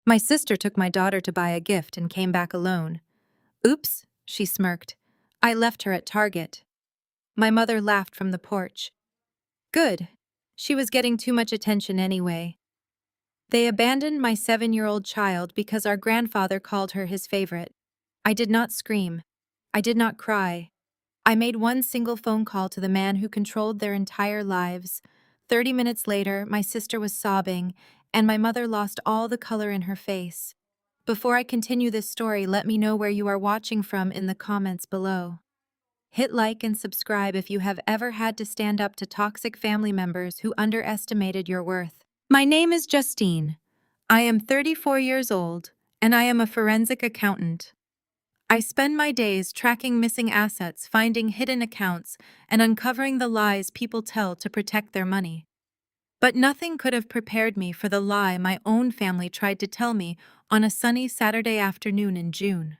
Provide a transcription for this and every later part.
My sister took my daughter to buy a gift and came back alone. Oops, she smirked. I left her at Target. My mother laughed from the porch. Good. She was getting too much attention anyway. They abandoned my 7-year-old child because our grandfather called her his favorite. I did not scream. I did not cry. I made one single phone call to the man who controlled their entire lives. 30 minutes later, my sister was sobbing, and my mother lost all the color in her face. Before I continue this story, let me know where you are watching from in the comments below. Hit like and subscribe if you have ever had to stand up to toxic family members who underestimated your worth. My name is Justine. I am 34 years old, and I am a forensic accountant. I spend my days tracking missing assets, finding hidden accounts, and uncovering the lies people tell to protect their money. But nothing could have prepared me for the lie my own family tried to tell me on a sunny Saturday afternoon in June.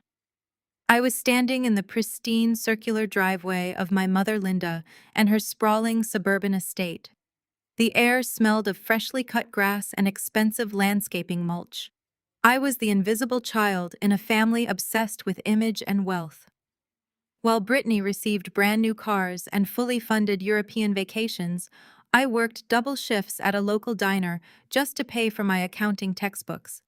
I was standing in the pristine circular driveway of my mother Linda and her sprawling suburban estate. The air smelled of freshly cut grass and expensive landscaping mulch. I was the invisible child in a family obsessed with image and wealth. While Brittany received brand new cars and fully funded European vacations, I worked double shifts at a local diner just to pay for my accounting textbooks.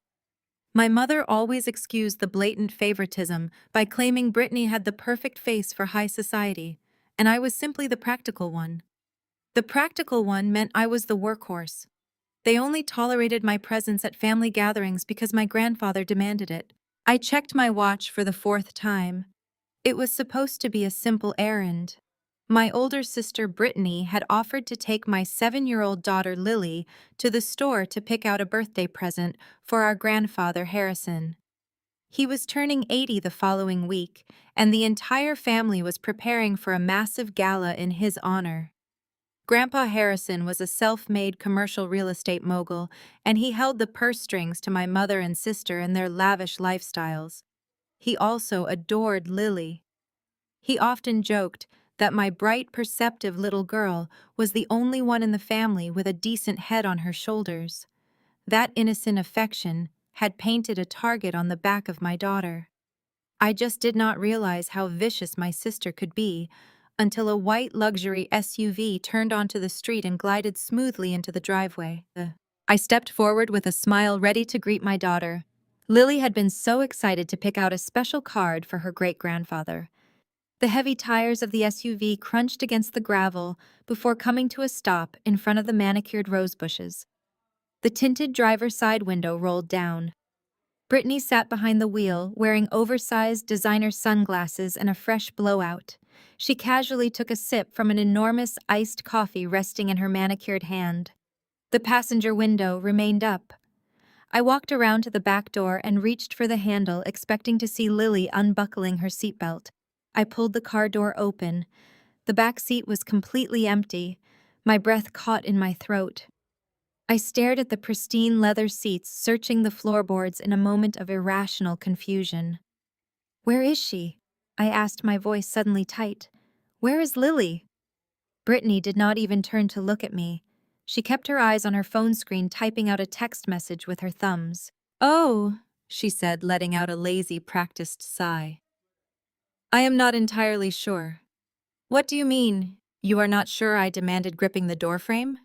My mother always excused the blatant favoritism by claiming Brittany had the perfect face for high society, and I was simply the practical one. The practical one meant I was the workhorse. They only tolerated my presence at family gatherings because my grandfather demanded it. I checked my watch for the fourth time. It was supposed to be a simple errand. My older sister Brittany had offered to take my 7-year-old daughter Lily to the store to pick out a birthday present for our grandfather Harrison. He was turning 80 the following week, and the entire family was preparing for a massive gala in his honor. Grandpa Harrison was a self-made commercial real estate mogul, and he held the purse strings to my mother and sister in their lavish lifestyles. He also adored Lily. He often joked that my bright, perceptive little girl was the only one in the family with a decent head on her shoulders. That innocent affection had painted a target on the back of my daughter. I just did not realize how vicious my sister could be until a white luxury SUV turned onto the street and glided smoothly into the driveway. I stepped forward with a smile ready to greet my daughter. Lily had been so excited to pick out a special card for her great-grandfather. The heavy tires of the SUV crunched against the gravel before coming to a stop in front of the manicured rose bushes. The tinted driver's side window rolled down. Brittany sat behind the wheel, wearing oversized designer sunglasses and a fresh blowout. She casually took a sip from an enormous iced coffee resting in her manicured hand. The passenger window remained up. I walked around to the back door and reached for the handle, expecting to see Lily unbuckling her seatbelt. I pulled the car door open. The back seat was completely empty. My breath caught in my throat. I stared at the pristine leather seats, searching the floorboards in a moment of irrational confusion. "Where is she?" I asked, my voice suddenly tight. "Where is Lily?" Brittany did not even turn to look at me. She kept her eyes on her phone screen, typing out a text message with her thumbs. "Oh," she said, letting out a lazy, practiced sigh. "I am not entirely sure." "What do you mean? You are not sure?" I demanded, gripping the doorframe.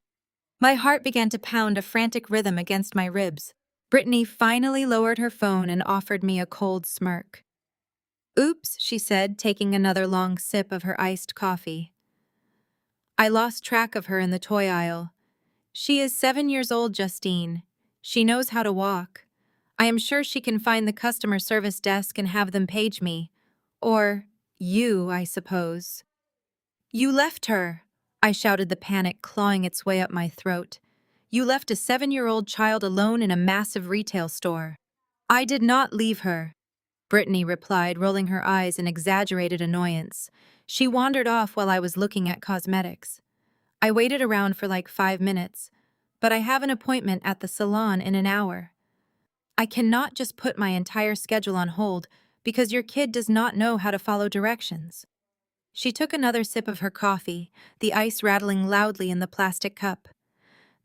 My heart began to pound a frantic rhythm against my ribs. Brittany finally lowered her phone and offered me a cold smirk. "Oops," she said, taking another long sip of her iced coffee. I lost track of her in the toy aisle. "She is 7 years old, Justine. She knows how to walk. I am sure she can find the customer service desk and have them page me. Or you, I suppose." "You left her!" I shouted, the panic clawing its way up my throat. "You left a 7-year-old child alone in a massive retail store." "I did not leave her," Brittany replied, rolling her eyes in exaggerated annoyance. "She wandered off while I was looking at cosmetics. I waited around for like 5 minutes, but I have an appointment at the salon in an hour. I cannot just put my entire schedule on hold because your kid does not know how to follow directions." She took another sip of her coffee, the ice rattling loudly in the plastic cup.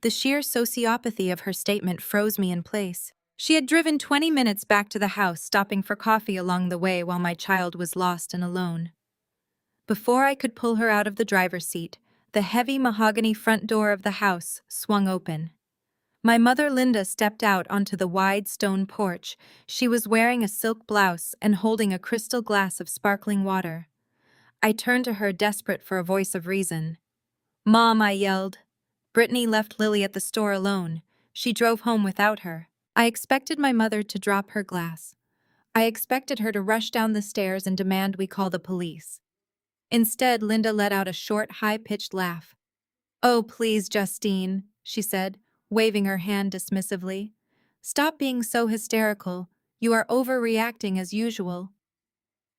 The sheer sociopathy of her statement froze me in place. She had driven 20 minutes back to the house, stopping for coffee along the way while my child was lost and alone. Before I could pull her out of the driver's seat, the heavy mahogany front door of the house swung open. My mother Linda stepped out onto the wide stone porch. She was wearing a silk blouse and holding a crystal glass of sparkling water. I turned to her, desperate for a voice of reason. "Mom," I yelled. Brittany left Lily at the store alone. She drove home without her. I expected my mother to drop her glass. I expected her to rush down the stairs and demand we call the police. Instead, Linda let out a short, high-pitched laugh. "Oh, please, Justine," she said, waving her hand dismissively. "Stop being so hysterical. You are overreacting as usual."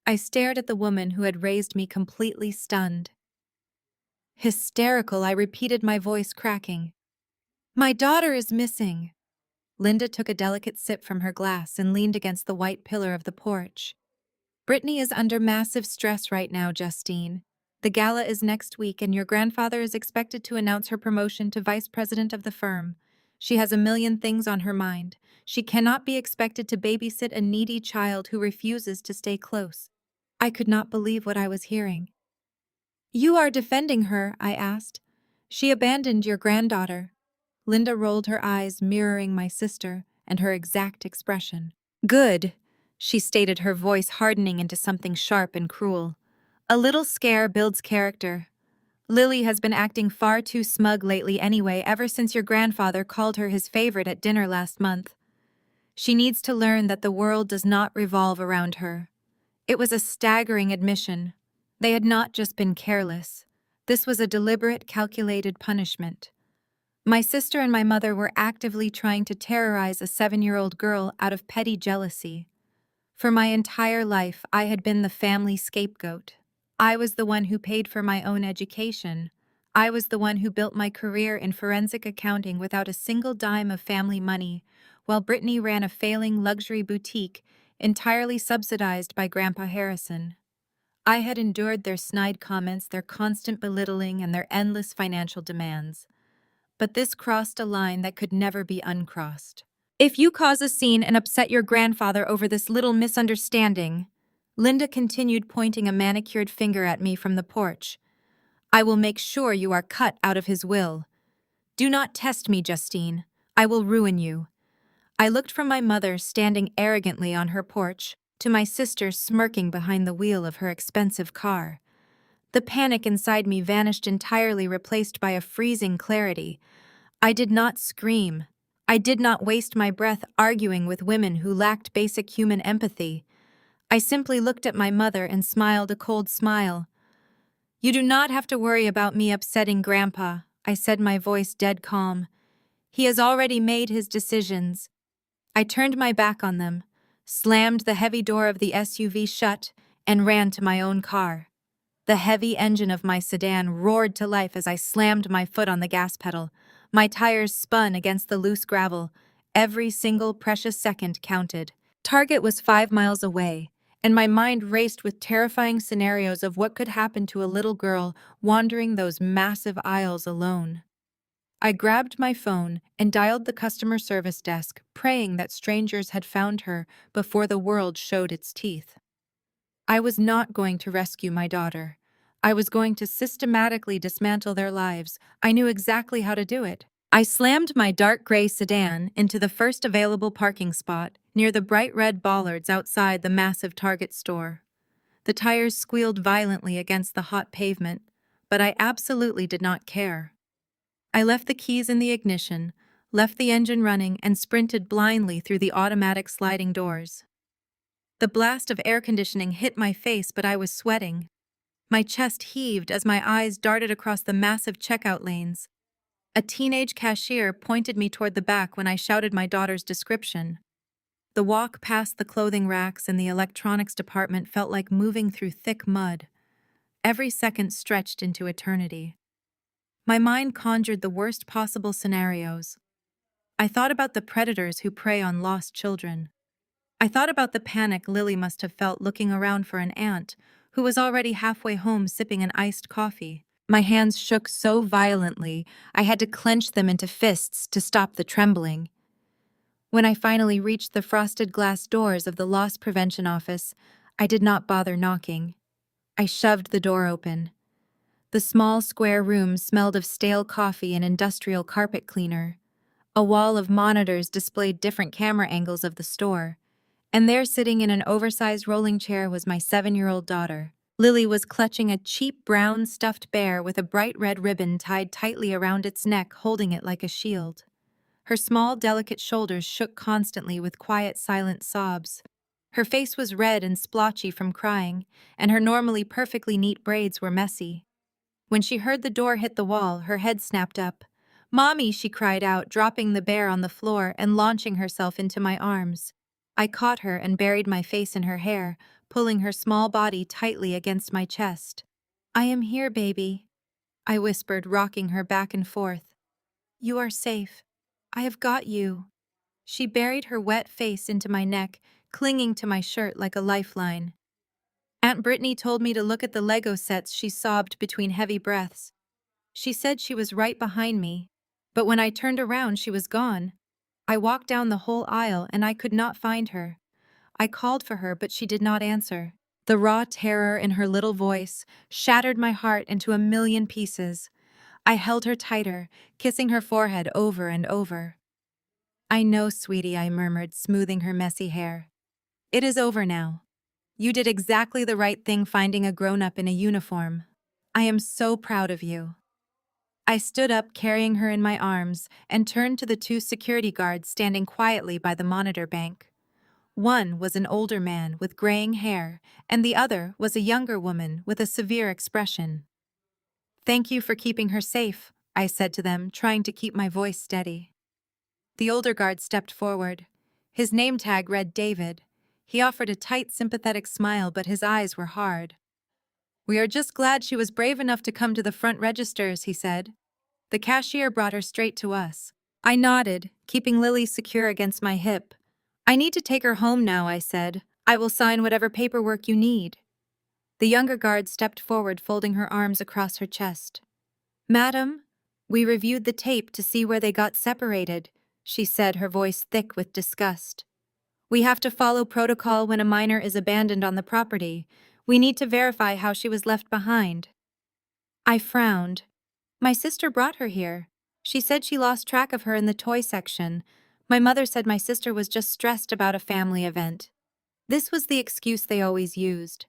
I stared at the woman who had raised me, completely stunned. "Hysterical," I repeated, my voice cracking. "My daughter is missing." Linda took a delicate sip from her glass and leaned against the white pillar of the porch. "Brittany is under massive stress right now, Justine. The gala is next week and your grandfather is expected to announce her promotion to vice president of the firm. She has a million things on her mind. She cannot be expected to babysit a needy child who refuses to stay close." I could not believe what I was hearing. "You are defending her?" I asked. "She abandoned your granddaughter." Linda rolled her eyes, mirroring my sister and her exact expression. "Good," she stated, her voice hardening into something sharp and cruel. "A little scare builds character. Lily has been acting far too smug lately anyway, ever since your grandfather called her his favorite at dinner last month. She needs to learn that the world does not revolve around her." It was a staggering admission. They had not just been careless. This was a deliberate, calculated punishment. My sister and my mother were actively trying to terrorize a 7-year-old girl out of petty jealousy. For my entire life, I had been the family scapegoat. I was the one who paid for my own education. I was the one who built my career in forensic accounting without a single dime of family money, while Brittany ran a failing luxury boutique entirely subsidized by Grandpa Harrison. I had endured their snide comments, their constant belittling, and their endless financial demands. But this crossed a line that could never be uncrossed. "If you cause a scene and upset your grandfather over this little misunderstanding," Linda continued, pointing a manicured finger at me from the porch, "I will make sure you are cut out of his will. Do not test me, Justine. I will ruin you." I looked from my mother, standing arrogantly on her porch, to my sister smirking behind the wheel of her expensive car. The panic inside me vanished entirely, replaced by a freezing clarity. I did not scream. I did not waste my breath arguing with women who lacked basic human empathy. I simply looked at my mother and smiled a cold smile. "You do not have to worry about me upsetting Grandpa," I said, my voice dead calm. "He has already made his decisions." I turned my back on them, slammed the heavy door of the SUV shut, and ran to my own car. The heavy engine of my sedan roared to life as I slammed my foot on the gas pedal. My tires spun against the loose gravel. Every single precious second counted. Target was 5 miles away, and my mind raced with terrifying scenarios of what could happen to a little girl wandering those massive aisles alone. I grabbed my phone and dialed the customer service desk, praying that strangers had found her before the world showed its teeth. I was not going to rescue my daughter. I was going to systematically dismantle their lives. I knew exactly how to do it. I slammed my dark gray sedan into the first available parking spot near the bright red bollards outside the massive Target store. The tires squealed violently against the hot pavement, but I absolutely did not care. I left the keys in the ignition, left the engine running, and sprinted blindly through the automatic sliding doors. The blast of air conditioning hit my face, but I was sweating. My chest heaved as my eyes darted across the massive checkout lanes. A teenage cashier pointed me toward the back when I shouted my daughter's description. The walk past the clothing racks and the electronics department felt like moving through thick mud. Every second stretched into eternity. My mind conjured the worst possible scenarios. I thought about the predators who prey on lost children. I thought about the panic Lily must have felt looking around for an aunt who was already halfway home sipping an iced coffee. My hands shook so violently I had to clench them into fists to stop the trembling. When I finally reached the frosted glass doors of the loss prevention office, I did not bother knocking. I shoved the door open. The small square room smelled of stale coffee and industrial carpet cleaner. A wall of monitors displayed different camera angles of the store, and there sitting in an oversized rolling chair was my 7-year-old daughter. Lily was clutching a cheap brown stuffed bear with a bright red ribbon tied tightly around its neck, holding it like a shield. Her small, delicate shoulders shook constantly with quiet, silent sobs. Her face was red and splotchy from crying, and her normally perfectly neat braids were messy. When she heard the door hit the wall, her head snapped up. "Mommy," she cried out, dropping the bear on the floor and launching herself into my arms. I caught her and buried my face in her hair, pulling her small body tightly against my chest. "I am here, baby," I whispered, rocking her back and forth. "You are safe. I have got you." She buried her wet face into my neck, clinging to my shirt like a lifeline. Aunt Brittany told me to look at the Lego sets, she sobbed between heavy breaths. She said she was right behind me, but when I turned around, she was gone. I walked down the whole aisle and I could not find her. I called for her, but she did not answer. The raw terror in her little voice shattered my heart into a million pieces. I held her tighter, kissing her forehead over and over. "I know, sweetie," I murmured, smoothing her messy hair. "It is over now. You did exactly the right thing finding a grown-up in a uniform. I am so proud of you." I stood up, carrying her in my arms, and turned to the two security guards standing quietly by the monitor bank. One was an older man with graying hair, and the other was a younger woman with a severe expression. "Thank you for keeping her safe," I said to them, trying to keep my voice steady. The older guard stepped forward. His name tag read David. He offered a tight, sympathetic smile, but his eyes were hard. "We are just glad she was brave enough to come to the front registers," he said. "The cashier brought her straight to us." I nodded, keeping Lily secure against my hip. "I need to take her home now," I said. "I will sign whatever paperwork you need." The younger guard stepped forward, folding her arms across her chest. "Madam, we reviewed the tape to see where they got separated," she said, her voice thick with disgust. "We have to follow protocol when a minor is abandoned on the property. We need to verify how she was left behind." I frowned. "My sister brought her here. She said she lost track of her in the toy section. My mother said my sister was just stressed about a family event." This was the excuse they always used.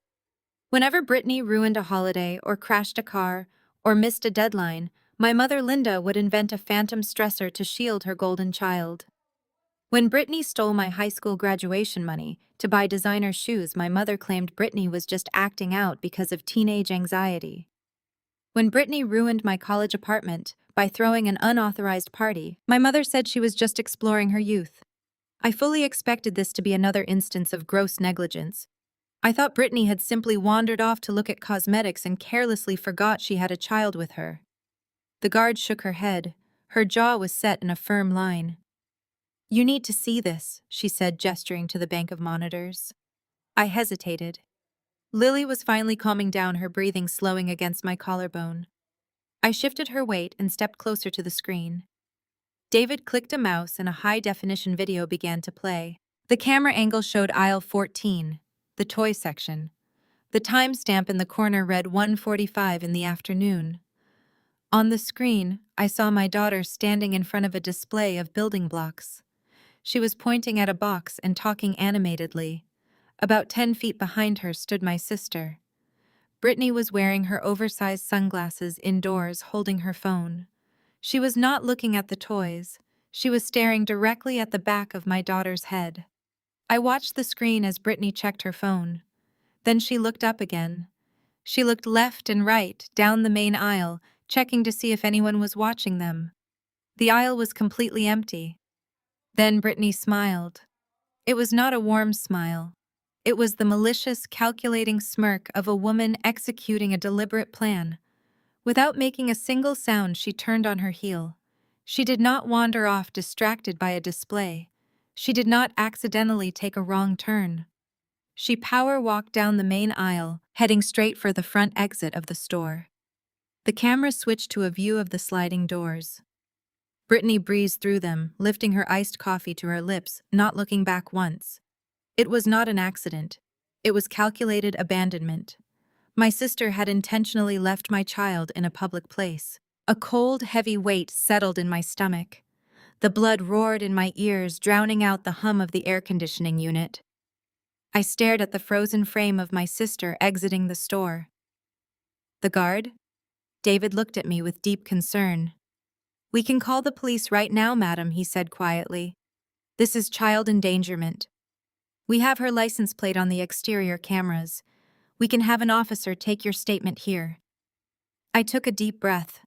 Whenever Brittany ruined a holiday or crashed a car or missed a deadline, my mother Linda would invent a phantom stressor to shield her golden child. When Brittany stole my high school graduation money to buy designer shoes, my mother claimed Brittany was just acting out because of teenage anxiety. When Brittany ruined my college apartment by throwing an unauthorized party, my mother said she was just exploring her youth. I fully expected this to be another instance of gross negligence. I thought Brittany had simply wandered off to look at cosmetics and carelessly forgot she had a child with her. The guard shook her head. Her jaw was set in a firm line. "You need to see this," she said, gesturing to the bank of monitors. I hesitated. Lily was finally calming down, her breathing slowing against my collarbone. I shifted her weight and stepped closer to the screen. David clicked a mouse and a high-definition video began to play. The camera angle showed aisle 14, the toy section. The timestamp in the corner read 1:45 in the afternoon. On the screen, I saw my daughter standing in front of a display of building blocks. She was pointing at a box and talking animatedly. About 10 feet behind her stood my sister. Brittany was wearing her oversized sunglasses indoors, holding her phone. She was not looking at the toys. She was staring directly at the back of my daughter's head. I watched the screen as Brittany checked her phone. Then she looked up again. She looked left and right, down the main aisle, checking to see if anyone was watching them. The aisle was completely empty. Then Brittany smiled. It was not a warm smile. It was the malicious, calculating smirk of a woman executing a deliberate plan. Without making a single sound, she turned on her heel. She did not wander off distracted by a display. She did not accidentally take a wrong turn. She power walked down the main aisle, heading straight for the front exit of the store. The camera switched to a view of the sliding doors. Brittany breezed through them, lifting her iced coffee to her lips, not looking back once. It was not an accident. It was calculated abandonment. My sister had intentionally left my child in a public place. A cold, heavy weight settled in my stomach. The blood roared in my ears, drowning out the hum of the air conditioning unit. I stared at the frozen frame of my sister exiting the store. The guard? David looked at me with deep concern. "We can call the police right now, madam," he said quietly. "This is child endangerment. We have her license plate on the exterior cameras. We can have an officer take your statement here." I took a deep breath.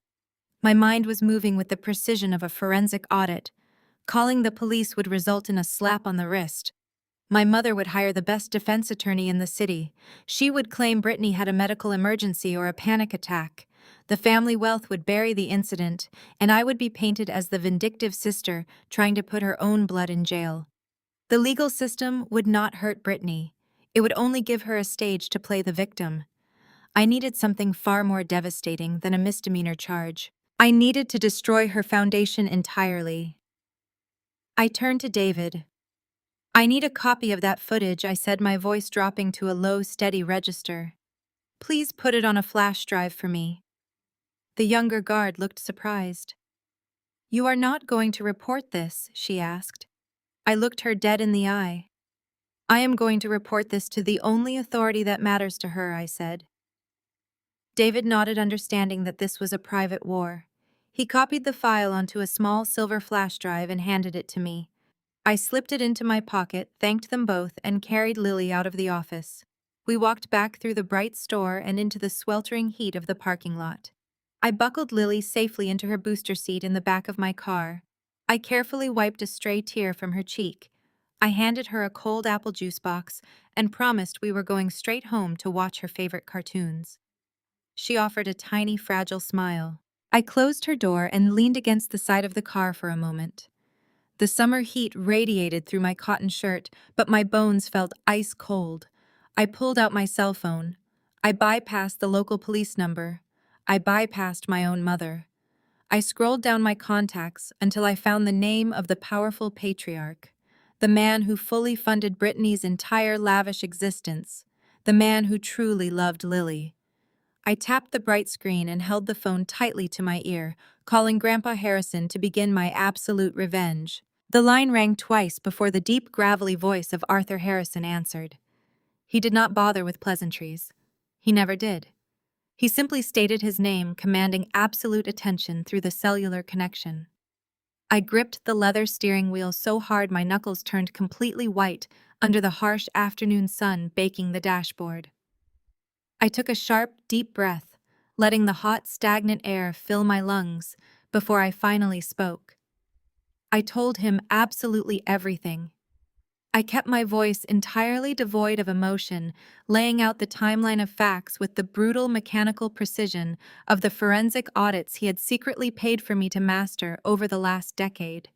My mind was moving with the precision of a forensic audit. Calling the police would result in a slap on the wrist. My mother would hire the best defense attorney in the city. She would claim Brittany had a medical emergency or a panic attack. The family wealth would bury the incident, and I would be painted as the vindictive sister trying to put her own blood in jail. The legal system would not hurt Brittany. It would only give her a stage to play the victim. I needed something far more devastating than a misdemeanor charge. I needed to destroy her foundation entirely. I turned to David. "I need a copy of that footage," I said, my voice dropping to a low, steady register. "Please put it on a flash drive for me." The younger guard looked surprised. "You are not going to report this?" she asked. I looked her dead in the eye. "I am going to report this to the only authority that matters to her," I said. David nodded, understanding that this was a private war. He copied the file onto a small silver flash drive and handed it to me. I slipped it into my pocket, thanked them both, and carried Lily out of the office. We walked back through the bright store and into the sweltering heat of the parking lot. I buckled Lily safely into her booster seat in the back of my car. I carefully wiped a stray tear from her cheek. I handed her a cold apple juice box and promised we were going straight home to watch her favorite cartoons. She offered a tiny, fragile smile. I closed her door and leaned against the side of the car for a moment. The summer heat radiated through my cotton shirt, but my bones felt ice cold. I pulled out my cell phone. I bypassed the local police number. I bypassed my own mother. I scrolled down my contacts until I found the name of the powerful patriarch, the man who fully funded Brittany's entire lavish existence, the man who truly loved Lily. I tapped the bright screen and held the phone tightly to my ear, calling Grandpa Harrison to begin my absolute revenge. The line rang twice before the deep, gravelly voice of Arthur Harrison answered. He did not bother with pleasantries. He never did. He simply stated his name, commanding absolute attention through the cellular connection. I gripped the leather steering wheel so hard my knuckles turned completely white under the harsh afternoon sun baking the dashboard. I took a sharp, deep breath, letting the hot, stagnant air fill my lungs before I finally spoke. I told him absolutely everything. I kept my voice entirely devoid of emotion, laying out the timeline of facts with the brutal mechanical precision of the forensic audits he had secretly paid for me to master over the last decade.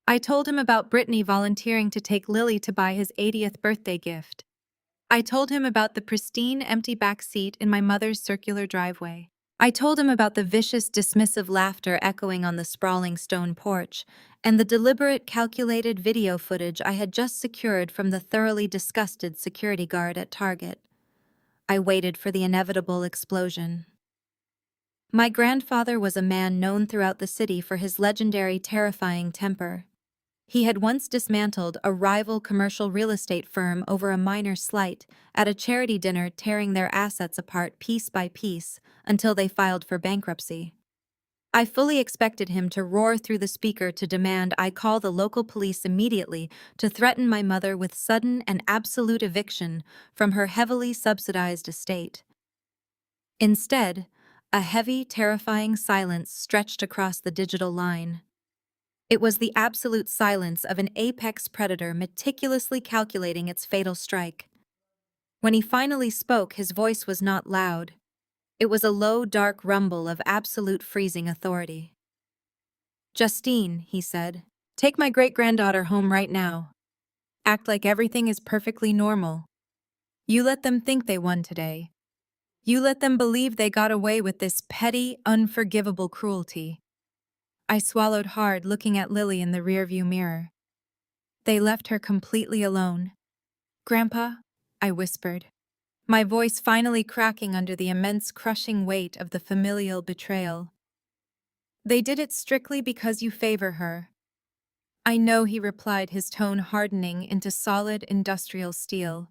I told him about Brittany volunteering to take Lily to buy his 80th birthday gift. I told him about the pristine, empty back seat in my mother's circular driveway. I told him about the vicious, dismissive laughter echoing on the sprawling stone porch, and the deliberate, calculated video footage I had just secured from the thoroughly disgusted security guard at Target. I waited for the inevitable explosion. My grandfather was a man known throughout the city for his legendary, terrifying temper. He had once dismantled a rival commercial real estate firm over a minor slight at a charity dinner, tearing their assets apart piece by piece until they filed for bankruptcy. I fully expected him to roar through the speaker to demand I call the local police immediately to threaten my mother with sudden and absolute eviction from her heavily subsidized estate. Instead, a heavy, terrifying silence stretched across the digital line. It was the absolute silence of an apex predator meticulously calculating its fatal strike. When he finally spoke, his voice was not loud. It was a low, dark rumble of absolute freezing authority. "Justine," he said, "take my great-granddaughter home right now. Act like everything is perfectly normal. You let them think they won today. You let them believe they got away with this petty, unforgivable cruelty. I swallowed hard, looking at Lily in the rearview mirror. They left her completely alone. Grandpa, I whispered, my voice finally cracking under the immense crushing weight of the familial betrayal. They did it strictly because you favor her. I know, he replied, his tone hardening into solid industrial steel.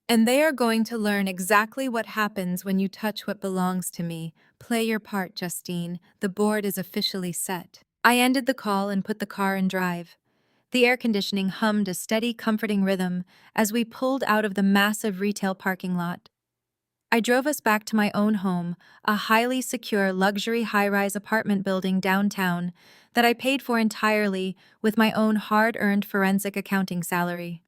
And they are going to learn exactly what happens when you touch what belongs to me. Play your part, Justine. The board is officially set. I ended the call and put the car in drive. The air conditioning hummed a steady, comforting rhythm as we pulled out of the massive retail parking lot. I drove us back to my own home, a highly secure luxury high-rise apartment building downtown that I paid for entirely with my own hard-earned forensic accounting salary.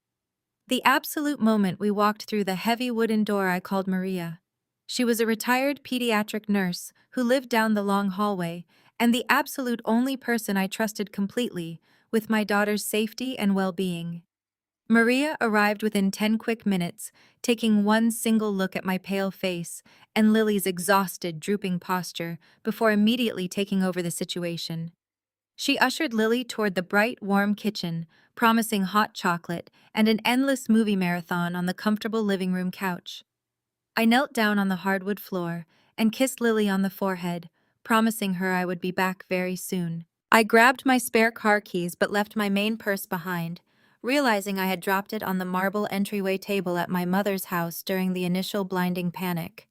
The absolute moment we walked through the heavy wooden door, I called Maria. She was a retired pediatric nurse who lived down the long hallway, and the absolute only person I trusted completely with my daughter's safety and well-being. Maria arrived within 10 quick minutes, taking one single look at my pale face and Lily's exhausted, drooping posture before immediately taking over the situation. She ushered Lily toward the bright, warm kitchen, promising hot chocolate and an endless movie marathon on the comfortable living room couch. I knelt down on the hardwood floor and kissed Lily on the forehead, promising her I would be back very soon. I grabbed my spare car keys but left my main purse behind, realizing I had dropped it on the marble entryway table at my mother's house during the initial blinding panic.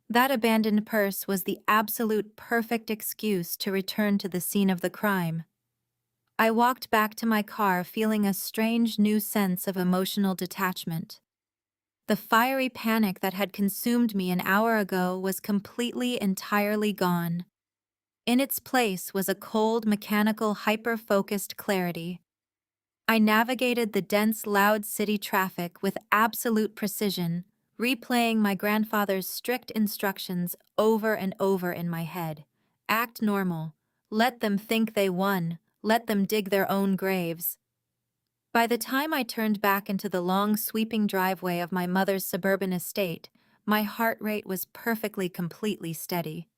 That abandoned purse was the absolute perfect excuse to return to the scene of the crime. I walked back to my car feeling a strange new sense of emotional detachment. The fiery panic that had consumed me an hour ago was entirely gone. In its place was a cold, mechanical, hyper-focused clarity. I navigated the dense, loud city traffic with absolute precision, replaying my grandfather's strict instructions over and over in my head. Act normal. Let them think they won. Let them dig their own graves. By the time I turned back into the long, sweeping driveway of my mother's suburban estate, my heart rate was completely steady.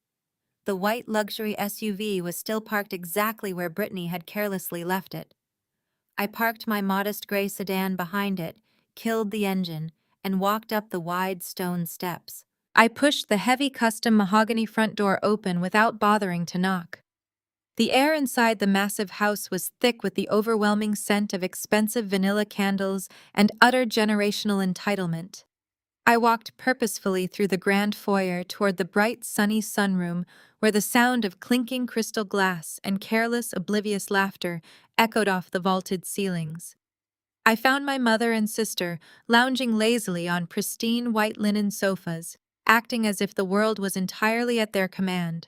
The white luxury SUV was still parked exactly where Brittany had carelessly left it. I parked my modest gray sedan behind it, killed the engine, and walked up the wide stone steps. I pushed the heavy custom mahogany front door open without bothering to knock. The air inside the massive house was thick with the overwhelming scent of expensive vanilla candles and utter generational entitlement. I walked purposefully through the grand foyer toward the bright, sunny sunroom where the sound of clinking crystal glass and careless, oblivious laughter echoed off the vaulted ceilings. I found my mother and sister lounging lazily on pristine white linen sofas, acting as if the world was entirely at their command.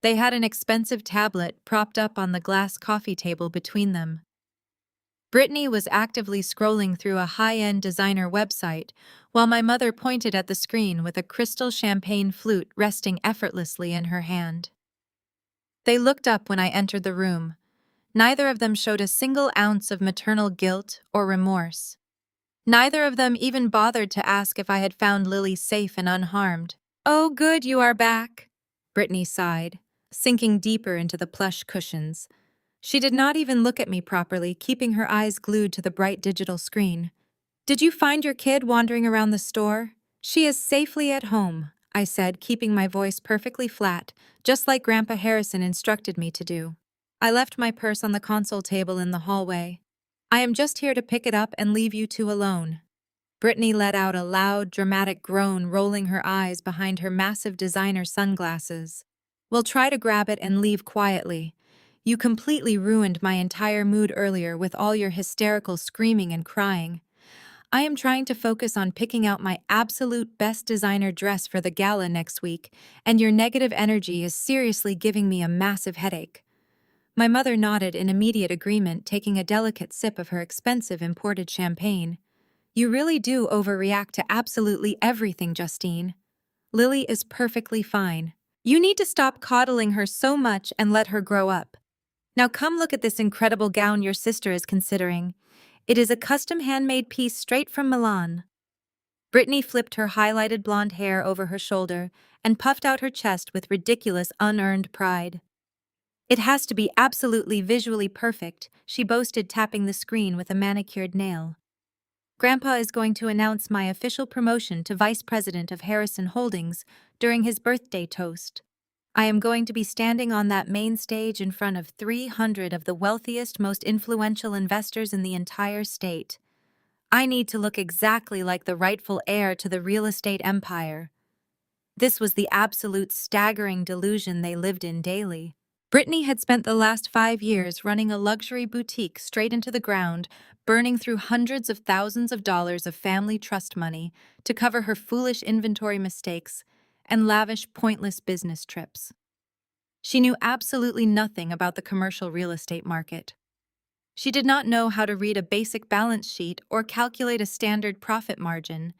They had an expensive tablet propped up on the glass coffee table between them. Brittany was actively scrolling through a high-end designer website, while my mother pointed at the screen with a crystal champagne flute resting effortlessly in her hand. They looked up when I entered the room. Neither of them showed a single ounce of maternal guilt or remorse. Neither of them even bothered to ask if I had found Lily safe and unharmed. "Oh, good, you are back," Brittany sighed, sinking deeper into the plush cushions. She did not even look at me properly, keeping her eyes glued to the bright digital screen. "Did you find your kid wandering around the store?" "She is safely at home," I said, keeping my voice perfectly flat, just like Grandpa Harrison instructed me to do. I left my purse on the console table in the hallway. "I am just here to pick it up and leave you two alone." Brittany let out a loud, dramatic groan, rolling her eyes behind her massive designer sunglasses. "We'll try to grab it and leave quietly. You completely ruined my entire mood earlier with all your hysterical screaming and crying. I am trying to focus on picking out my absolute best designer dress for the gala next week, and your negative energy is seriously giving me a massive headache." My mother nodded in immediate agreement, taking a delicate sip of her expensive imported champagne. "You really do overreact to absolutely everything, Justine. Lily is perfectly fine. You need to stop coddling her so much and let her grow up. Now come look at this incredible gown your sister is considering. It is a custom handmade piece straight from Milan." Brittany flipped her highlighted blonde hair over her shoulder and puffed out her chest with ridiculous, unearned pride. It has to be absolutely visually perfect, she boasted, tapping the screen with a manicured nail. Grandpa is going to announce my official promotion to Vice President of Harrison Holdings during his birthday toast. I am going to be standing on that main stage in front of 300 of the wealthiest, most influential investors in the entire state. I need to look exactly like the rightful heir to the real estate empire. This was the absolute staggering delusion they lived in daily. Brittany had spent the last 5 years running a luxury boutique straight into the ground, burning through hundreds of thousands of dollars of family trust money to cover her foolish inventory mistakes and lavish, pointless business trips. She knew absolutely nothing about the commercial real estate market. She did not know how to read a basic balance sheet or calculate a standard profit margin,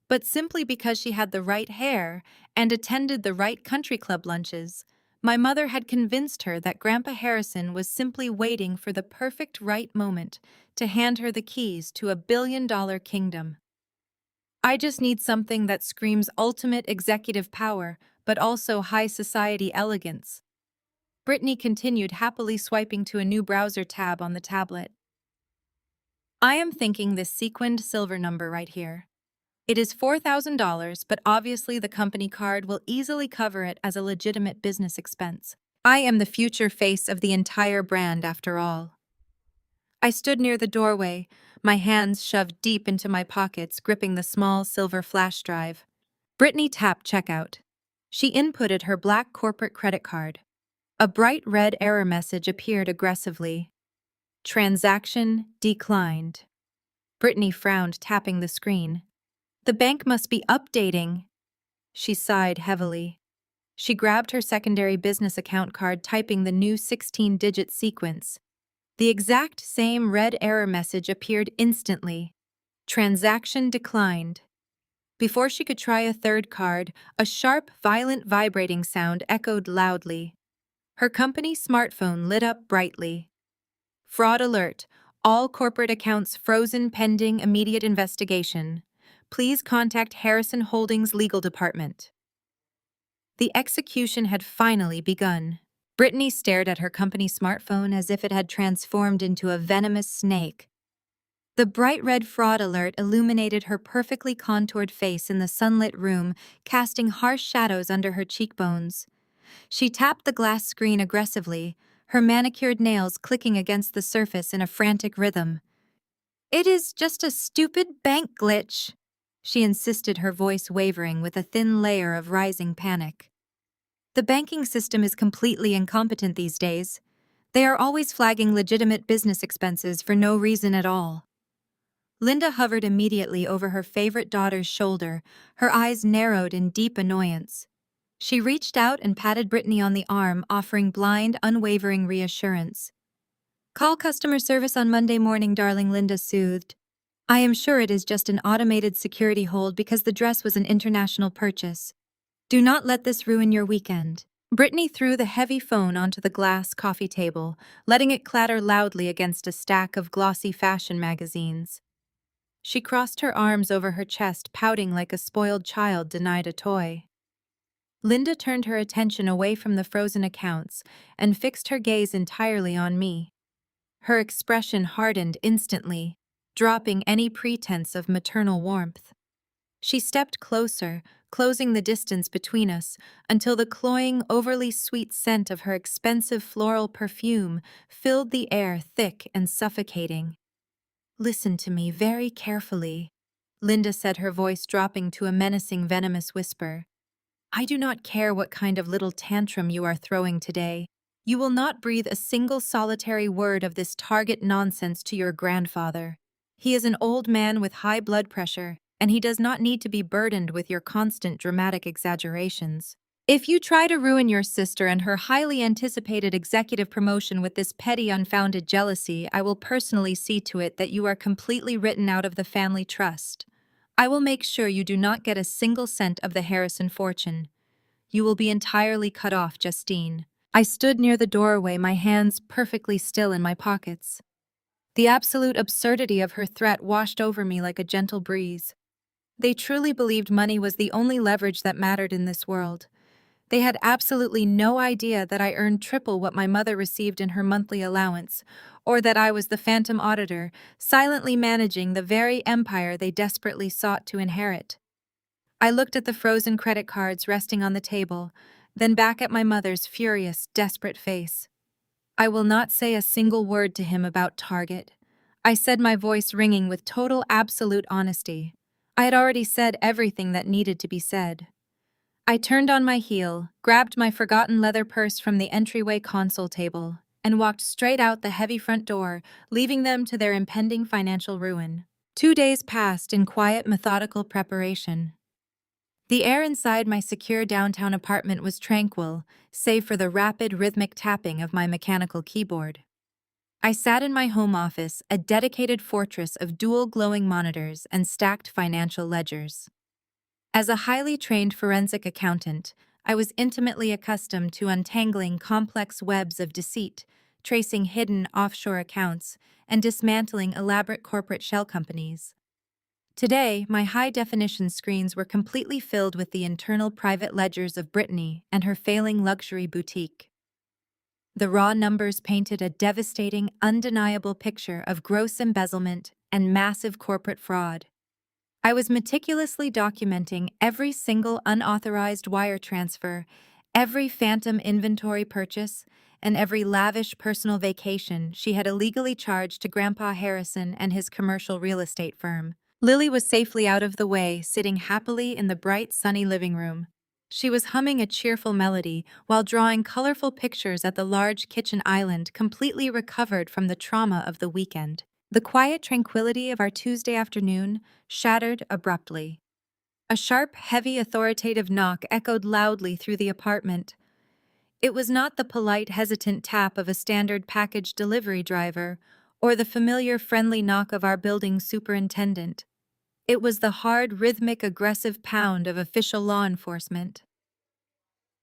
but simply because she had the right hair and attended the right country club lunches, my mother had convinced her that Grandpa Harrison was simply waiting for the perfect right moment to hand her the keys to a billion-dollar kingdom. I just need something that screams ultimate executive power, but also high society elegance. Brittany continued, happily swiping to a new browser tab on the tablet. I am thinking this sequined silver number right here. It is $4,000, but obviously the company card will easily cover it as a legitimate business expense. I am the future face of the entire brand, after all. I stood near the doorway, my hands shoved deep into my pockets, gripping the small silver flash drive. Brittany tapped checkout. She inputted her black corporate credit card. A bright red error message appeared aggressively. Transaction declined. Brittany frowned, tapping the screen. The bank must be updating. She sighed heavily. She grabbed her secondary business account card, typing the new 16-digit sequence. The exact same red error message appeared instantly. Transaction declined. Before she could try a third card, a sharp, violent vibrating sound echoed loudly. Her company smartphone lit up brightly. Fraud alert. All corporate accounts frozen pending immediate investigation. Please contact Harrison Holdings Legal Department. The execution had finally begun. Brittany stared at her company smartphone as if it had transformed into a venomous snake. The bright red fraud alert illuminated her perfectly contoured face in the sunlit room, casting harsh shadows under her cheekbones. She tapped the glass screen aggressively, her manicured nails clicking against the surface in a frantic rhythm. It is just a stupid bank glitch, she insisted, her voice wavering with a thin layer of rising panic. The banking system is completely incompetent these days. They are always flagging legitimate business expenses for no reason at all. Linda hovered immediately over her favorite daughter's shoulder, her eyes narrowed in deep annoyance. She reached out and patted Brittany on the arm, offering blind, unwavering reassurance. Call customer service on Monday morning, darling, Linda soothed. I am sure it is just an automated security hold because the dress was an international purchase. Do not let this ruin your weekend. Brittany threw the heavy phone onto the glass coffee table, letting it clatter loudly against a stack of glossy fashion magazines. She crossed her arms over her chest, pouting like a spoiled child denied a toy. Linda turned her attention away from the frozen accounts and fixed her gaze entirely on me. Her expression hardened instantly, dropping any pretense of maternal warmth. She stepped closer, closing the distance between us, until the cloying, overly sweet scent of her expensive floral perfume filled the air, thick and suffocating. Listen to me very carefully, Linda said, her voice dropping to a menacing, venomous whisper. I do not care what kind of little tantrum you are throwing today. You will not breathe a single solitary word of this Target nonsense to your grandfather. He is an old man with high blood pressure, and he does not need to be burdened with your constant dramatic exaggerations. If you try to ruin your sister and her highly anticipated executive promotion with this petty, unfounded jealousy, I will personally see to it that you are completely written out of the family trust. I will make sure you do not get a single cent of the Harrison fortune. You will be entirely cut off, Justine. I stood near the doorway, my hands perfectly still in my pockets. The absolute absurdity of her threat washed over me like a gentle breeze. They truly believed money was the only leverage that mattered in this world. They had absolutely no idea that I earned triple what my mother received in her monthly allowance, or that I was the phantom auditor, silently managing the very empire they desperately sought to inherit. I looked at the frozen credit cards resting on the table, then back at my mother's furious, desperate face. I will not say a single word to him about Target. I said, my voice ringing with total absolute honesty. I had already said everything that needed to be said. I turned on my heel, grabbed my forgotten leather purse from the entryway console table, and walked straight out the heavy front door, leaving them to their impending financial ruin. 2 days passed in quiet, methodical preparation. The air inside my secure downtown apartment was tranquil, save for the rapid, rhythmic tapping of my mechanical keyboard. I sat in my home office, a dedicated fortress of dual glowing monitors and stacked financial ledgers. As a highly trained forensic accountant, I was intimately accustomed to untangling complex webs of deceit, tracing hidden offshore accounts, and dismantling elaborate corporate shell companies. Today, my high-definition screens were completely filled with the internal private ledgers of Brittany and her failing luxury boutique. The raw numbers painted a devastating, undeniable picture of gross embezzlement and massive corporate fraud. I was meticulously documenting every single unauthorized wire transfer, every phantom inventory purchase, and every lavish personal vacation she had illegally charged to Grandpa Harrison and his commercial real estate firm. Lily was safely out of the way, sitting happily in the bright, sunny living room. She was humming a cheerful melody while drawing colorful pictures at the large kitchen island, completely recovered from the trauma of the weekend. The quiet tranquility of our Tuesday afternoon shattered abruptly. A sharp, heavy, authoritative knock echoed loudly through the apartment. It was not the polite, hesitant tap of a standard package delivery driver or the familiar, friendly knock of our building superintendent. It was the hard, rhythmic, aggressive pound of official law enforcement.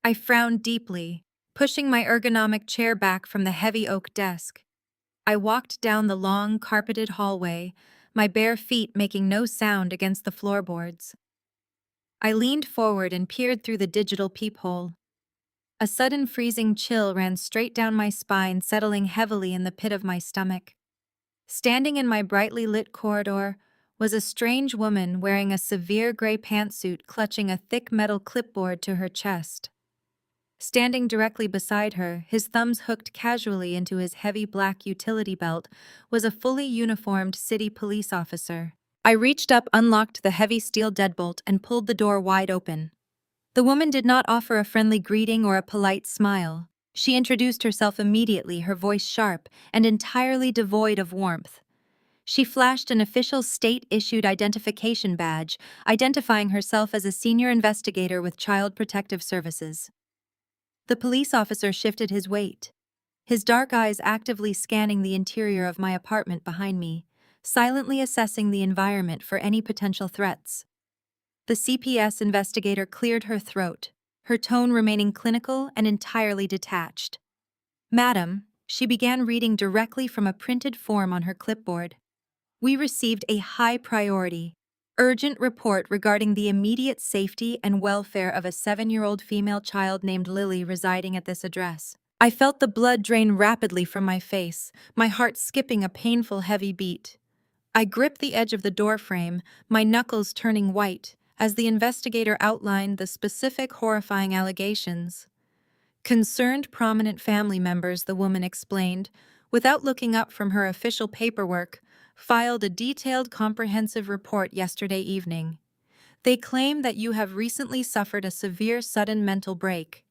I frowned deeply, pushing my ergonomic chair back from the heavy oak desk. I walked down the long, carpeted hallway, my bare feet making no sound against the floorboards. I leaned forward and peered through the digital peephole. A sudden freezing chill ran straight down my spine, settling heavily in the pit of my stomach. Standing in my brightly lit corridor was a strange woman wearing a severe gray pantsuit, clutching a thick metal clipboard to her chest. Standing directly beside her, his thumbs hooked casually into his heavy black utility belt, was a fully uniformed city police officer. I reached up, unlocked the heavy steel deadbolt, and pulled the door wide open. The woman did not offer a friendly greeting or a polite smile. She introduced herself immediately, her voice sharp and entirely devoid of warmth. She flashed an official state-issued identification badge, identifying herself as a senior investigator with Child Protective Services. The police officer shifted his weight, his dark eyes actively scanning the interior of my apartment behind me, silently assessing the environment for any potential threats. The CPS investigator cleared her throat, her tone remaining clinical and entirely detached. "Madam," she began reading directly from a printed form on her clipboard. "We received a high-priority, urgent report regarding the immediate safety and welfare of a 7-year-old female child named Lily residing at this address." I felt the blood drain rapidly from my face, my heart skipping a painful heavy beat. I gripped the edge of the doorframe, my knuckles turning white, as the investigator outlined the specific horrifying allegations. "Concerned prominent family members," the woman explained, without looking up from her official paperwork, "filed a detailed comprehensive report yesterday evening. They claim that you have recently suffered a severe sudden mental break.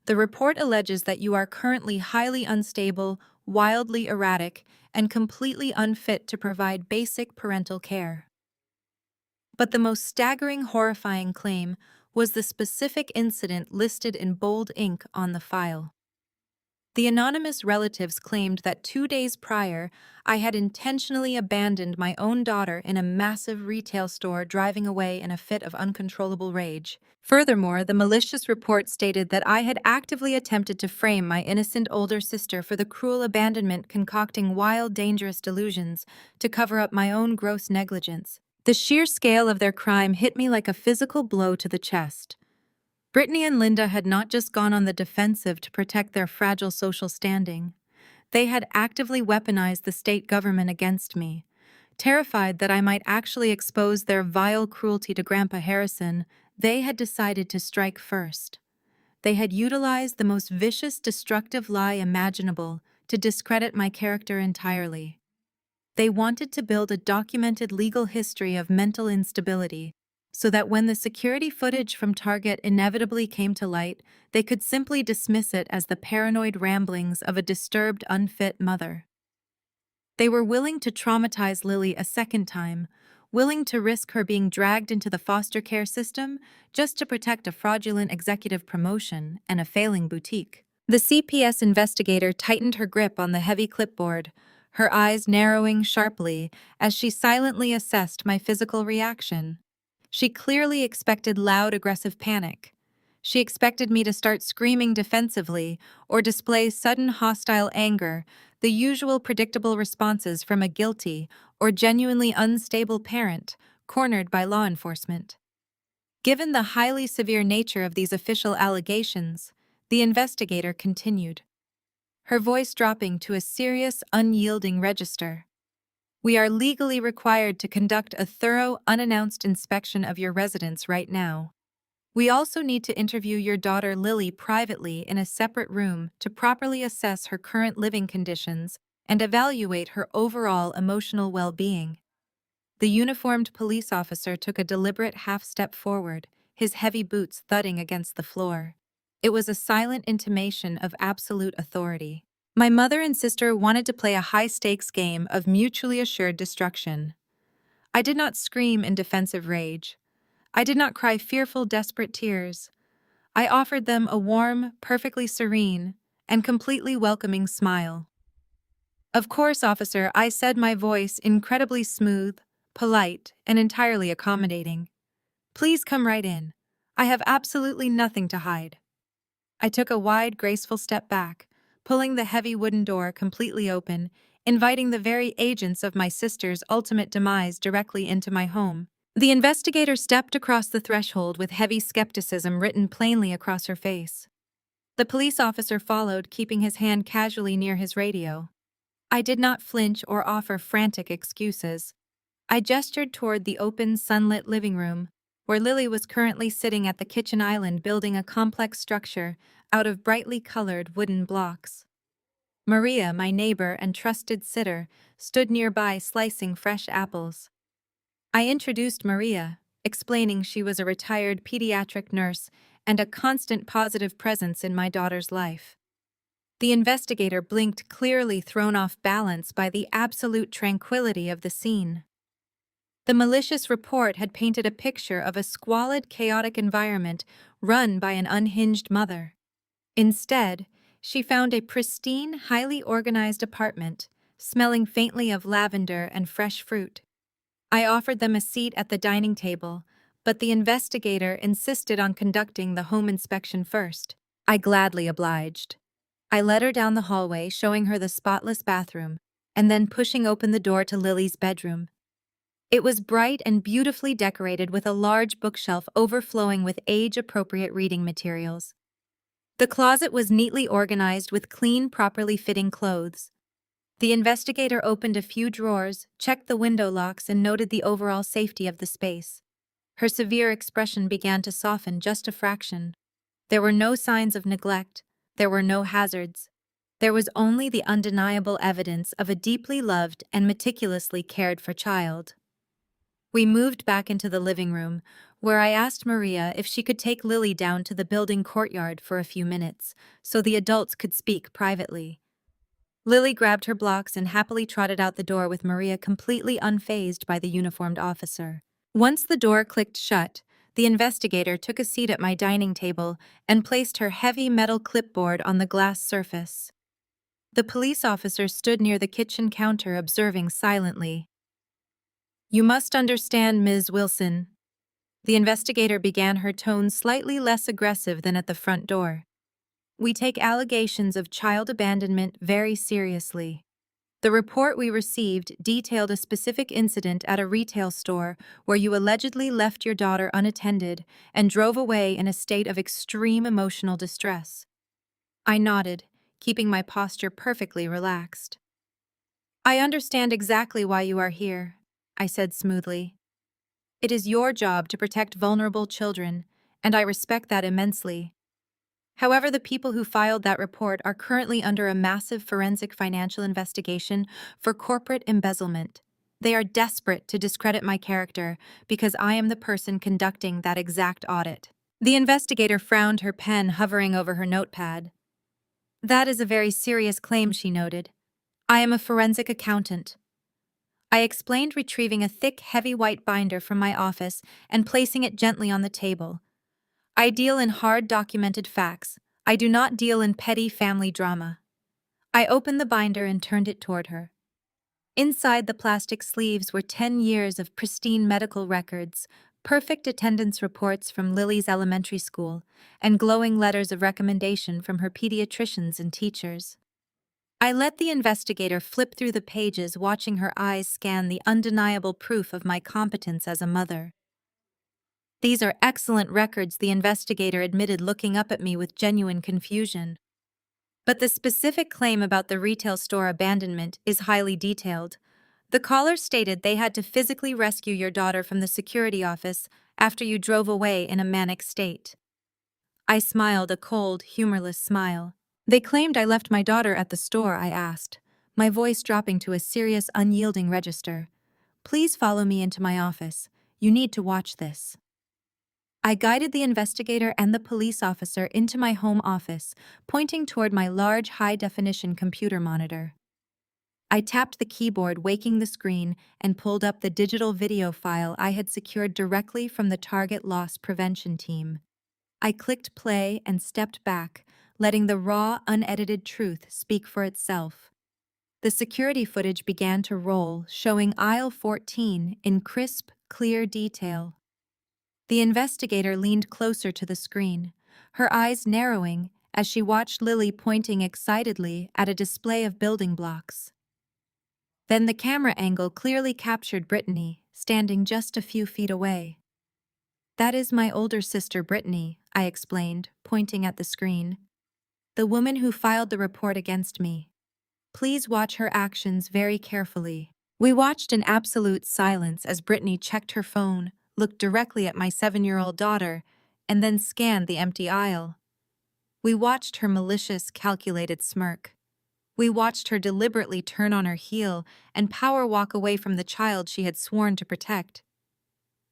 The report alleges that you are currently highly unstable, wildly erratic, and completely unfit to provide basic parental care." But the most staggering, horrifying claim was the specific incident listed in bold ink on the file. The anonymous relatives claimed that 2 days prior, I had intentionally abandoned my own daughter in a massive retail store, driving away in a fit of uncontrollable rage. Furthermore, the malicious report stated that I had actively attempted to frame my innocent older sister for the cruel abandonment, concocting wild, dangerous delusions to cover up my own gross negligence. The sheer scale of their crime hit me like a physical blow to the chest. Brittany and Linda had not just gone on the defensive to protect their fragile social standing. They had actively weaponized the state government against me. Terrified that I might actually expose their vile cruelty to Grandpa Harrison, they had decided to strike first. They had utilized the most vicious, destructive lie imaginable to discredit my character entirely. They wanted to build a documented legal history of mental instability, so that when the security footage from Target inevitably came to light, they could simply dismiss it as the paranoid ramblings of a disturbed, unfit mother. They were willing to traumatize Lily a second time, willing to risk her being dragged into the foster care system just to protect a fraudulent executive promotion and a failing boutique. The CPS investigator tightened her grip on the heavy clipboard, her eyes narrowing sharply as she silently assessed my physical reaction. She clearly expected loud, aggressive panic. She expected me to start screaming defensively or display sudden hostile anger, the usual predictable responses from a guilty or genuinely unstable parent cornered by law enforcement. Given the highly severe nature of these official allegations, the investigator continued, her voice dropping to a serious, unyielding register. We are legally required to conduct a thorough, unannounced inspection of your residence right now. We also need to interview your daughter Lily privately in a separate room to properly assess her current living conditions and evaluate her overall emotional well-being. The uniformed police officer took a deliberate half-step forward, his heavy boots thudding against the floor. It was a silent intimation of absolute authority. My mother and sister wanted to play a high-stakes game of mutually assured destruction. I did not scream in defensive rage. I did not cry fearful, desperate tears. I offered them a warm, perfectly serene, and completely welcoming smile. Of course, officer, I said, my voice incredibly smooth, polite, and entirely accommodating. Please come right in. I have absolutely nothing to hide. I took a wide, graceful step back, pulling the heavy wooden door completely open, inviting the very agents of my sister's ultimate demise directly into my home. The investigator stepped across the threshold with heavy skepticism written plainly across her face. The police officer followed, keeping his hand casually near his radio. I did not flinch or offer frantic excuses. I gestured toward the open, sunlit living room, where Lily was currently sitting at the kitchen island building a complex structure out of brightly colored wooden blocks. Maria, my neighbor and trusted sitter, stood nearby slicing fresh apples. I introduced Maria, explaining she was a retired pediatric nurse and a constant positive presence in my daughter's life. The investigator blinked, clearly thrown off balance by the absolute tranquility of the scene. The malicious report had painted a picture of a squalid, chaotic environment run by an unhinged mother. Instead, she found a pristine, highly organized apartment, smelling faintly of lavender and fresh fruit. I offered them a seat at the dining table, but the investigator insisted on conducting the home inspection first. I gladly obliged. I led her down the hallway, showing her the spotless bathroom, and then pushing open the door to Lily's bedroom. It was bright and beautifully decorated with a large bookshelf overflowing with age-appropriate reading materials. The closet was neatly organized with clean, properly fitting clothes. The investigator opened a few drawers, checked the window locks, and noted the overall safety of the space. Her severe expression began to soften just a fraction. There were no signs of neglect. There were no hazards. There was only the undeniable evidence of a deeply loved and meticulously cared for child. We moved back into the living room, where I asked Maria if she could take Lily down to the building courtyard for a few minutes, so the adults could speak privately. Lily grabbed her blocks and happily trotted out the door with Maria completely unfazed by the uniformed officer. Once the door clicked shut, the investigator took a seat at my dining table and placed her heavy metal clipboard on the glass surface. The police officer stood near the kitchen counter observing silently. You must understand, Ms. Wilson. The investigator began, her tone slightly less aggressive than at the front door. We take allegations of child abandonment very seriously. The report we received detailed a specific incident at a retail store where you allegedly left your daughter unattended and drove away in a state of extreme emotional distress. I nodded, keeping my posture perfectly relaxed. I understand exactly why you are here, I said smoothly. It is your job to protect vulnerable children, and I respect that immensely. However, the people who filed that report are currently under a massive forensic financial investigation for corporate embezzlement. They are desperate to discredit my character because I am the person conducting that exact audit. The investigator frowned, her pen hovering over her notepad. That is a very serious claim, she noted. I am a forensic accountant. I explained, retrieving a thick, heavy white binder from my office and placing it gently on the table. I deal in hard documented facts. I do not deal in petty family drama. I opened the binder and turned it toward her. Inside the plastic sleeves were 10 years of pristine medical records, perfect attendance reports from Lily's elementary school, and glowing letters of recommendation from her pediatricians and teachers. I let the investigator flip through the pages, watching her eyes scan the undeniable proof of my competence as a mother. These are excellent records, the investigator admitted, looking up at me with genuine confusion. But the specific claim about the retail store abandonment is highly detailed. The caller stated they had to physically rescue your daughter from the security office after you drove away in a manic state. I smiled, a cold, humorless smile. They claimed I left my daughter at the store, I asked, my voice dropping to a serious, unyielding register. Please follow me into my office. You need to watch this. I guided the investigator and the police officer into my home office, pointing toward my large, high-definition computer monitor. I tapped the keyboard, waking the screen, and pulled up the digital video file I had secured directly from the target loss prevention team. I clicked play and stepped back, letting the raw, unedited truth speak for itself. The security footage began to roll, showing aisle 14 in crisp, clear detail. The investigator leaned closer to the screen, her eyes narrowing as she watched Lily pointing excitedly at a display of building blocks. Then the camera angle clearly captured Brittany, standing just a few feet away. That is my older sister, Brittany, I explained, pointing at the screen. The woman who filed the report against me. Please watch her actions very carefully. We watched in absolute silence as Brittany checked her phone, looked directly at my 7-year-old daughter, and then scanned the empty aisle. We watched her malicious, calculated smirk. We watched her deliberately turn on her heel and power walk away from the child she had sworn to protect.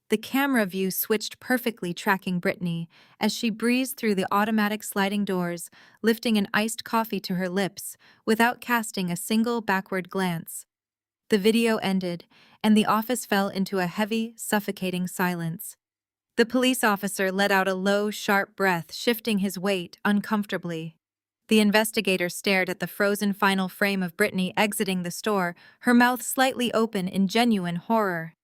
The camera view switched perfectly, tracking Brittany as she breezed through the automatic sliding doors, lifting an iced coffee to her lips without casting a single backward glance. The video ended, and the office fell into a heavy, suffocating silence. The police officer let out a low, sharp breath, shifting his weight uncomfortably. The investigator stared at the frozen final frame of Brittany exiting the store, her mouth slightly open in genuine horror.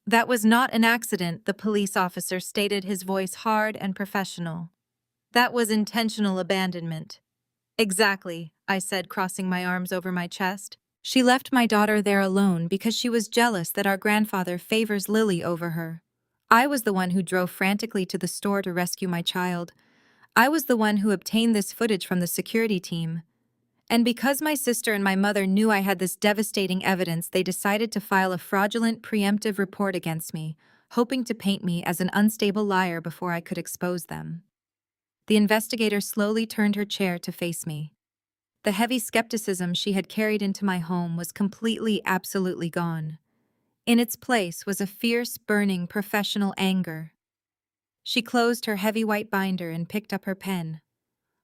That was not an accident, the police officer stated, his voice hard and professional. That was intentional abandonment. Exactly, I said, crossing my arms over my chest. She left my daughter there alone because she was jealous that our grandfather favors Lily over her. I was the one who drove frantically to the store to rescue my child. I was the one who obtained this footage from the security team. And because my sister and my mother knew I had this devastating evidence, they decided to file a fraudulent, preemptive report against me, hoping to paint me as an unstable liar before I could expose them. The investigator slowly turned her chair to face me. The heavy skepticism she had carried into my home was completely, absolutely gone. In its place was a fierce, burning, professional anger. She closed her heavy white binder and picked up her pen.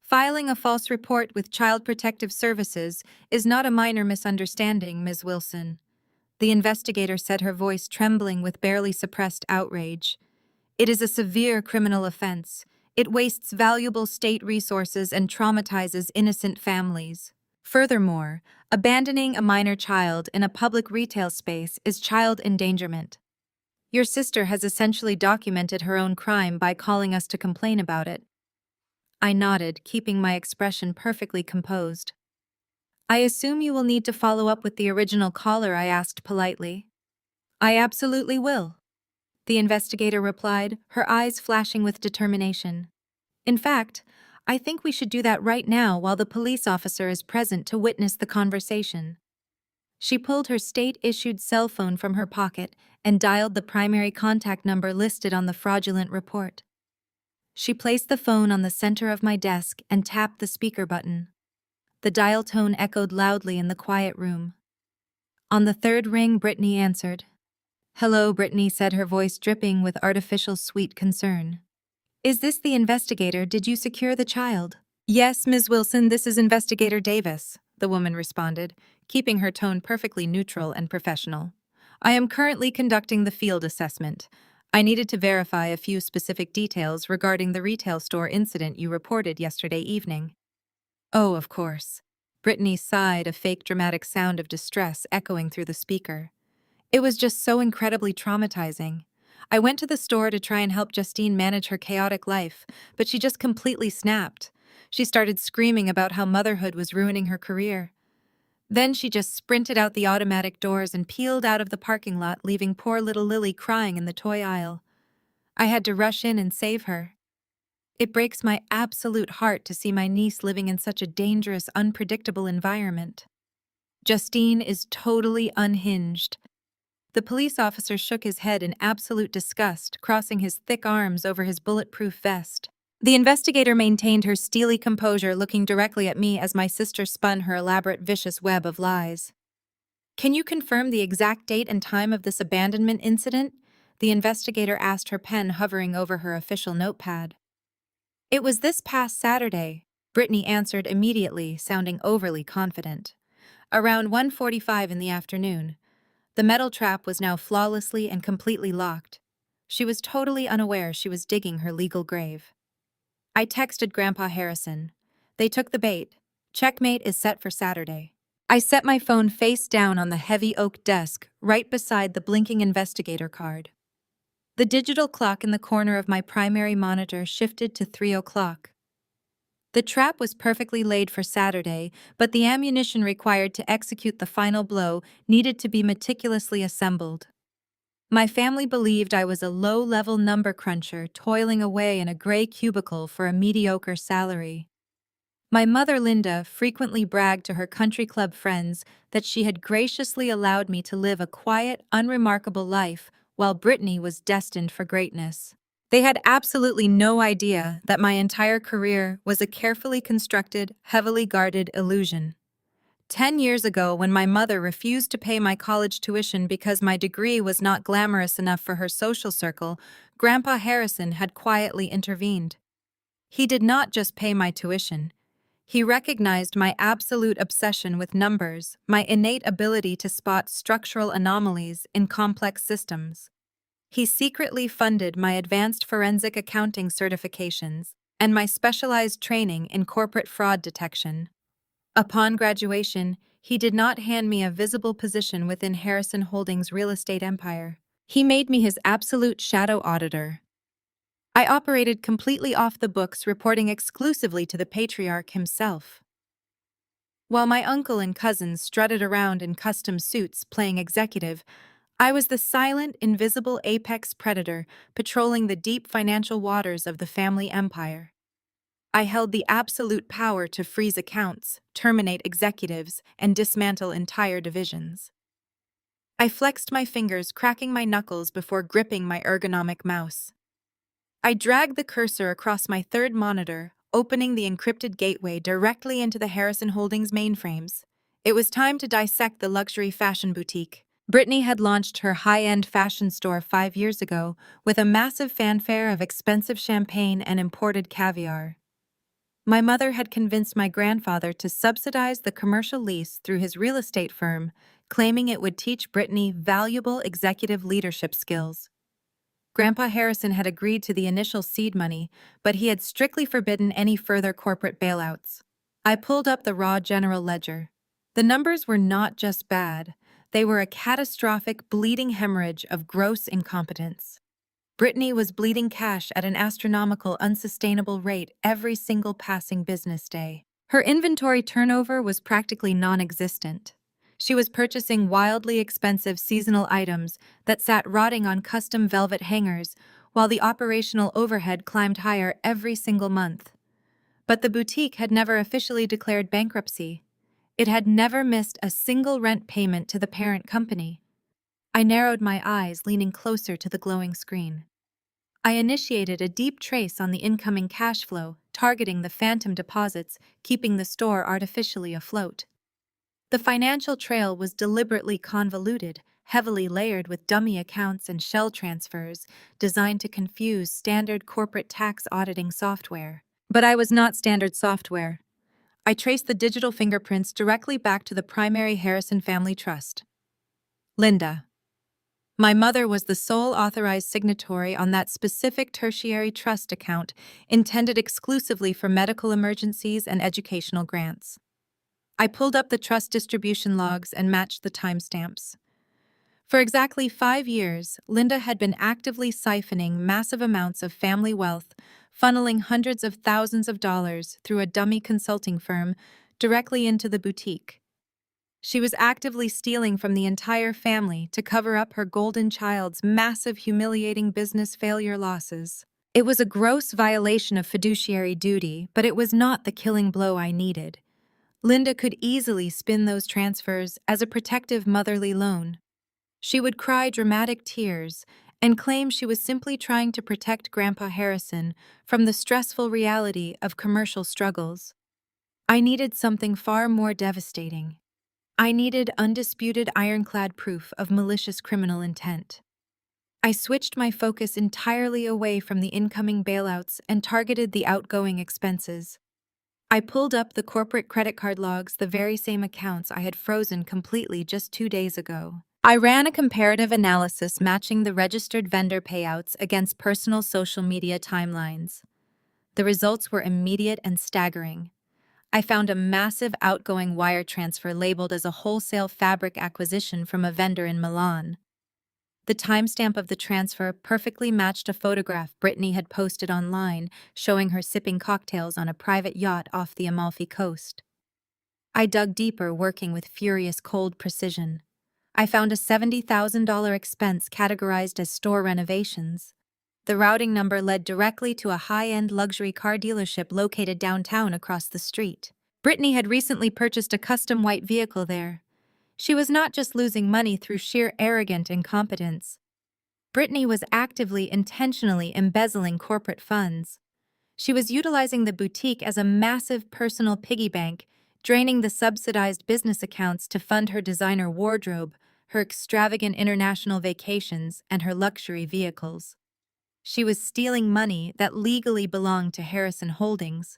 Filing a false report with Child Protective Services is not a minor misunderstanding, Ms. Wilson. The investigator said, her voice trembling with barely suppressed outrage. It is a severe criminal offense. It wastes valuable state resources and traumatizes innocent families. Furthermore, abandoning a minor child in a public retail space is child endangerment. Your sister has essentially documented her own crime by calling us to complain about it. I nodded, keeping my expression perfectly composed. I assume you will need to follow up with the original caller, I asked politely. I absolutely will, the investigator replied, her eyes flashing with determination. In fact, I think we should do that right now while the police officer is present to witness the conversation. She pulled her state-issued cell phone from her pocket and dialed the primary contact number listed on the fraudulent report. She placed the phone on the center of my desk and tapped the speaker button. The dial tone echoed loudly in the quiet room. On the third ring, Brittany answered. Hello, Brittany said, her voice dripping with artificial sweet concern. Is this the investigator? Did you secure the child? Yes, Ms. Wilson, this is Investigator Davis, the woman responded, keeping her tone perfectly neutral and professional. I am currently conducting the field assessment. I needed to verify a few specific details regarding the retail store incident you reported yesterday evening. Oh, of course. Brittany sighed, a fake dramatic sound of distress echoing through the speaker. It was just so incredibly traumatizing. I went to the store to try and help Justine manage her chaotic life, but she just completely snapped. She started screaming about how motherhood was ruining her career. Then she just sprinted out the automatic doors and peeled out of the parking lot, leaving poor little Lily crying in the toy aisle. I had to rush in and save her. It breaks my absolute heart to see my niece living in such a dangerous, unpredictable environment. Justine is totally unhinged. The police officer shook his head in absolute disgust, crossing his thick arms over his bulletproof vest. The investigator maintained her steely composure, looking directly at me as my sister spun her elaborate, vicious web of lies. Can you confirm the exact date and time of this abandonment incident? The investigator asked, her pen hovering over her official notepad. It was this past Saturday, Brittany answered immediately, sounding overly confident. Around 1:45 in the afternoon. The metal trap was now flawlessly and completely locked. She was totally unaware she was digging her legal grave. I texted Grandpa Harrison. They took the bait. Checkmate is set for Saturday. I set my phone face down on the heavy oak desk, right beside the blinking investigator card. The digital clock in the corner of my primary monitor shifted to 3 o'clock. The trap was perfectly laid for Saturday, but the ammunition required to execute the final blow needed to be meticulously assembled. My family believed I was a low-level number cruncher toiling away in a gray cubicle for a mediocre salary. My mother, Linda, frequently bragged to her country club friends that she had graciously allowed me to live a quiet, unremarkable life while Brittany was destined for greatness. They had absolutely no idea that my entire career was a carefully constructed, heavily guarded illusion. 10 years ago, when my mother refused to pay my college tuition because my degree was not glamorous enough for her social circle, Grandpa Harrison had quietly intervened. He did not just pay my tuition. He recognized my absolute obsession with numbers, my innate ability to spot structural anomalies in complex systems. He secretly funded my advanced forensic accounting certifications and my specialized training in corporate fraud detection. Upon graduation, he did not hand me a visible position within Harrison Holdings' real estate empire. He made me his absolute shadow auditor. I operated completely off the books, reporting exclusively to the patriarch himself. While my uncle and cousins strutted around in custom suits playing executive, I was the silent, invisible apex predator patrolling the deep financial waters of the family empire. I held the absolute power to freeze accounts, terminate executives, and dismantle entire divisions. I flexed my fingers, cracking my knuckles before gripping my ergonomic mouse. I dragged the cursor across my third monitor, opening the encrypted gateway directly into the Harrison Holdings mainframes. It was time to dissect the luxury fashion boutique. Brittany had launched her high-end fashion store 5 years ago with a massive fanfare of expensive champagne and imported caviar. My mother had convinced my grandfather to subsidize the commercial lease through his real estate firm, claiming it would teach Brittany valuable executive leadership skills. Grandpa Harrison had agreed to the initial seed money, but he had strictly forbidden any further corporate bailouts. I pulled up the raw general ledger. The numbers were not just bad, they were a catastrophic, bleeding hemorrhage of gross incompetence. Brittany was bleeding cash at an astronomical, unsustainable rate every single passing business day. Her inventory turnover was practically non-existent. She was purchasing wildly expensive seasonal items that sat rotting on custom velvet hangers, while the operational overhead climbed higher every single month. But the boutique had never officially declared bankruptcy. It had never missed a single rent payment to the parent company. I narrowed my eyes, leaning closer to the glowing screen. I initiated a deep trace on the incoming cash flow, targeting the phantom deposits, keeping the store artificially afloat. The financial trail was deliberately convoluted, heavily layered with dummy accounts and shell transfers designed to confuse standard corporate tax auditing software. But I was not standard software. I traced the digital fingerprints directly back to the primary Harrison family trust. Linda. My mother was the sole authorized signatory on that specific tertiary trust account intended exclusively for medical emergencies and educational grants. I pulled up the trust distribution logs and matched the timestamps. For exactly 5 years, Linda had been actively siphoning massive amounts of family wealth, funneling hundreds of thousands of dollars through a dummy consulting firm directly into the boutique. She was actively stealing from the entire family to cover up her golden child's massive, humiliating business failure losses. It was a gross violation of fiduciary duty, but it was not the killing blow I needed. Linda could easily spin those transfers as a protective motherly loan. She would cry dramatic tears and claim she was simply trying to protect Grandpa Harrison from the stressful reality of commercial struggles. I needed something far more devastating. I needed undisputed ironclad proof of malicious criminal intent. I switched my focus entirely away from the incoming bailouts and targeted the outgoing expenses. I pulled up the corporate credit card logs, the very same accounts I had frozen completely just 2 days ago. I ran a comparative analysis matching the registered vendor payouts against personal social media timelines. The results were immediate and staggering. I found a massive outgoing wire transfer labeled as a wholesale fabric acquisition from a vendor in Milan. The timestamp of the transfer perfectly matched a photograph Brittany had posted online showing her sipping cocktails on a private yacht off the Amalfi coast. I dug deeper, working with furious cold precision. I found a $70,000 expense categorized as store renovations. The routing number led directly to a high-end luxury car dealership located downtown across the street. Brittany had recently purchased a custom white vehicle there. She was not just losing money through sheer arrogant incompetence. Brittany was actively, intentionally embezzling corporate funds. She was utilizing the boutique as a massive personal piggy bank, draining the subsidized business accounts to fund her designer wardrobe, her extravagant international vacations, and her luxury vehicles. She was stealing money that legally belonged to Harrison Holdings.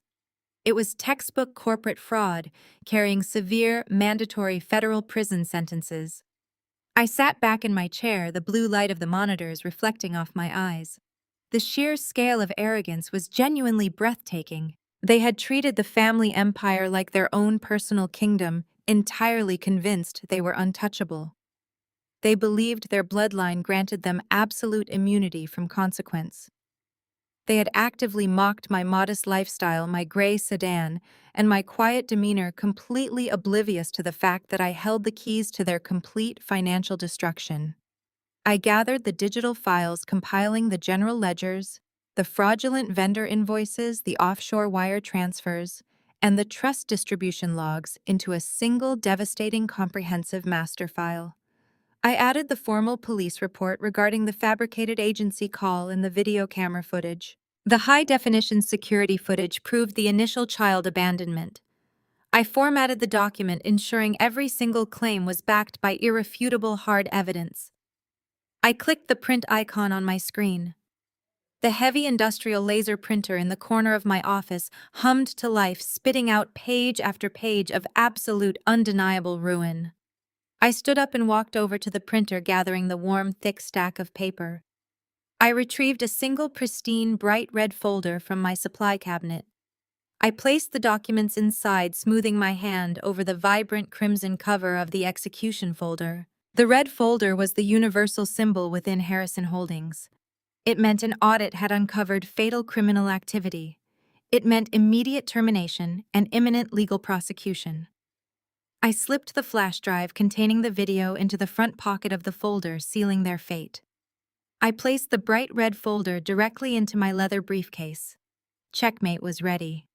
It was textbook corporate fraud, carrying severe, mandatory federal prison sentences. I sat back in my chair, the blue light of the monitors reflecting off my eyes. The sheer scale of arrogance was genuinely breathtaking. They had treated the family empire like their own personal kingdom, entirely convinced they were untouchable. They believed their bloodline granted them absolute immunity from consequence. They had actively mocked my modest lifestyle, my gray sedan, and my quiet demeanor, completely oblivious to the fact that I held the keys to their complete financial destruction. I gathered the digital files compiling the general ledgers, the fraudulent vendor invoices, the offshore wire transfers, and the trust distribution logs into a single devastating comprehensive master file. I added the formal police report regarding the fabricated agency call and the video camera footage. The high-definition security footage proved the initial child abandonment. I formatted the document, ensuring every single claim was backed by irrefutable hard evidence. I clicked the print icon on my screen. The heavy industrial laser printer in the corner of my office hummed to life, spitting out page after page of absolute, undeniable ruin. I stood up and walked over to the printer, gathering the warm, thick stack of paper. I retrieved a single pristine, bright red folder from my supply cabinet. I placed the documents inside, smoothing my hand over the vibrant crimson cover of the execution folder. The red folder was the universal symbol within Harrison Holdings. It meant an audit had uncovered fatal criminal activity. It meant immediate termination and imminent legal prosecution. I slipped the flash drive containing the video into the front pocket of the folder, sealing their fate. I placed the bright red folder directly into my leather briefcase. Checkmate was ready.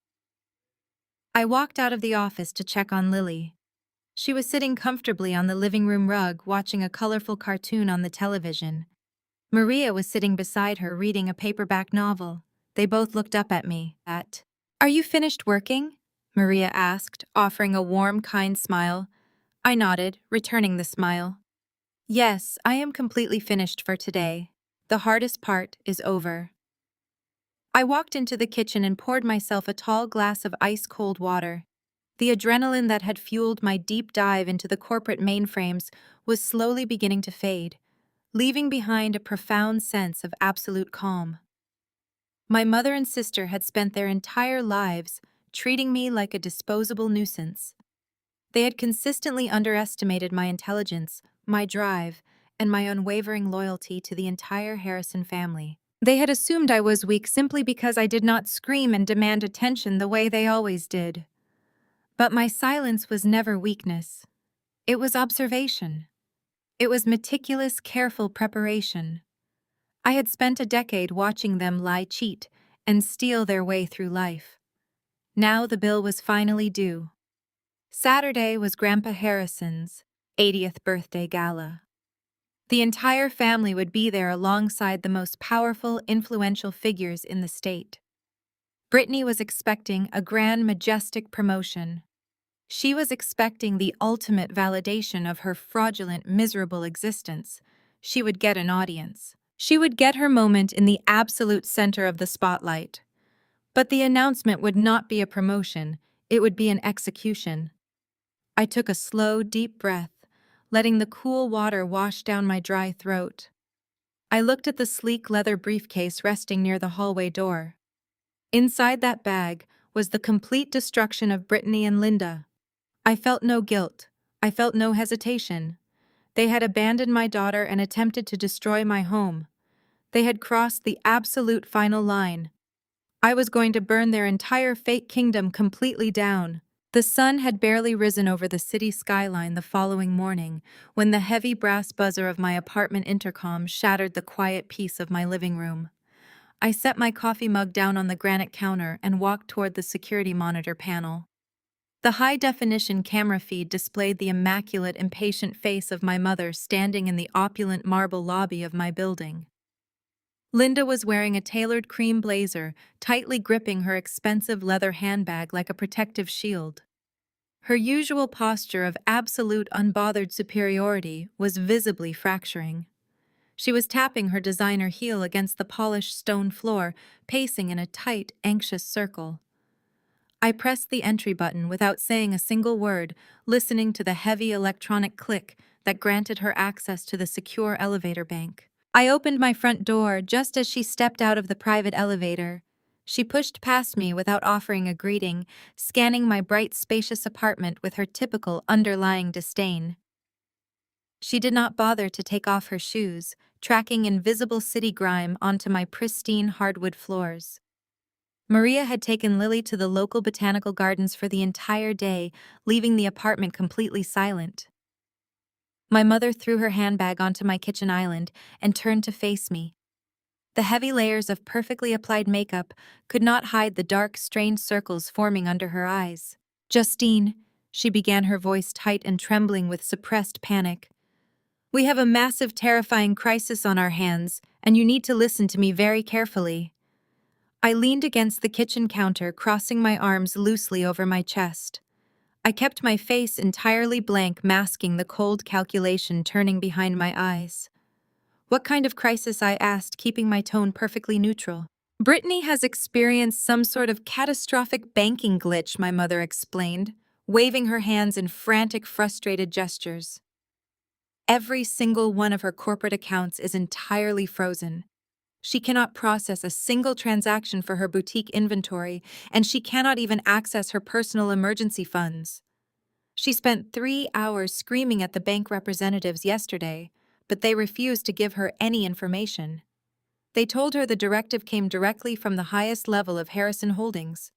I walked out of the office to check on Lily. She was sitting comfortably on the living room rug, watching a colorful cartoon on the television. Maria was sitting beside her, reading a paperback novel. They both looked up at me. Are you finished working? Maria asked, offering a warm, kind smile. I nodded, returning the smile. Yes, I am completely finished for today. The hardest part is over. I walked into the kitchen and poured myself a tall glass of ice-cold water. The adrenaline that had fueled my deep dive into the corporate mainframes was slowly beginning to fade, leaving behind a profound sense of absolute calm. My mother and sister had spent their entire lives treating me like a disposable nuisance. They had consistently underestimated my intelligence, my drive, and my unwavering loyalty to the entire Harrison family. They had assumed I was weak simply because I did not scream and demand attention the way they always did. But my silence was never weakness. It was observation. It was meticulous, careful preparation. I had spent a decade watching them lie, cheat, and steal their way through life. Now the bill was finally due. Saturday was Grandpa Harrison's 80th birthday gala. The entire family would be there alongside the most powerful, influential figures in the state. Brittany was expecting a grand, majestic promotion. She was expecting the ultimate validation of her fraudulent, miserable existence. She would get an audience. She would get her moment in the absolute center of the spotlight. But the announcement would not be a promotion, it would be an execution. I took a slow, deep breath, letting the cool water wash down my dry throat. I looked at the sleek leather briefcase resting near the hallway door. Inside that bag was the complete destruction of Brittany and Linda. I felt no guilt. I felt no hesitation. They had abandoned my daughter and attempted to destroy my home. They had crossed the absolute final line. I was going to burn their entire fake kingdom completely down. The sun had barely risen over the city skyline the following morning when the heavy brass buzzer of my apartment intercom shattered the quiet peace of my living room. I set my coffee mug down on the granite counter and walked toward the security monitor panel. The high-definition camera feed displayed the immaculate, impatient face of my mother standing in the opulent marble lobby of my building. Linda was wearing a tailored cream blazer, tightly gripping her expensive leather handbag like a protective shield. Her usual posture of absolute unbothered superiority was visibly fracturing. She was tapping her designer heel against the polished stone floor, pacing in a tight, anxious circle. I pressed the entry button without saying a single word, listening to the heavy electronic click that granted her access to the secure elevator bank. I opened my front door just as she stepped out of the private elevator. She pushed past me without offering a greeting, scanning my bright, spacious apartment with her typical underlying disdain. She did not bother to take off her shoes, tracking invisible city grime onto my pristine hardwood floors. Maria had taken Lily to the local botanical gardens for the entire day, leaving the apartment completely silent. My mother threw her handbag onto my kitchen island and turned to face me. The heavy layers of perfectly applied makeup could not hide the dark, strange circles forming under her eyes. "Justine," she began, her voice tight and trembling with suppressed panic. "We have a massive, terrifying crisis on our hands, and you need to listen to me very carefully." I leaned against the kitchen counter, crossing my arms loosely over my chest. I kept my face entirely blank, masking the cold calculation turning behind my eyes. "What kind of crisis?" I asked, keeping my tone perfectly neutral. "Brittany has experienced some sort of catastrophic banking glitch," my mother explained, waving her hands in frantic, frustrated gestures. "Every single one of her corporate accounts is entirely frozen. She cannot process a single transaction for her boutique inventory, and she cannot even access her personal emergency funds. She spent 3 hours screaming at the bank representatives yesterday, but they refused to give her any information. They told her the directive came directly from the highest level of Harrison Holdings.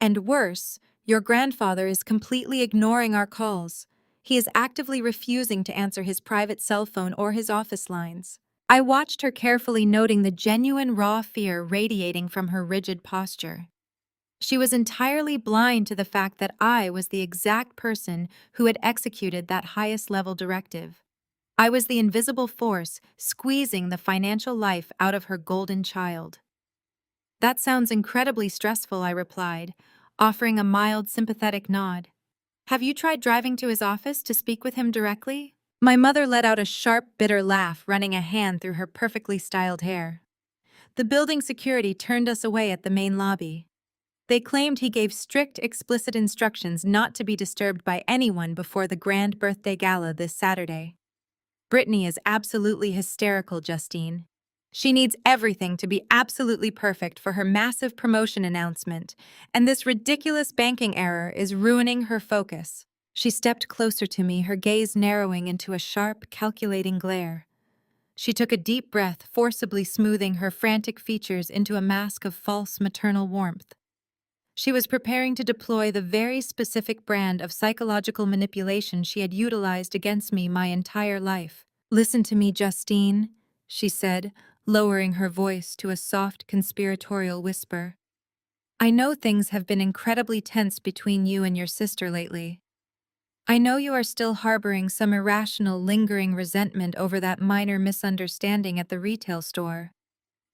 And worse, your grandfather is completely ignoring our calls. He is actively refusing to answer his private cell phone or his office lines. I watched her carefully, noting the genuine raw fear radiating from her rigid posture. She was entirely blind to the fact that I was the exact person who had executed that highest level directive. I was the invisible force squeezing the financial life out of her golden child. That sounds incredibly stressful, I replied, offering a mild, sympathetic nod. Have you tried driving to his office to speak with him directly? My mother let out a sharp, bitter laugh, running a hand through her perfectly styled hair. The building security turned us away at the main lobby. They claimed he gave strict, explicit instructions not to be disturbed by anyone before the grand birthday gala this Saturday. Brittany is absolutely hysterical, Justine. She needs everything to be absolutely perfect for her massive promotion announcement, and this ridiculous banking error is ruining her focus. She stepped closer to me, her gaze narrowing into a sharp, calculating glare. She took a deep breath, forcibly smoothing her frantic features into a mask of false maternal warmth. She was preparing to deploy the very specific brand of psychological manipulation she had utilized against me my entire life. Listen to me, Justine, she said, lowering her voice to a soft, conspiratorial whisper. I know things have been incredibly tense between you and your sister lately. I know you are still harboring some irrational, lingering resentment over that minor misunderstanding at the retail store.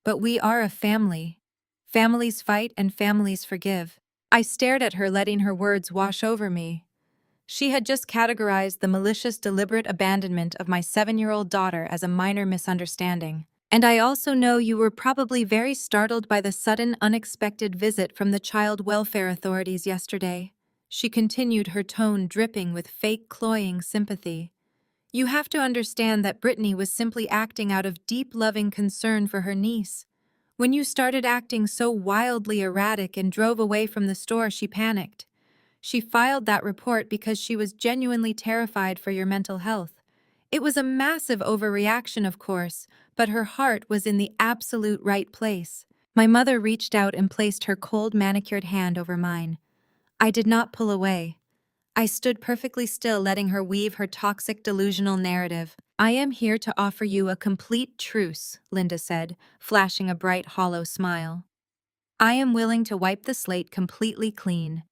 But we are a family. Families fight and families forgive. I stared at her, letting her words wash over me. She had just categorized the malicious, deliberate abandonment of my 7-year-old daughter as a minor misunderstanding. And I also know you were probably very startled by the sudden, unexpected visit from the child welfare authorities yesterday. She continued, her tone dripping with fake, cloying sympathy. You have to understand that Brittany was simply acting out of deep, loving concern for her niece. When you started acting so wildly erratic and drove away from the store, she panicked. She filed that report because she was genuinely terrified for your mental health. It was a massive overreaction, of course, but her heart was in the absolute right place. My mother reached out and placed her cold, manicured hand over mine. I did not pull away. I stood perfectly still, letting her weave her toxic, delusional narrative. I am here to offer you a complete truce, Linda said, flashing a bright, hollow smile. I am willing to wipe the slate completely clean.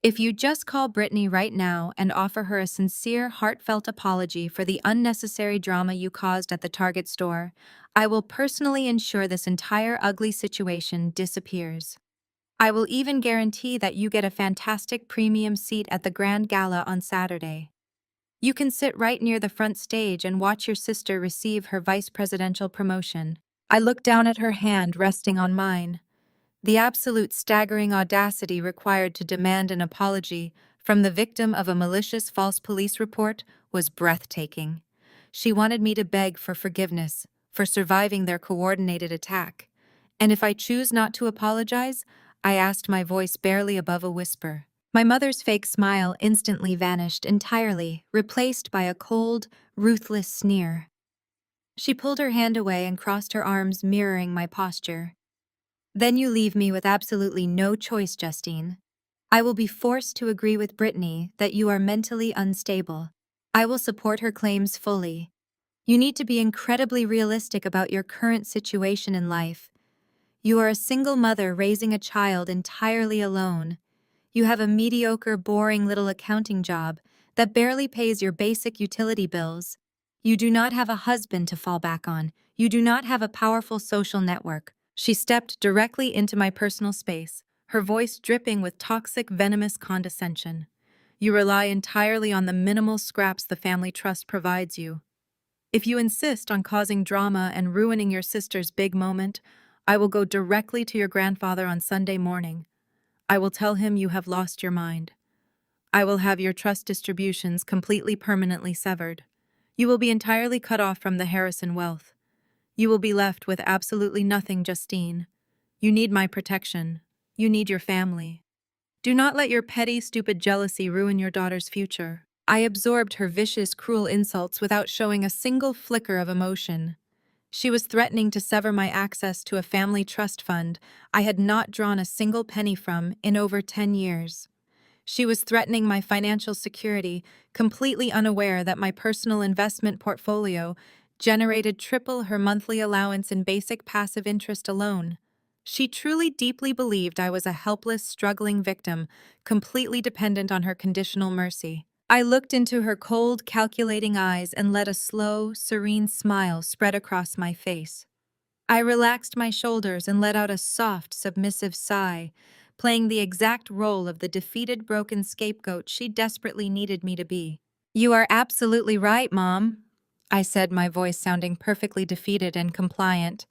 If you just call Brittany right now and offer her a sincere, heartfelt apology for the unnecessary drama you caused at the Target store, I will personally ensure this entire ugly situation disappears. I will even guarantee that you get a fantastic premium seat at the Grand Gala on Saturday. You can sit right near the front stage and watch your sister receive her vice presidential promotion. I looked down at her hand resting on mine. The absolute staggering audacity required to demand an apology from the victim of a malicious false police report was breathtaking. She wanted me to beg for forgiveness for surviving their coordinated attack. And if I choose not to apologize, I asked, my voice barely above a whisper. My mother's fake smile instantly vanished entirely, replaced by a cold, ruthless sneer. She pulled her hand away and crossed her arms, mirroring my posture. Then you leave me with absolutely no choice, Justine. I will be forced to agree with Brittany that you are mentally unstable. I will support her claims fully. You need to be incredibly realistic about your current situation in life. You are a single mother raising a child entirely alone. You have a mediocre, boring little accounting job that barely pays your basic utility bills. You do not have a husband to fall back on. You do not have a powerful social network. She stepped directly into my personal space, her voice dripping with toxic, venomous condescension. You rely entirely on the minimal scraps the family trust provides you. If you insist on causing drama and ruining your sister's big moment, I will go directly to your grandfather on Sunday morning. I will tell him you have lost your mind. I will have your trust distributions completely permanently severed. You will be entirely cut off from the Harrison wealth. You will be left with absolutely nothing, Justine. You need my protection. You need your family. Do not let your petty, stupid jealousy ruin your daughter's future. I absorbed her vicious, cruel insults without showing a single flicker of emotion. She was threatening to sever my access to a family trust fund I had not drawn a single penny from in over 10 years. She was threatening my financial security, completely unaware that my personal investment portfolio generated triple her monthly allowance in basic passive interest alone. She truly deeply believed I was a helpless, struggling victim, completely dependent on her conditional mercy. I looked into her cold, calculating eyes and let a slow, serene smile spread across my face. I relaxed my shoulders and let out a soft, submissive sigh, playing the exact role of the defeated, broken scapegoat she desperately needed me to be. "You are absolutely right, Mom," I said, my voice sounding perfectly defeated and compliant.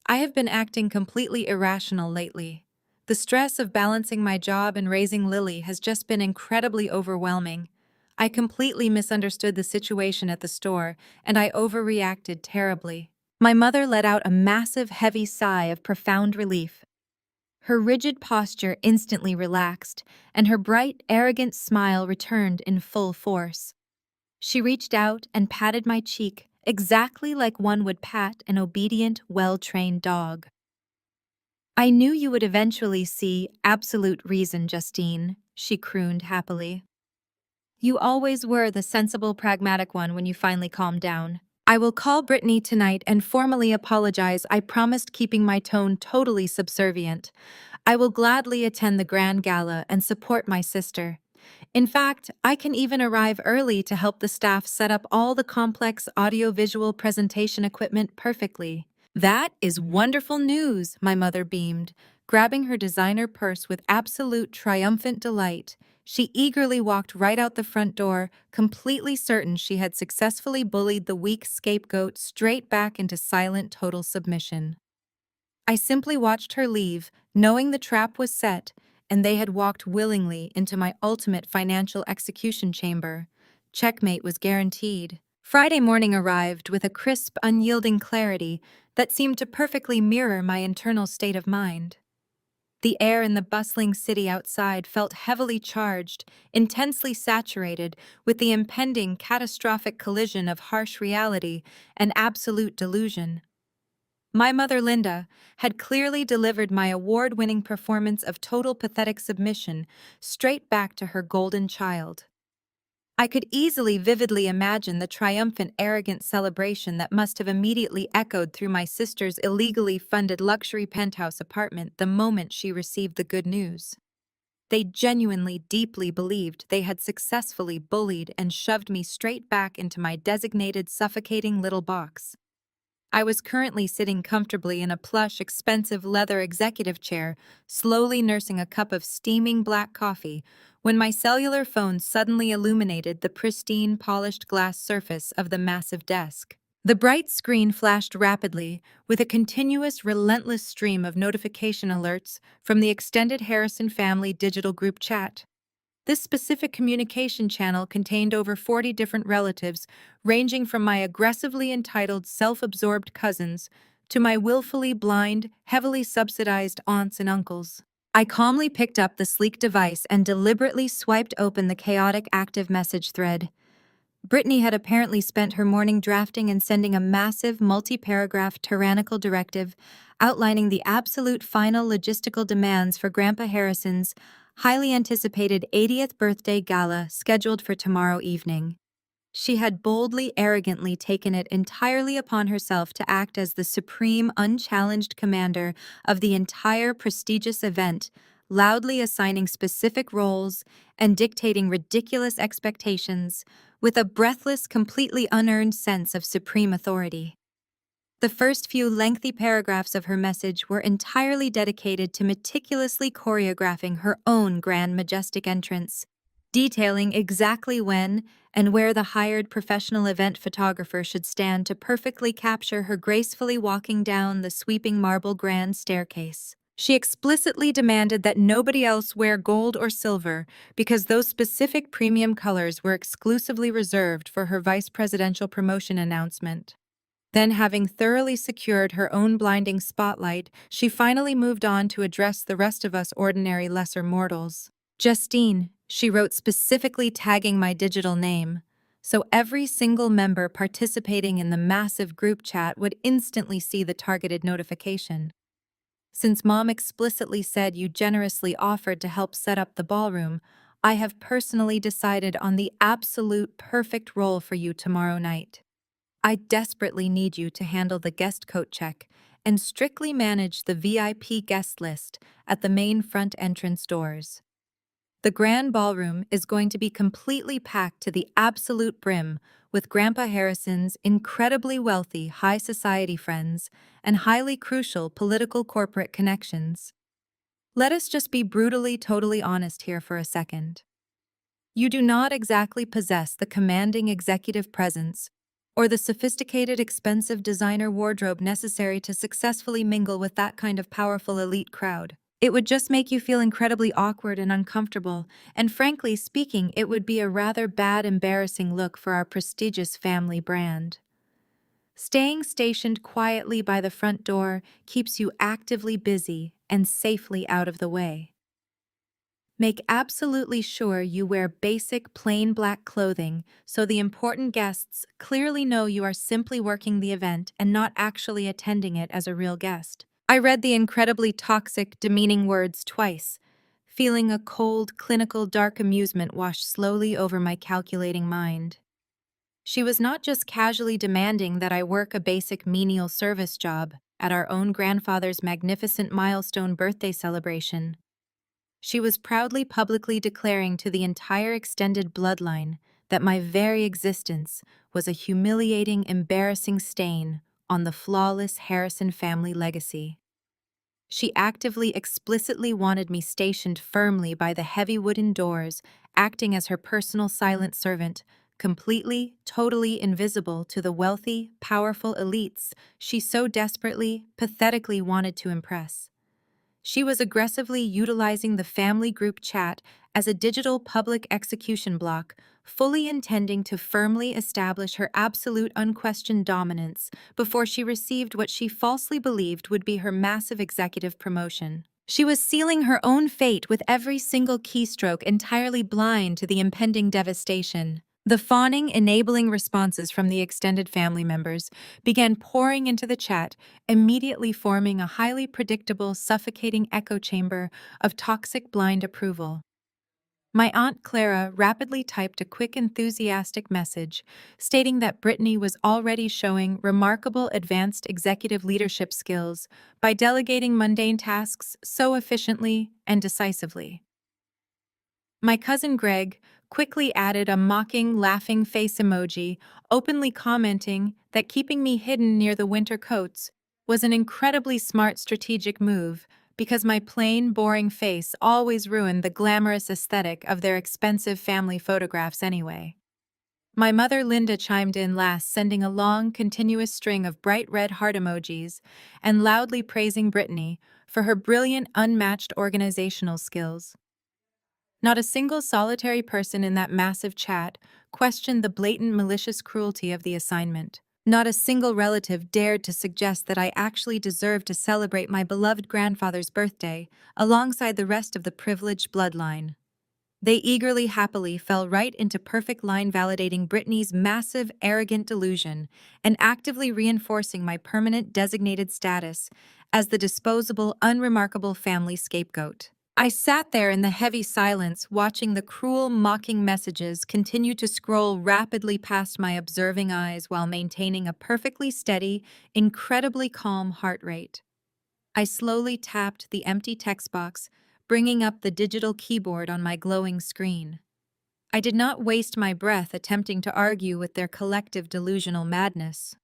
"I have been acting completely irrational lately. The stress of balancing my job and raising Lily has just been incredibly overwhelming. I completely misunderstood the situation at the store, and I overreacted terribly." My mother let out a massive, heavy sigh of profound relief. Her rigid posture instantly relaxed, and her bright, arrogant smile returned in full force. She reached out and patted my cheek, exactly like one would pat an obedient, well-trained dog. "I knew you would eventually see absolute reason, Justine," she crooned happily. "You always were the sensible, pragmatic one when you finally calmed down. I will call Brittany tonight and formally apologize. I promised keeping my tone totally subservient. I will gladly attend the grand gala and support my sister. In fact, I can even arrive early to help the staff set up all the complex audiovisual presentation equipment perfectly." "That is wonderful news," my mother beamed, grabbing her designer purse with absolute triumphant delight. She eagerly walked right out the front door, completely certain she had successfully bullied the weak scapegoat straight back into silent total submission. I simply watched her leave, knowing the trap was set, and they had walked willingly into my ultimate financial execution chamber. Checkmate was guaranteed. Friday morning arrived with a crisp, unyielding clarity that seemed to perfectly mirror my internal state of mind. The air in the bustling city outside felt heavily charged, intensely saturated with the impending catastrophic collision of harsh reality and absolute delusion. My mother, Linda, had clearly delivered my award-winning performance of total pathetic submission straight back to her golden child. I could easily vividly imagine the triumphant, arrogant celebration that must have immediately echoed through my sister's illegally funded luxury penthouse apartment the moment she received the good news. They genuinely, deeply believed they had successfully bullied and shoved me straight back into my designated suffocating little box. I was currently sitting comfortably in a plush, expensive leather executive chair, slowly nursing a cup of steaming black coffee, when my cellular phone suddenly illuminated the pristine, polished glass surface of the massive desk. The bright screen flashed rapidly, with a continuous, relentless stream of notification alerts from the extended Harrison family digital group chat. This specific communication channel contained over 40 different relatives, ranging from my aggressively entitled, self-absorbed cousins to my willfully blind, heavily subsidized aunts and uncles. I calmly picked up the sleek device and deliberately swiped open the chaotic active message thread. Brittany had apparently spent her morning drafting and sending a massive, multi-paragraph tyrannical directive outlining the absolute final logistical demands for Grandpa Harrison's highly anticipated 80th birthday gala scheduled for tomorrow evening. She had boldly, arrogantly taken it entirely upon herself to act as the supreme, unchallenged commander of the entire prestigious event, loudly assigning specific roles and dictating ridiculous expectations with a breathless, completely unearned sense of supreme authority. The first few lengthy paragraphs of her message were entirely dedicated to meticulously choreographing her own grand, majestic entrance, detailing exactly when and where the hired professional event photographer should stand to perfectly capture her gracefully walking down the sweeping marble grand staircase. She explicitly demanded that nobody else wear gold or silver because those specific premium colors were exclusively reserved for her vice presidential promotion announcement. Then, having thoroughly secured her own blinding spotlight, she finally moved on to address the rest of us ordinary lesser mortals. "Justine," she wrote, specifically tagging my digital name, so every single member participating in the massive group chat would instantly see the targeted notification. Since Mom explicitly said you generously offered to help set up the ballroom, I have personally decided on the absolute perfect role for you tomorrow night. I desperately need you to handle the guest coat check and strictly manage the VIP guest list at the main front entrance doors. The grand ballroom is going to be completely packed to the absolute brim with Grandpa Harrison's incredibly wealthy high society friends and highly crucial political corporate connections. Let us just be brutally, totally honest here for a second. You do not exactly possess the commanding executive presence or the sophisticated, expensive designer wardrobe necessary to successfully mingle with that kind of powerful elite crowd. It would just make you feel incredibly awkward and uncomfortable, and frankly speaking, it would be a rather bad, embarrassing look for our prestigious family brand. Staying stationed quietly by the front door keeps you actively busy and safely out of the way. Make absolutely sure you wear basic plain black clothing so the important guests clearly know you are simply working the event and not actually attending it as a real guest. I read the incredibly toxic, demeaning words twice, feeling a cold, clinical, dark amusement wash slowly over my calculating mind. She was not just casually demanding that I work a basic menial service job at our own grandfather's magnificent milestone birthday celebration. She was proudly publicly declaring to the entire extended bloodline that my very existence was a humiliating, embarrassing stain on the flawless Harrison family legacy. She actively, explicitly wanted me stationed firmly by the heavy wooden doors, acting as her personal silent servant, completely, totally invisible to the wealthy, powerful elites she so desperately, pathetically wanted to impress. She was aggressively utilizing the family group chat as a digital public execution block, fully intending to firmly establish her absolute unquestioned dominance before she received what she falsely believed would be her massive executive promotion. She was sealing her own fate with every single keystroke, entirely blind to the impending devastation. The fawning, enabling responses from the extended family members began pouring into the chat, immediately forming a highly predictable, suffocating echo chamber of toxic blind approval. My Aunt Clara rapidly typed a quick, enthusiastic message stating that Brittany was already showing remarkable advanced executive leadership skills by delegating mundane tasks so efficiently and decisively. My cousin Greg quickly added a mocking, laughing face emoji, openly commenting that keeping me hidden near the winter coats was an incredibly smart strategic move because my plain, boring face always ruined the glamorous aesthetic of their expensive family photographs anyway. My mother Linda chimed in last, sending a long, continuous string of bright red heart emojis and loudly praising Brittany for her brilliant, unmatched organizational skills. Not a single solitary person in that massive chat questioned the blatant malicious cruelty of the assignment. Not a single relative dared to suggest that I actually deserved to celebrate my beloved grandfather's birthday alongside the rest of the privileged bloodline. They eagerly, happily fell right into perfect line validating Brittany's massive, arrogant delusion and actively reinforcing my permanent designated status as the disposable, unremarkable family scapegoat. I sat there in the heavy silence, watching the cruel, mocking messages continue to scroll rapidly past my observing eyes while maintaining a perfectly steady, incredibly calm heart rate. I slowly tapped the empty text box, bringing up the digital keyboard on my glowing screen. I did not waste my breath attempting to argue with their collective delusional madness.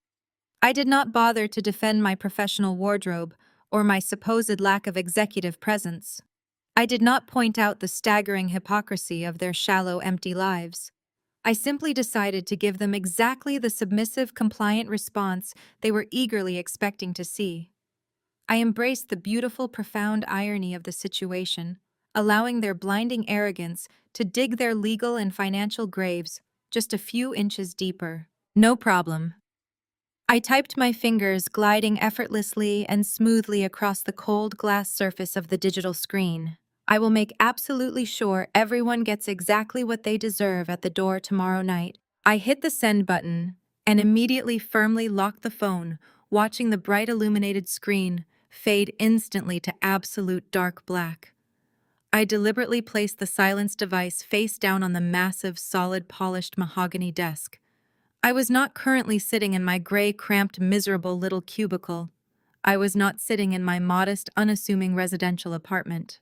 I did not bother to defend my professional wardrobe or my supposed lack of executive presence. I did not point out the staggering hypocrisy of their shallow, empty lives. I simply decided to give them exactly the submissive, compliant response they were eagerly expecting to see. I embraced the beautiful, profound irony of the situation, allowing their blinding arrogance to dig their legal and financial graves just a few inches deeper. No problem. I typed, my fingers gliding effortlessly and smoothly across the cold glass surface of the digital screen. I will make absolutely sure everyone gets exactly what they deserve at the door tomorrow night. I hit the send button and immediately firmly locked the phone, watching the bright illuminated screen fade instantly to absolute dark black. I deliberately placed the silence device face down on the massive, solid, polished mahogany desk. I was not currently sitting in my gray, cramped, miserable little cubicle. I was not sitting in my modest, unassuming residential apartment.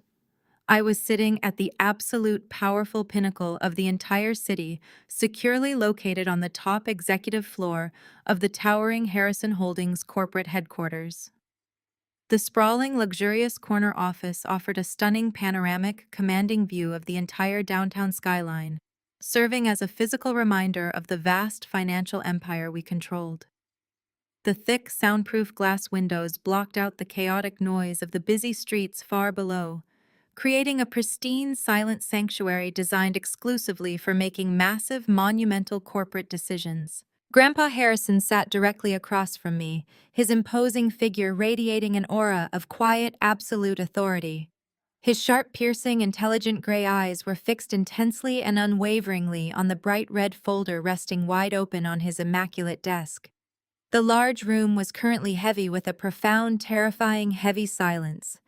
I was sitting at the absolute powerful pinnacle of the entire city, securely located on the top executive floor of the towering Harrison Holdings corporate headquarters. The sprawling, luxurious corner office offered a stunning panoramic, commanding view of the entire downtown skyline, serving as a physical reminder of the vast financial empire we controlled. The thick, soundproof glass windows blocked out the chaotic noise of the busy streets far below, creating a pristine, silent sanctuary designed exclusively for making massive, monumental corporate decisions. Grandpa Harrison sat directly across from me, his imposing figure radiating an aura of quiet, absolute authority. His sharp, piercing, intelligent gray eyes were fixed intensely and unwaveringly on the bright red folder resting wide open on his immaculate desk. The large room was currently heavy with a profound, terrifying, heavy silence.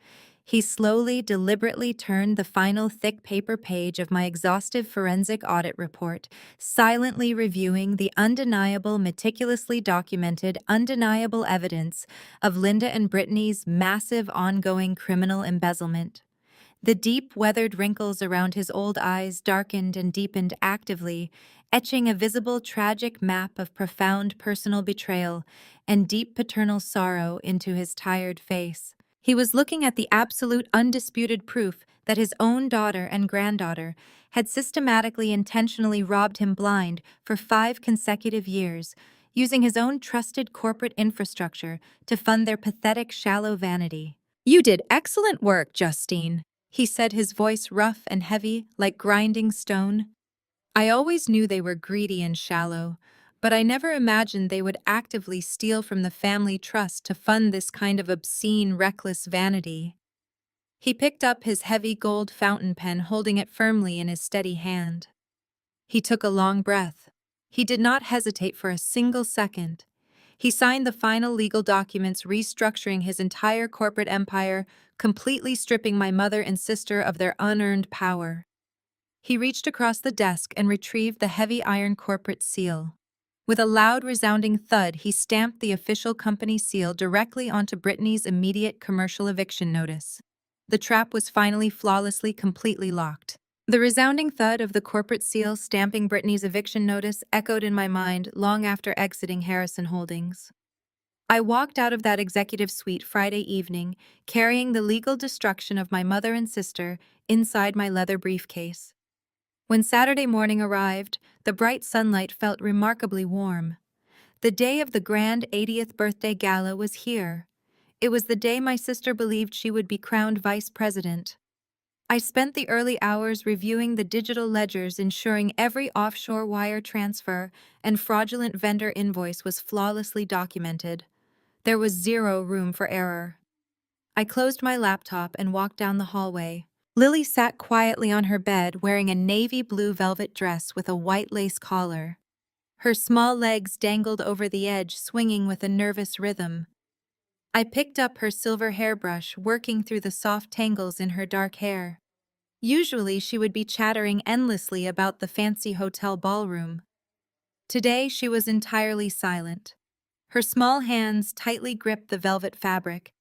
He slowly, deliberately turned the final thick paper page of my exhaustive forensic audit report, silently reviewing the undeniable, meticulously documented, undeniable evidence of Linda and Brittany's massive ongoing criminal embezzlement. The deep, weathered wrinkles around his old eyes darkened and deepened actively, etching a visible, tragic map of profound personal betrayal and deep paternal sorrow into his tired face. He was looking at the absolute, undisputed proof that his own daughter and granddaughter had systematically, intentionally robbed him blind for 5 consecutive years, using his own trusted corporate infrastructure to fund their pathetic, shallow vanity. "You did excellent work, Justine," he said, his voice rough and heavy, like grinding stone. "I always knew they were greedy and shallow, but I never imagined they would actively steal from the family trust to fund this kind of obscene, reckless vanity." He picked up his heavy gold fountain pen, holding it firmly in his steady hand. He took a long breath. He did not hesitate for a single second. He signed the final legal documents restructuring his entire corporate empire, completely stripping my mother and sister of their unearned power. He reached across the desk and retrieved the heavy iron corporate seal. With a loud, resounding thud, he stamped the official company seal directly onto Brittany's immediate commercial eviction notice. The trap was finally flawlessly, completely locked. The resounding thud of the corporate seal stamping Brittany's eviction notice echoed in my mind long after exiting Harrison Holdings. I walked out of that executive suite Friday evening, carrying the legal destruction of my mother and sister inside my leather briefcase. When Saturday morning arrived, the bright sunlight felt remarkably warm. The day of the grand 80th birthday gala was here. It was the day my sister believed she would be crowned vice president. I spent the early hours reviewing the digital ledgers, ensuring every offshore wire transfer and fraudulent vendor invoice was flawlessly documented. There was zero room for error. I closed my laptop and walked down the hallway. Lily sat quietly on her bed wearing a navy blue velvet dress with a white lace collar. Her small legs dangled over the edge, swinging with a nervous rhythm. I picked up her silver hairbrush, working through the soft tangles in her dark hair. Usually she would be chattering endlessly about the fancy hotel ballroom. Today she was entirely silent. Her small hands tightly gripped the velvet fabric.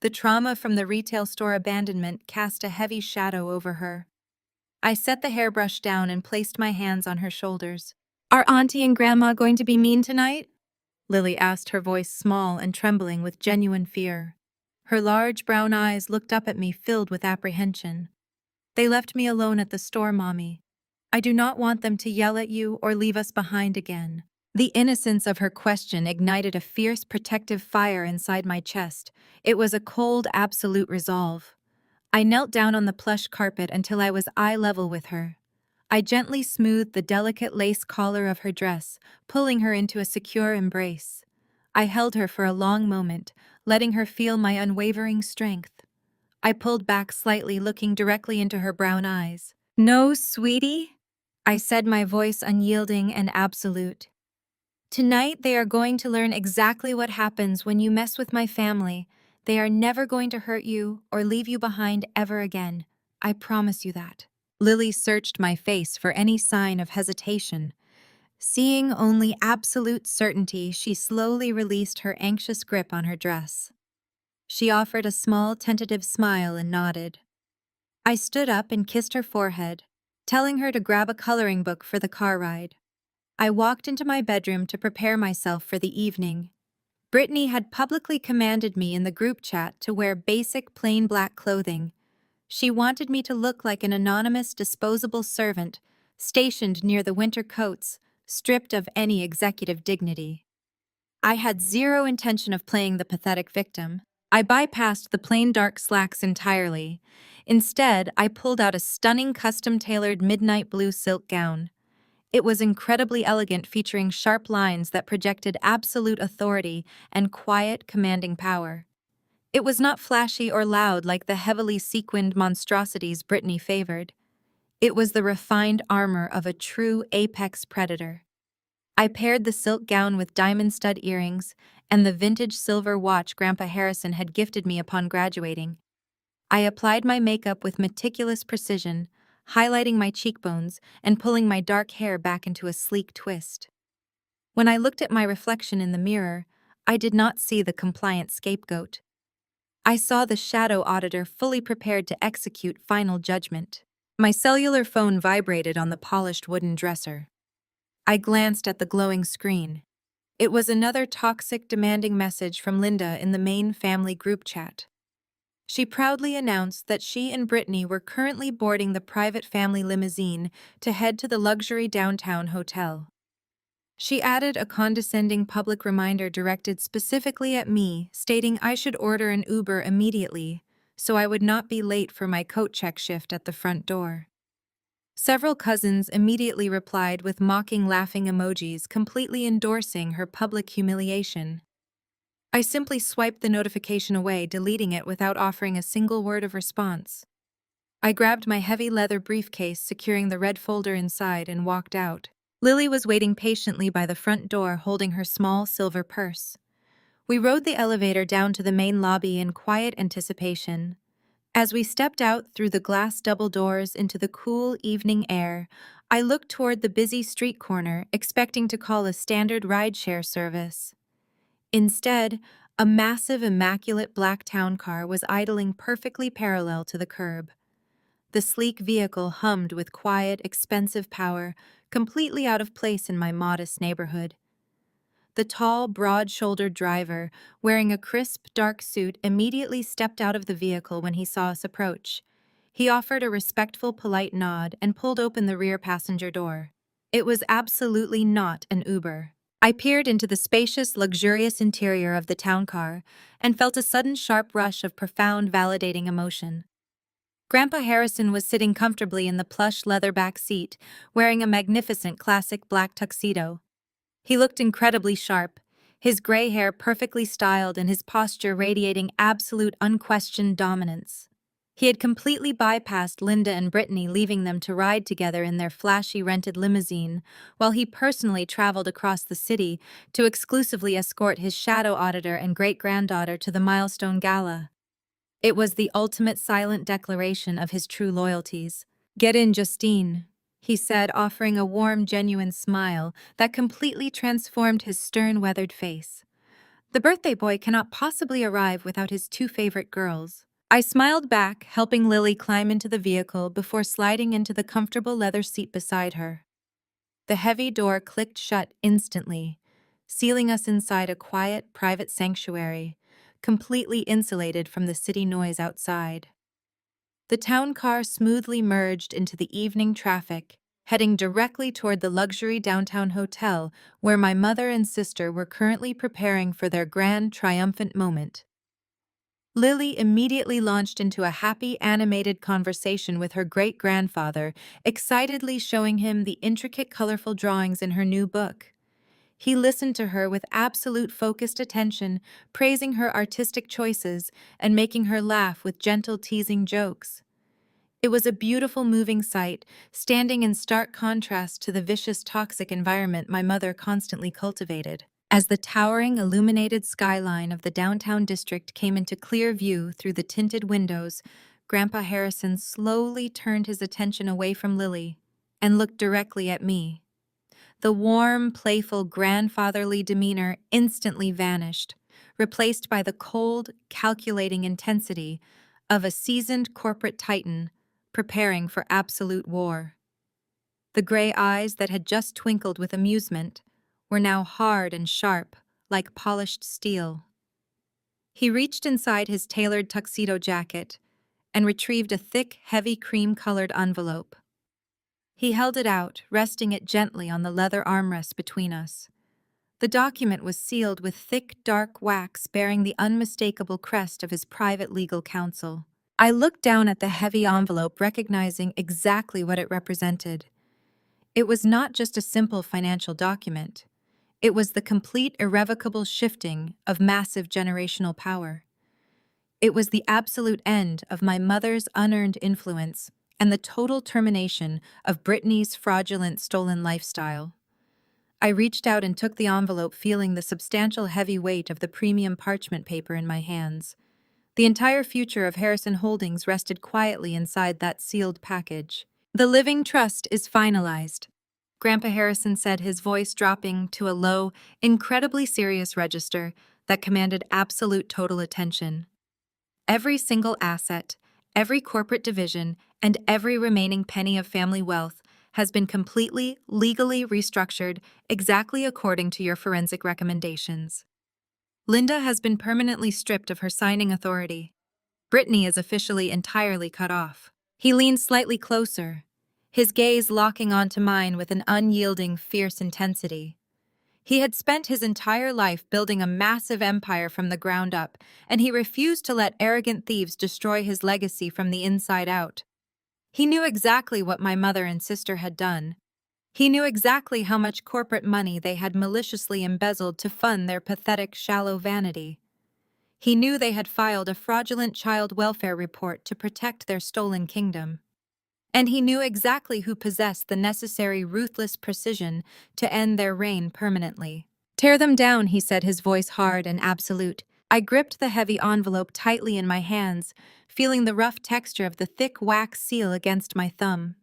The trauma from the retail store abandonment cast a heavy shadow over her. I set the hairbrush down and placed my hands on her shoulders. "Are Auntie and Grandma going to be mean tonight?" Lily asked, her voice small and trembling with genuine fear. Her large brown eyes looked up at me, filled with apprehension. "They left me alone at the store, Mommy. I do not want them to yell at you or leave us behind again." The innocence of her question ignited a fierce protective fire inside my chest. It was a cold, absolute resolve. I knelt down on the plush carpet until I was eye level with her. I gently smoothed the delicate lace collar of her dress, pulling her into a secure embrace. I held her for a long moment, letting her feel my unwavering strength. I pulled back slightly, looking directly into her brown eyes. "No, sweetie?" I said, my voice unyielding and absolute. Tonight, they are going to learn exactly what happens when you mess with my family. They are never going to hurt you or leave you behind ever again. I promise you that. Lily searched my face for any sign of hesitation. Seeing only absolute certainty, she slowly released her anxious grip on her dress. She offered a small, tentative smile and nodded. I stood up and kissed her forehead, telling her to grab a coloring book for the car ride. I walked into my bedroom to prepare myself for the evening. Brittany had publicly commanded me in the group chat to wear basic plain black clothing. She wanted me to look like an anonymous disposable servant, stationed near the winter coats, stripped of any executive dignity. I had zero intention of playing the pathetic victim. I bypassed the plain dark slacks entirely. Instead, I pulled out a stunning custom-tailored midnight blue silk gown. It was incredibly elegant, featuring sharp lines that projected absolute authority and quiet, commanding power. It was not flashy or loud like the heavily sequined monstrosities Brittany favored. It was the refined armor of a true apex predator. I paired the silk gown with diamond stud earrings and the vintage silver watch Grandpa Harrison had gifted me upon graduating. I applied my makeup with meticulous precision, highlighting my cheekbones and pulling my dark hair back into a sleek twist. When I looked at my reflection in the mirror, I did not see the compliant scapegoat. I saw the shadow auditor fully prepared to execute final judgment. My cellular phone vibrated on the polished wooden dresser. I glanced at the glowing screen. It was another toxic, demanding message from Linda in the main family group chat. She proudly announced that she and Brittany were currently boarding the private family limousine to head to the luxury downtown hotel. She added a condescending public reminder directed specifically at me, stating I should order an Uber immediately, so I would not be late for my coat check shift at the front door. Several cousins immediately replied with mocking, laughing emojis, completely endorsing her public humiliation. I simply swiped the notification away, deleting it without offering a single word of response. I grabbed my heavy leather briefcase, securing the red folder inside, and walked out. Lily was waiting patiently by the front door, holding her small silver purse. We rode the elevator down to the main lobby in quiet anticipation. As we stepped out through the glass double doors into the cool evening air, I looked toward the busy street corner, expecting to call a standard rideshare service. Instead, a massive, immaculate black town car was idling perfectly parallel to the curb. The sleek vehicle hummed with quiet, expensive power, completely out of place in my modest neighborhood. The tall, broad-shouldered driver, wearing a crisp, dark suit, immediately stepped out of the vehicle when he saw us approach. He offered a respectful, polite nod and pulled open the rear passenger door. It was absolutely not an Uber. I peered into the spacious, luxurious interior of the town car and felt a sudden sharp rush of profound, validating emotion. Grandpa Harrison was sitting comfortably in the plush leather back seat, wearing a magnificent classic black tuxedo. He looked incredibly sharp, his gray hair perfectly styled and his posture radiating absolute unquestioned dominance. He had completely bypassed Linda and Brittany, leaving them to ride together in their flashy rented limousine, while he personally traveled across the city to exclusively escort his shadow auditor and great-granddaughter to the milestone gala. It was the ultimate silent declaration of his true loyalties. "Get in, Justine," he said, offering a warm, genuine smile that completely transformed his stern, weathered face. "The birthday boy cannot possibly arrive without his two favorite girls." I smiled back, helping Lily climb into the vehicle before sliding into the comfortable leather seat beside her. The heavy door clicked shut instantly, sealing us inside a quiet, private sanctuary, completely insulated from the city noise outside. The town car smoothly merged into the evening traffic, heading directly toward the luxury downtown hotel where my mother and sister were currently preparing for their grand, triumphant moment. Lily immediately launched into a happy, animated conversation with her great-grandfather, excitedly showing him the intricate, colorful drawings in her new book. He listened to her with absolute focused attention, praising her artistic choices and making her laugh with gentle, teasing jokes. It was a beautiful moving sight, standing in stark contrast to the vicious toxic environment my mother constantly cultivated. As the towering, illuminated skyline of the downtown district came into clear view through the tinted windows, Grandpa Harrison slowly turned his attention away from Lily and looked directly at me. The warm, playful, grandfatherly demeanor instantly vanished, replaced by the cold, calculating intensity of a seasoned corporate titan preparing for absolute war. The gray eyes that had just twinkled with amusement were now hard and sharp, like polished steel. He reached inside his tailored tuxedo jacket and retrieved a thick, heavy cream-colored envelope. He held it out, resting it gently on the leather armrest between us. The document was sealed with thick, dark wax bearing the unmistakable crest of his private legal counsel. I looked down at the heavy envelope, recognizing exactly what it represented. It was not just a simple financial document. It was the complete, irrevocable shifting of massive generational power. It was the absolute end of my mother's unearned influence and the total termination of Brittany's fraudulent stolen lifestyle. I reached out and took the envelope, feeling the substantial heavy weight of the premium parchment paper in my hands. The entire future of Harrison Holdings rested quietly inside that sealed package. The living trust is finalized, Grandpa Harrison said, his voice dropping to a low, incredibly serious register that commanded absolute total attention. Every single asset, every corporate division, and every remaining penny of family wealth has been completely, legally restructured exactly according to your forensic recommendations. Linda has been permanently stripped of her signing authority. Brittany is officially entirely cut off. He leaned slightly closer, his gaze locking onto mine with an unyielding, fierce intensity. He had spent his entire life building a massive empire from the ground up, and he refused to let arrogant thieves destroy his legacy from the inside out. He knew exactly what my mother and sister had done. He knew exactly how much corporate money they had maliciously embezzled to fund their pathetic, shallow vanity. He knew they had filed a fraudulent child welfare report to protect their stolen kingdom. And he knew exactly who possessed the necessary ruthless precision to end their reign permanently. "Tear them down," he said, his voice hard and absolute. I gripped the heavy envelope tightly in my hands, feeling the rough texture of the thick wax seal against my thumb.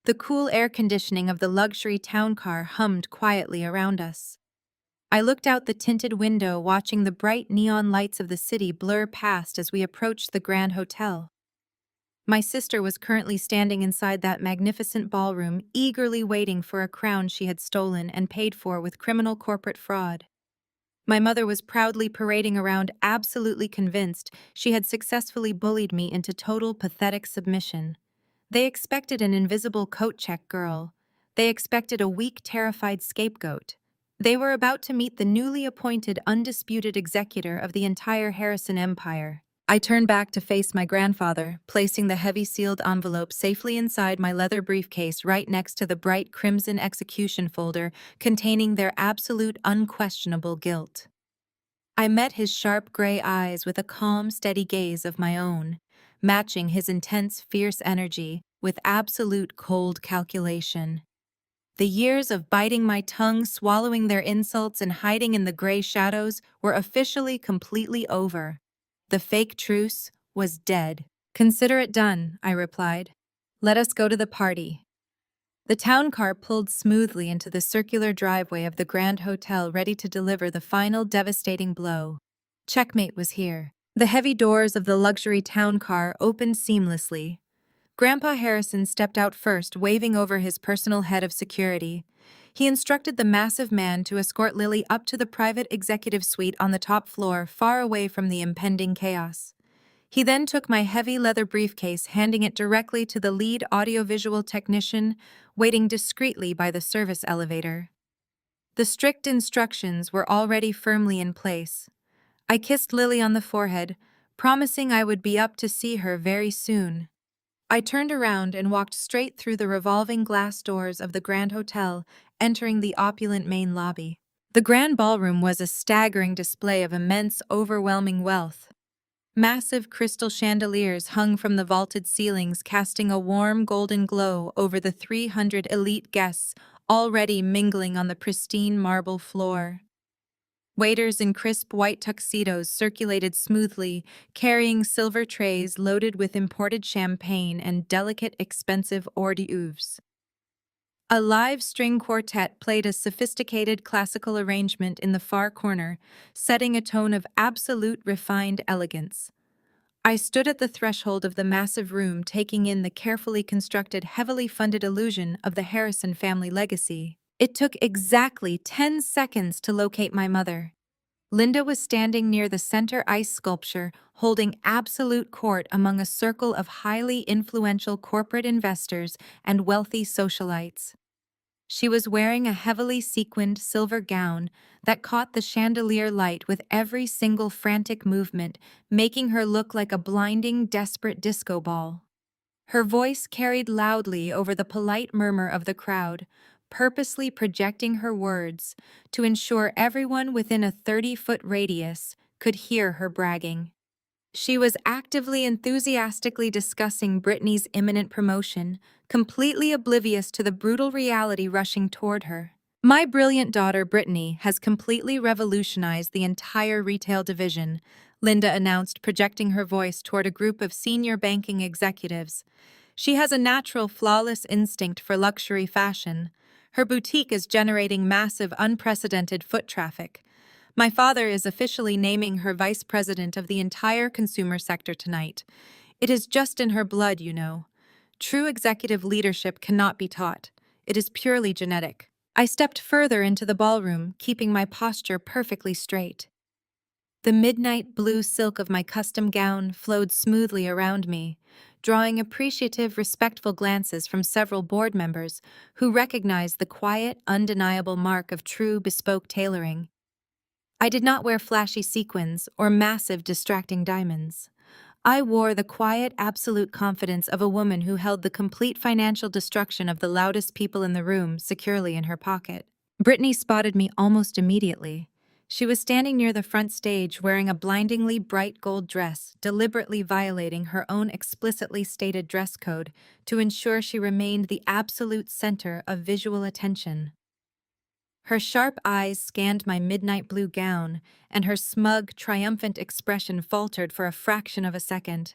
The cool air conditioning of the luxury town car hummed quietly around us. I looked out the tinted window, watching the bright neon lights of the city blur past as we approached the Grand Hotel. My sister was currently standing inside that magnificent ballroom, eagerly waiting for a crown she had stolen and paid for with criminal corporate fraud. My mother was proudly parading around, absolutely convinced she had successfully bullied me into total pathetic submission. They expected an invisible coat-check girl. They expected a weak, terrified scapegoat. They were about to meet the newly appointed, undisputed executor of the entire Harrison empire. I turned back to face my grandfather, placing the heavy sealed envelope safely inside my leather briefcase right next to the bright crimson execution folder containing their absolute, unquestionable guilt. I met his sharp gray eyes with a calm, steady gaze of my own, matching his intense, fierce energy with absolute cold calculation. The years of biting my tongue, swallowing their insults, and hiding in the gray shadows were officially completely over. The fake truce was dead. "Consider it done," I replied. "Let us go to the party." The town car pulled smoothly into the circular driveway of the Grand Hotel, ready to deliver the final devastating blow. Checkmate was here. The heavy doors of the luxury town car opened seamlessly. Grandpa Harrison stepped out first, waving over his personal head of security. He instructed the massive man to escort Lily up to the private executive suite on the top floor, far away from the impending chaos. He then took my heavy leather briefcase, handing it directly to the lead audiovisual technician, waiting discreetly by the service elevator. The strict instructions were already firmly in place. I kissed Lily on the forehead, promising I would be up to see her very soon. I turned around and walked straight through the revolving glass doors of the Grand Hotel, entering the opulent main lobby. The grand ballroom was a staggering display of immense, overwhelming wealth. Massive crystal chandeliers hung from the vaulted ceilings, casting a warm golden glow over the 300 elite guests already mingling on the pristine marble floor. Waiters in crisp white tuxedos circulated smoothly, carrying silver trays loaded with imported champagne and delicate, expensive hors d'oeuvres. A live string quartet played a sophisticated classical arrangement in the far corner, setting a tone of absolute refined elegance. I stood at the threshold of the massive room, taking in the carefully constructed, heavily funded illusion of the Harrison family legacy. It took exactly 10 seconds to locate my mother. Linda was standing near the center ice sculpture, holding absolute court among a circle of highly influential corporate investors and wealthy socialites. She was wearing a heavily sequined silver gown that caught the chandelier light with every single frantic movement, making her look like a blinding, desperate disco ball. Her voice carried loudly over the polite murmur of the crowd, purposely projecting her words to ensure everyone within a 30-foot radius could hear her bragging. She was actively, enthusiastically discussing Brittany's imminent promotion, completely oblivious to the brutal reality rushing toward her. My brilliant daughter, Brittany, has completely revolutionized the entire retail division, Linda announced, projecting her voice toward a group of senior banking executives. She has a natural, flawless instinct for luxury fashion. Her boutique is generating massive, unprecedented foot traffic. My father is officially naming her vice president of the entire consumer sector tonight. It is just in her blood, you know. True executive leadership cannot be taught. It is purely genetic. I stepped further into the ballroom, keeping my posture perfectly straight. The midnight blue silk of my custom gown flowed smoothly around me, drawing appreciative, respectful glances from several board members who recognized the quiet, undeniable mark of true bespoke tailoring. I did not wear flashy sequins or massive, distracting diamonds. I wore the quiet, absolute confidence of a woman who held the complete financial destruction of the loudest people in the room securely in her pocket. Brittany spotted me almost immediately. She was standing near the front stage wearing a blindingly bright gold dress, deliberately violating her own explicitly stated dress code to ensure she remained the absolute center of visual attention. Her sharp eyes scanned my midnight blue gown, and her smug, triumphant expression faltered for a fraction of a second.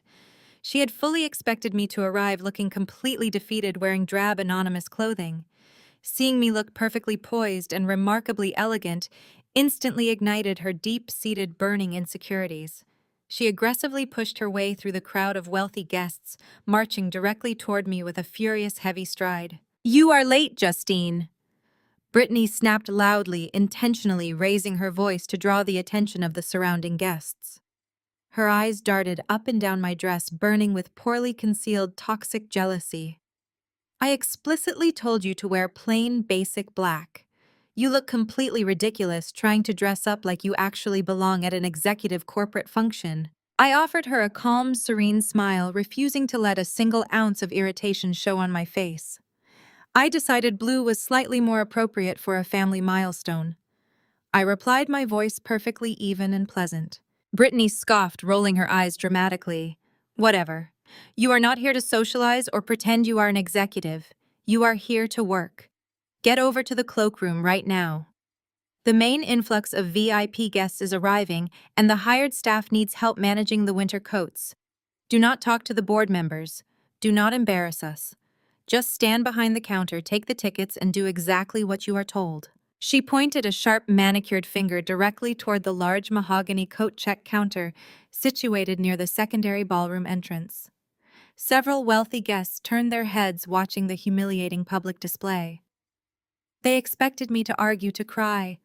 She had fully expected me to arrive looking completely defeated, wearing drab, anonymous clothing. Seeing me look perfectly poised and remarkably elegant instantly ignited her deep-seated, burning insecurities. She aggressively pushed her way through the crowd of wealthy guests, marching directly toward me with a furious, heavy stride. "You are late, Justine!" Brittany snapped loudly, intentionally raising her voice to draw the attention of the surrounding guests. Her eyes darted up and down my dress, burning with poorly concealed toxic jealousy. "I explicitly told you to wear plain, basic black. You look completely ridiculous trying to dress up like you actually belong at an executive corporate function." I offered her a calm, serene smile, refusing to let a single ounce of irritation show on my face. I decided blue was slightly more appropriate for a family milestone. I replied, my voice perfectly even and pleasant. Brittany scoffed, rolling her eyes dramatically. "Whatever. You are not here to socialize or pretend you are an executive. You are here to work. Get over to the cloakroom right now. The main influx of VIP guests is arriving, and the hired staff needs help managing the winter coats. Do not talk to the board members. Do not embarrass us. Just stand behind the counter, take the tickets, and do exactly what you are told." She pointed a sharp, manicured finger directly toward the large mahogany coat check counter situated near the secondary ballroom entrance. Several wealthy guests turned their heads, watching the humiliating public display. They expected me to argue, to cry,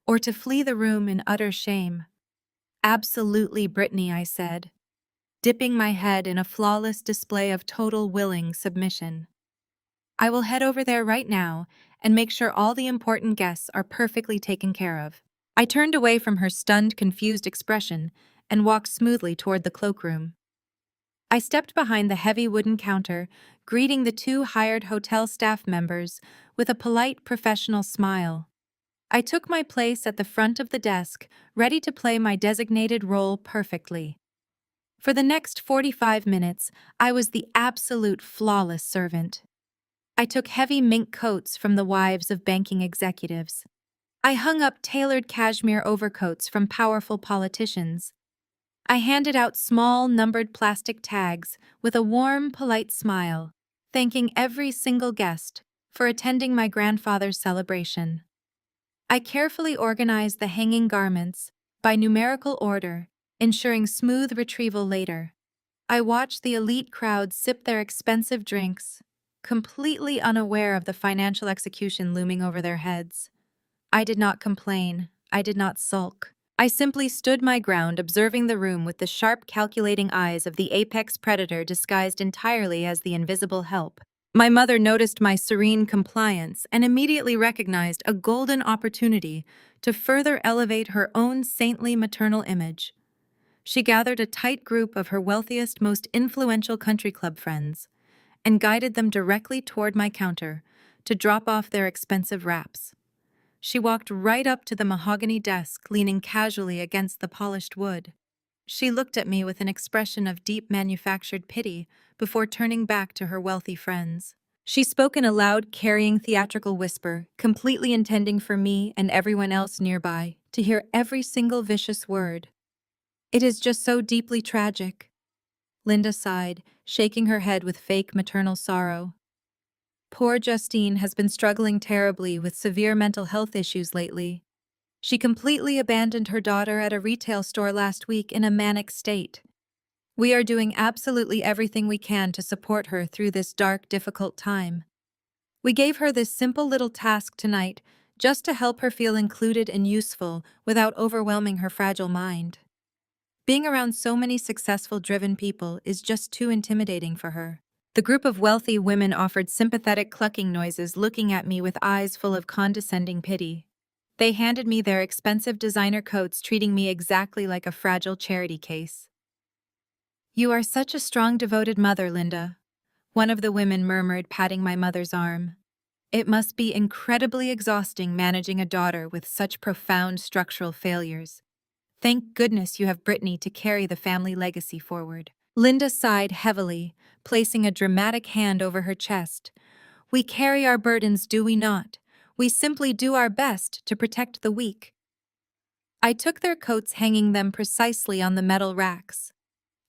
or to flee the room in utter shame. "Absolutely, Brittany," I said, dipping my head in a flawless display of total willing submission. "I will head over there right now and make sure all the important guests are perfectly taken care of." I turned away from her stunned, confused expression and walked smoothly toward the cloakroom. I stepped behind the heavy wooden counter, greeting the two hired hotel staff members with a polite, professional smile. I took my place at the front of the desk, ready to play my designated role perfectly. For the next 45 minutes, I was the absolute flawless servant. I took heavy mink coats from the wives of banking executives. I hung up tailored cashmere overcoats from powerful politicians. I handed out small, numbered plastic tags with a warm, polite smile, thanking every single guest for attending my grandfather's celebration. I carefully organized the hanging garments by numerical order, ensuring smooth retrieval later. I watched the elite crowd sip their expensive drinks, completely unaware of the financial execution looming over their heads. I did not complain. I did not sulk. I simply stood my ground, observing the room with the sharp, calculating eyes of the apex predator disguised entirely as the invisible help. My mother noticed my serene compliance and immediately recognized a golden opportunity to further elevate her own saintly maternal image. She gathered a tight group of her wealthiest, most influential country club friends and guided them directly toward my counter to drop off their expensive wraps. She walked right up to the mahogany desk, leaning casually against the polished wood. She looked at me with an expression of deep manufactured pity before turning back to her wealthy friends. She spoke in a loud, carrying theatrical whisper, completely intending for me and everyone else nearby to hear every single vicious word. "It is just so deeply tragic." Linda sighed, shaking her head with fake maternal sorrow. "Poor Justine has been struggling terribly with severe mental health issues lately. She completely abandoned her daughter at a retail store last week in a manic state. We are doing absolutely everything we can to support her through this dark, difficult time. We gave her this simple little task tonight just to help her feel included and useful without overwhelming her fragile mind. Being around so many successful, driven people is just too intimidating for her." The group of wealthy women offered sympathetic clucking noises, looking at me with eyes full of condescending pity. They handed me their expensive designer coats, treating me exactly like a fragile charity case. "You are such a strong, devoted mother, Linda," one of the women murmured, patting my mother's arm. "It must be incredibly exhausting managing a daughter with such profound structural failures. Thank goodness you have Brittany to carry the family legacy forward." Linda sighed heavily, placing a dramatic hand over her chest. "We carry our burdens, do we not? We simply do our best to protect the weak." I took their coats, hanging them precisely on the metal racks.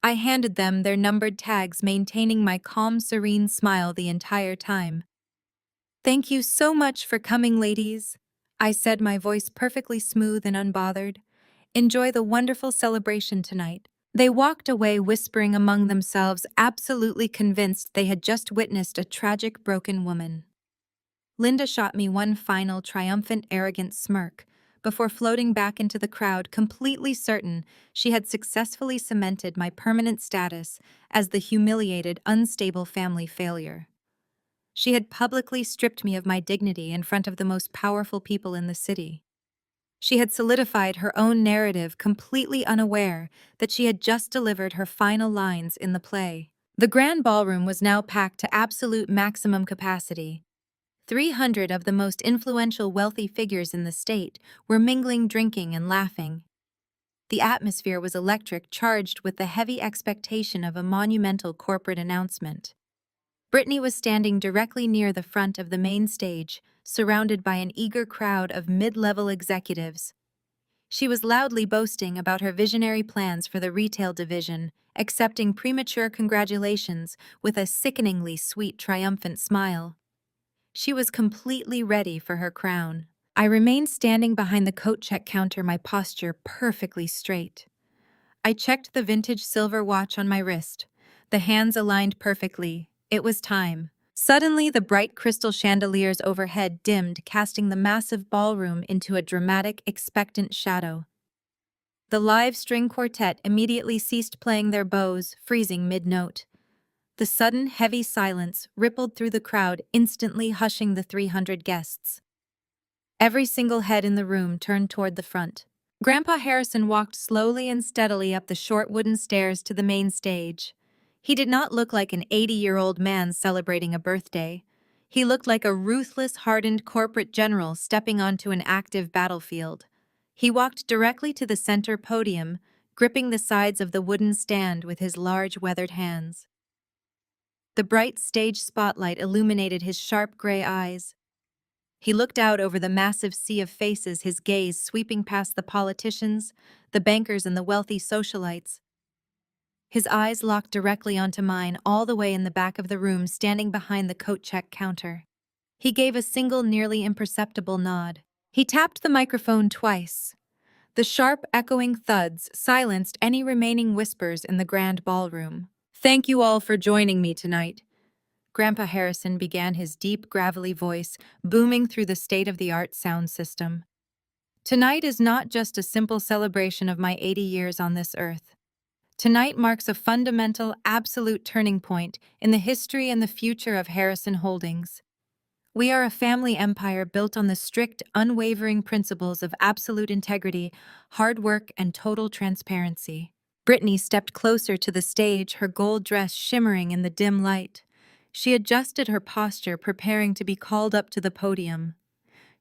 I handed them their numbered tags, maintaining my calm, serene smile the entire time. "Thank you so much for coming, ladies," I said, my voice perfectly smooth and unbothered. "Enjoy the wonderful celebration tonight." They walked away, whispering among themselves, absolutely convinced they had just witnessed a tragic, broken woman. Linda shot me one final, triumphant, arrogant smirk before floating back into the crowd, completely certain she had successfully cemented my permanent status as the humiliated, unstable family failure. She had publicly stripped me of my dignity in front of the most powerful people in the city. She had solidified her own narrative, completely unaware that she had just delivered her final lines in the play. The grand ballroom was now packed to absolute maximum capacity. 300 of the most influential, wealthy figures in the state were mingling, drinking, and laughing. The atmosphere was electric, charged with the heavy expectation of a monumental corporate announcement. Brittany was standing directly near the front of the main stage, surrounded by an eager crowd of mid-level executives. She was loudly boasting about her visionary plans for the retail division, accepting premature congratulations with a sickeningly sweet, triumphant smile. She was completely ready for her crown. I remained standing behind the coat check counter, my posture perfectly straight. I checked the vintage silver watch on my wrist. The hands aligned perfectly. It was time. Suddenly, the bright crystal chandeliers overhead dimmed, casting the massive ballroom into a dramatic, expectant shadow. The live string quartet immediately ceased playing their bows, freezing mid-note. The sudden, heavy silence rippled through the crowd, instantly hushing the 300 guests. Every single head in the room turned toward the front. Grandpa Harrison walked slowly and steadily up the short wooden stairs to the main stage. He did not look like an 80-year-old man celebrating a birthday. He looked like a ruthless, hardened corporate general stepping onto an active battlefield. He walked directly to the center podium, gripping the sides of the wooden stand with his large weathered hands. The bright stage spotlight illuminated his sharp gray eyes. He looked out over the massive sea of faces, his gaze sweeping past the politicians, the bankers, and the wealthy socialites. His eyes locked directly onto mine, all the way in the back of the room, standing behind the coat check counter. He gave a single, nearly imperceptible nod. He tapped the microphone twice. The sharp, echoing thuds silenced any remaining whispers in the grand ballroom. "Thank you all for joining me tonight." Grandpa Harrison began, his deep, gravelly voice booming through the state-of-the-art sound system. "Tonight is not just a simple celebration of my 80 years on this earth. Tonight marks a fundamental, absolute turning point in the history and the future of Harrison Holdings. We are a family empire built on the strict, unwavering principles of absolute integrity, hard work, and total transparency." Brittany stepped closer to the stage, her gold dress shimmering in the dim light. She adjusted her posture, preparing to be called up to the podium.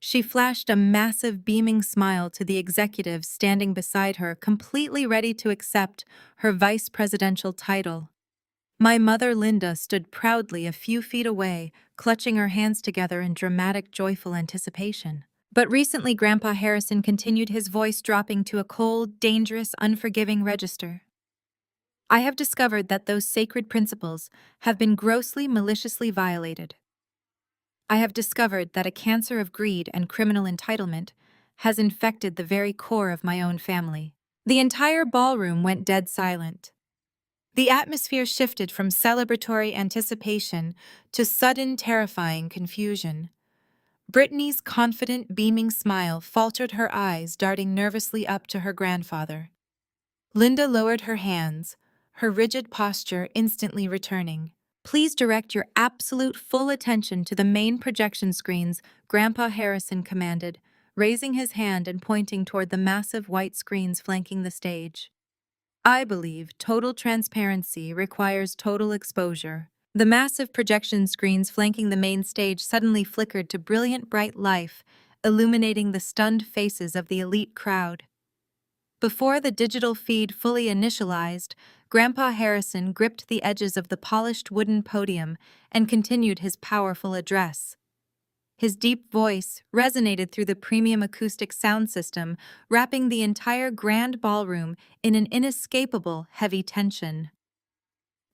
She flashed a massive, beaming smile to the executives standing beside her, completely ready to accept her vice presidential title. My mother, Linda, stood proudly a few feet away, clutching her hands together in dramatic, joyful anticipation. But recently, Grandpa Harrison continued, his voice dropping to a cold, dangerous, unforgiving register. "I have discovered that those sacred principles have been grossly, maliciously violated. I have discovered that a cancer of greed and criminal entitlement has infected the very core of my own family." The entire ballroom went dead silent. The atmosphere shifted from celebratory anticipation to sudden, terrifying confusion. Brittany's confident, beaming smile faltered, her eyes darting nervously up to her grandfather. Linda lowered her hands, her rigid posture instantly returning. "Please direct your absolute full attention to the main projection screens," Grandpa Harrison commanded, raising his hand and pointing toward the massive white screens flanking the stage. "I believe total transparency requires total exposure." The massive projection screens flanking the main stage suddenly flickered to brilliant bright life, illuminating the stunned faces of the elite crowd. Before the digital feed fully initialized, Grandpa Harrison gripped the edges of the polished wooden podium and continued his powerful address. His deep voice resonated through the premium acoustic sound system, wrapping the entire grand ballroom in an inescapable heavy tension.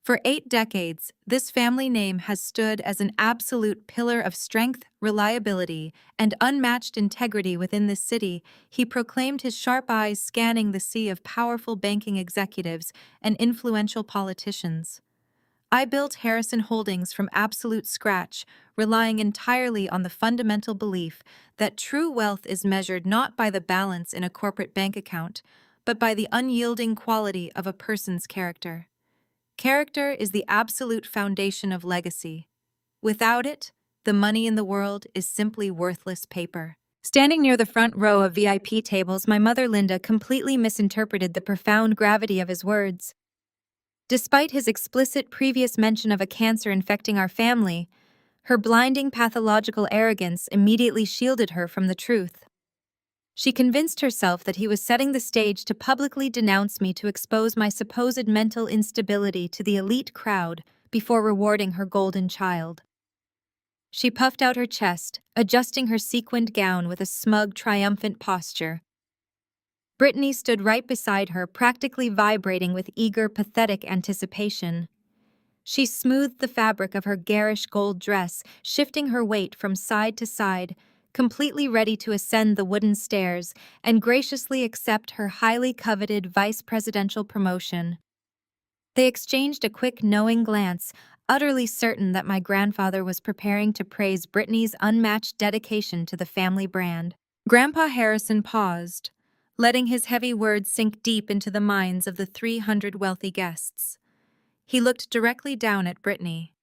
For 8 decades, this family name has stood as an absolute pillar of strength, reliability, and unmatched integrity within this city, he proclaimed, his sharp eyes scanning the sea of powerful banking executives and influential politicians. "I built Harrison Holdings from absolute scratch, relying entirely on the fundamental belief that true wealth is measured not by the balance in a corporate bank account, but by the unyielding quality of a person's character. Character is the absolute foundation of legacy. Without it, the money in the world is simply worthless paper." Standing near the front row of VIP tables, my mother, Linda, completely misinterpreted the profound gravity of his words. Despite his explicit previous mention of a cancer infecting our family, her blinding pathological arrogance immediately shielded her from the truth. She convinced herself that he was setting the stage to publicly denounce me, to expose my supposed mental instability to the elite crowd before rewarding her golden child. She puffed out her chest, adjusting her sequined gown with a smug, triumphant posture. Brittany stood right beside her, practically vibrating with eager, pathetic anticipation. She smoothed the fabric of her garish gold dress, shifting her weight from side to side, completely ready to ascend the wooden stairs and graciously accept her highly coveted vice presidential promotion. They exchanged a quick, knowing glance, utterly certain that my grandfather was preparing to praise Brittany's unmatched dedication to the family brand. Grandpa Harrison paused, letting his heavy words sink deep into the minds of the 300 wealthy guests. He looked directly down at Brittany.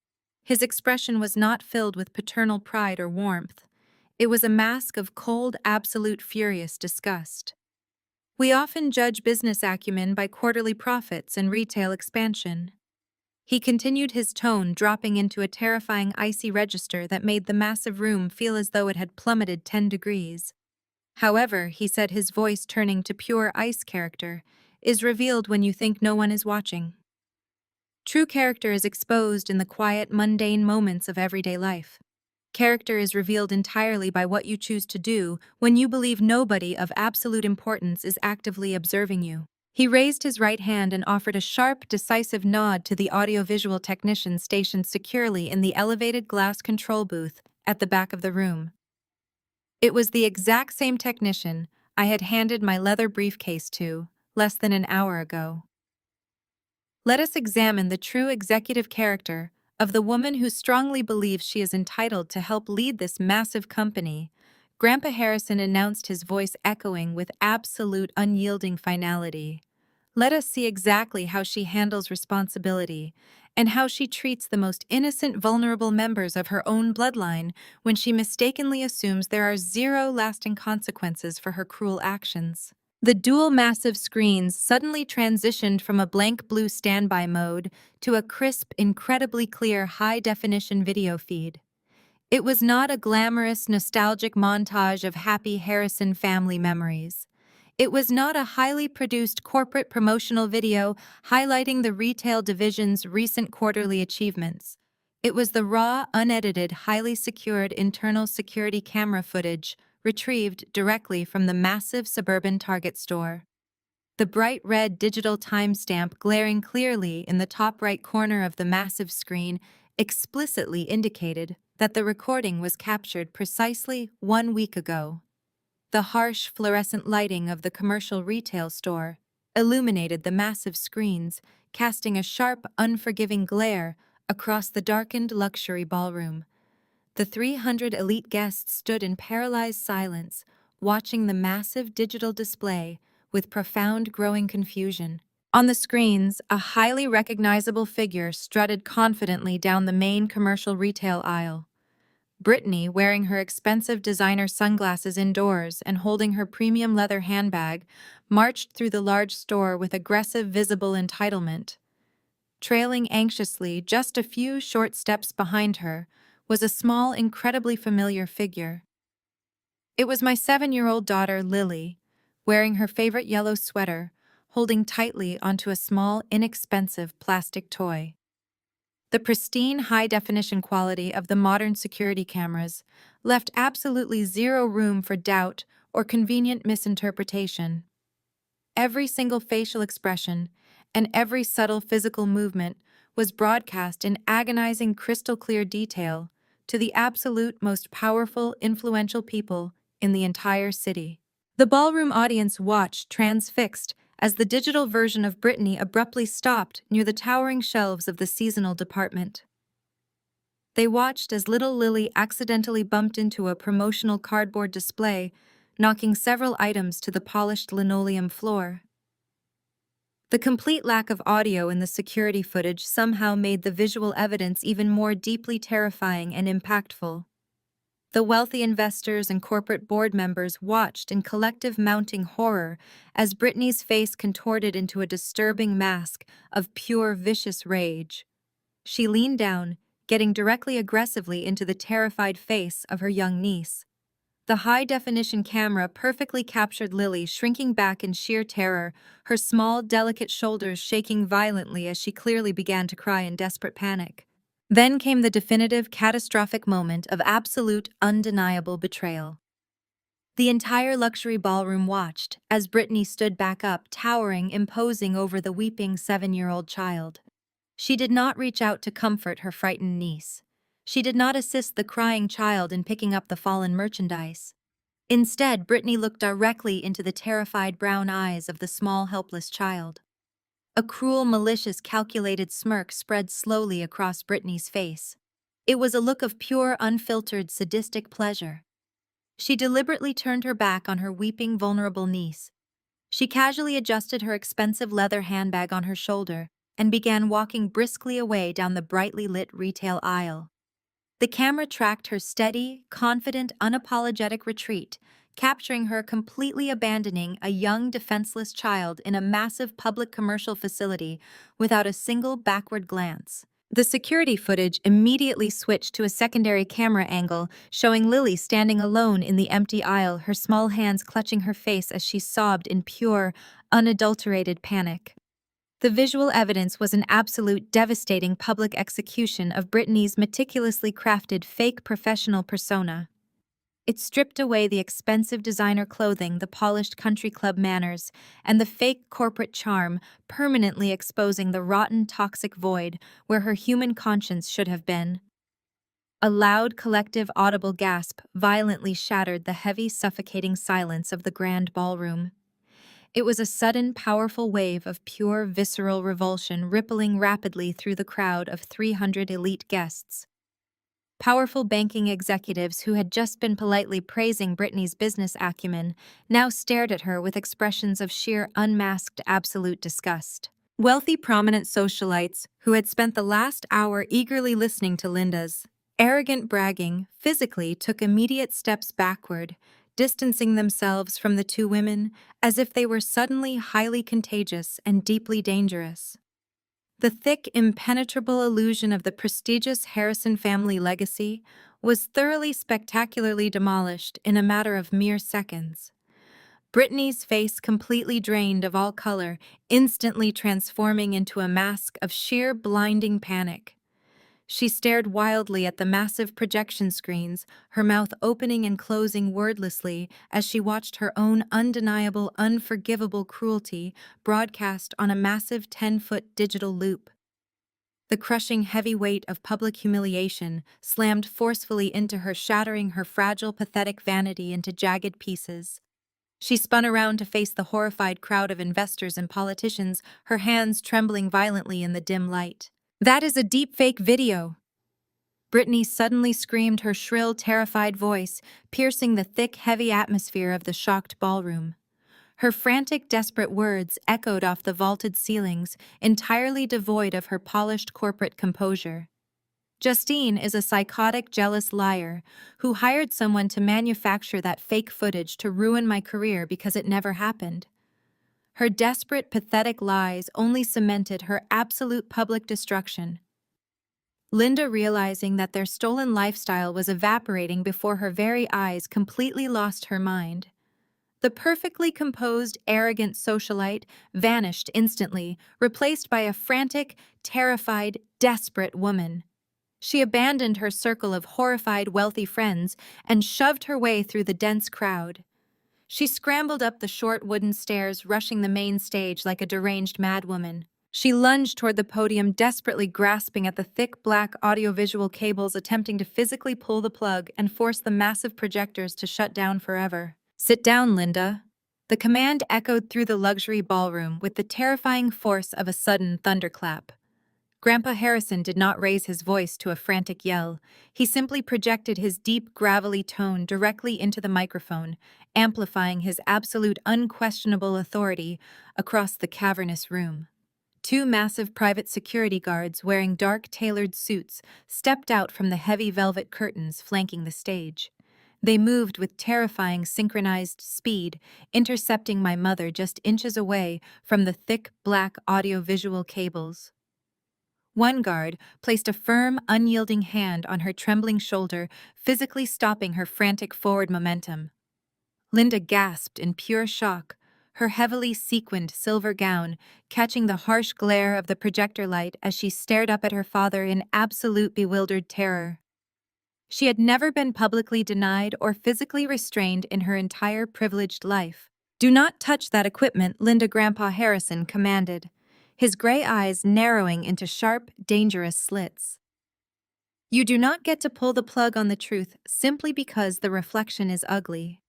His expression was not filled with paternal pride or warmth. It was a mask of cold, absolute, furious disgust. "We often judge business acumen by quarterly profits and retail expansion." He continued, his tone dropping into a terrifying icy register that made the massive room feel as though it had plummeted 10 degrees. "However," he said, his voice turning to pure ice character, is revealed when you think no one is watching. True character is exposed in the quiet, mundane moments of everyday life. Character is revealed entirely by what you choose to do when you believe nobody of absolute importance is actively observing you. He raised his right hand and offered a sharp, decisive nod to the audiovisual technician stationed securely in the elevated glass control booth at the back of the room. It was the exact same technician I had handed my leather briefcase to less than an hour ago. Let us examine the true executive character of the woman who strongly believes she is entitled to help lead this massive company. Grandpa Harrison announced, his voice echoing with absolute unyielding finality. Let us see exactly how she handles responsibility and how she treats the most innocent, vulnerable members of her own bloodline when she mistakenly assumes there are zero lasting consequences for her cruel actions. The dual massive screens suddenly transitioned from a blank blue standby mode to a crisp, incredibly clear high-definition video feed. It was not a glamorous, nostalgic montage of happy Harrison family memories. It was not a highly produced corporate promotional video highlighting the retail division's recent quarterly achievements. It was the raw, unedited, highly secured internal security camera footage retrieved directly from the massive suburban Target store. The bright red digital timestamp glaring clearly in the top right corner of the massive screen explicitly indicated that the recording was captured precisely 1 week ago. The harsh fluorescent lighting of the commercial retail store illuminated the massive screens, casting a sharp, unforgiving glare across the darkened luxury ballroom. The 300 elite guests stood in paralyzed silence, watching the massive digital display with profound growing confusion. On the screens, a highly recognizable figure strutted confidently down the main commercial retail aisle. Brittany, wearing her expensive designer sunglasses indoors and holding her premium leather handbag, marched through the large store with aggressive visible entitlement. Trailing anxiously just a few short steps behind her was a small, incredibly familiar figure. It was my 7-year-old daughter, Lily, wearing her favorite yellow sweater, holding tightly onto a small, inexpensive plastic toy. The pristine, high-definition quality of the modern security cameras left absolutely zero room for doubt or convenient misinterpretation. Every single facial expression and every subtle physical movement was broadcast in agonizing, crystal-clear detail to the absolute most powerful, influential people in the entire city. The ballroom audience watched, transfixed, as the digital version of Brittany abruptly stopped near the towering shelves of the seasonal department. They watched as little Lily accidentally bumped into a promotional cardboard display, knocking several items to the polished linoleum floor. The complete lack of audio in the security footage somehow made the visual evidence even more deeply terrifying and impactful. The wealthy investors and corporate board members watched in collective mounting horror as Brittany's face contorted into a disturbing mask of pure, vicious rage. She leaned down, getting directly aggressively into the terrified face of her young niece. The high-definition camera perfectly captured Lily shrinking back in sheer terror, her small, delicate shoulders shaking violently as she clearly began to cry in desperate panic. Then came the definitive, catastrophic moment of absolute, undeniable betrayal. The entire luxury ballroom watched as Brittany stood back up, towering, imposing over the weeping 7-year-old child. She did not reach out to comfort her frightened niece. She did not assist the crying child in picking up the fallen merchandise. Instead, Brittany looked directly into the terrified brown eyes of the small, helpless child. A cruel, malicious, calculated smirk spread slowly across Brittany's face. It was a look of pure, unfiltered, sadistic pleasure. She deliberately turned her back on her weeping, vulnerable niece. She casually adjusted her expensive leather handbag on her shoulder and began walking briskly away down the brightly lit retail aisle. The camera tracked her steady, confident, unapologetic retreat, capturing her completely abandoning a young, defenseless child in a massive public commercial facility without a single backward glance. The security footage immediately switched to a secondary camera angle, showing Lily standing alone in the empty aisle, her small hands clutching her face as she sobbed in pure, unadulterated panic. The visual evidence was an absolute devastating public execution of Britney's meticulously crafted fake professional persona. It stripped away the expensive designer clothing, the polished country club manners, and the fake corporate charm, permanently exposing the rotten, toxic void where her human conscience should have been. A loud, collective, audible gasp violently shattered the heavy, suffocating silence of the grand ballroom. It was a sudden, powerful wave of pure, visceral revulsion rippling rapidly through the crowd of 300 elite guests. Powerful banking executives who had just been politely praising Britney's business acumen now stared at her with expressions of sheer, unmasked, absolute disgust. Wealthy, prominent socialites who had spent the last hour eagerly listening to Linda's arrogant bragging physically took immediate steps backward, distancing themselves from the two women as if they were suddenly highly contagious and deeply dangerous. The thick, impenetrable illusion of the prestigious Harrison family legacy was thoroughly spectacularly demolished in a matter of mere seconds. Britney's face completely drained of all color, instantly transforming into a mask of sheer blinding panic. She stared wildly at the massive projection screens, her mouth opening and closing wordlessly as she watched her own undeniable, unforgivable cruelty broadcast on a massive 10-foot digital loop. The crushing heavy weight of public humiliation slammed forcefully into her, shattering her fragile, pathetic vanity into jagged pieces. She spun around to face the horrified crowd of investors and politicians, her hands trembling violently in the dim light. "That is a deepfake video!" Britney suddenly screamed, her shrill, terrified voice piercing the thick, heavy atmosphere of the shocked ballroom. Her frantic, desperate words echoed off the vaulted ceilings, entirely devoid of her polished corporate composure. Justine is a psychotic, jealous liar who hired someone to manufacture that fake footage to ruin my career because it never happened. Her desperate, pathetic lies only cemented her absolute public destruction. Linda, realizing that their stolen lifestyle was evaporating before her very eyes, completely lost her mind. The perfectly composed, arrogant socialite vanished instantly, replaced by a frantic, terrified, desperate woman. She abandoned her circle of horrified, wealthy friends and shoved her way through the dense crowd. She scrambled up the short wooden stairs, rushing the main stage like a deranged madwoman. She lunged toward the podium, desperately grasping at the thick black audiovisual cables, attempting to physically pull the plug and force the massive projectors to shut down forever. "Sit down, Linda." The command echoed through the luxury ballroom with the terrifying force of a sudden thunderclap. Grandpa Harrison did not raise his voice to a frantic yell. He simply projected his deep, gravelly tone directly into the microphone, amplifying his absolute, unquestionable authority across the cavernous room. Two massive private security guards wearing dark, tailored suits stepped out from the heavy velvet curtains flanking the stage. They moved with terrifying, synchronized speed, intercepting my mother just inches away from the thick, black audiovisual cables. One guard placed a firm, unyielding hand on her trembling shoulder, physically stopping her frantic forward momentum. Linda gasped in pure shock, her heavily sequined silver gown catching the harsh glare of the projector light as she stared up at her father in absolute bewildered terror. She had never been publicly denied or physically restrained in her entire privileged life. "Do not touch that equipment," Linda Grandpa Harrison commanded, his gray eyes narrowing into sharp, dangerous slits. "You do not get to pull the plug on the truth simply because the reflection is ugly.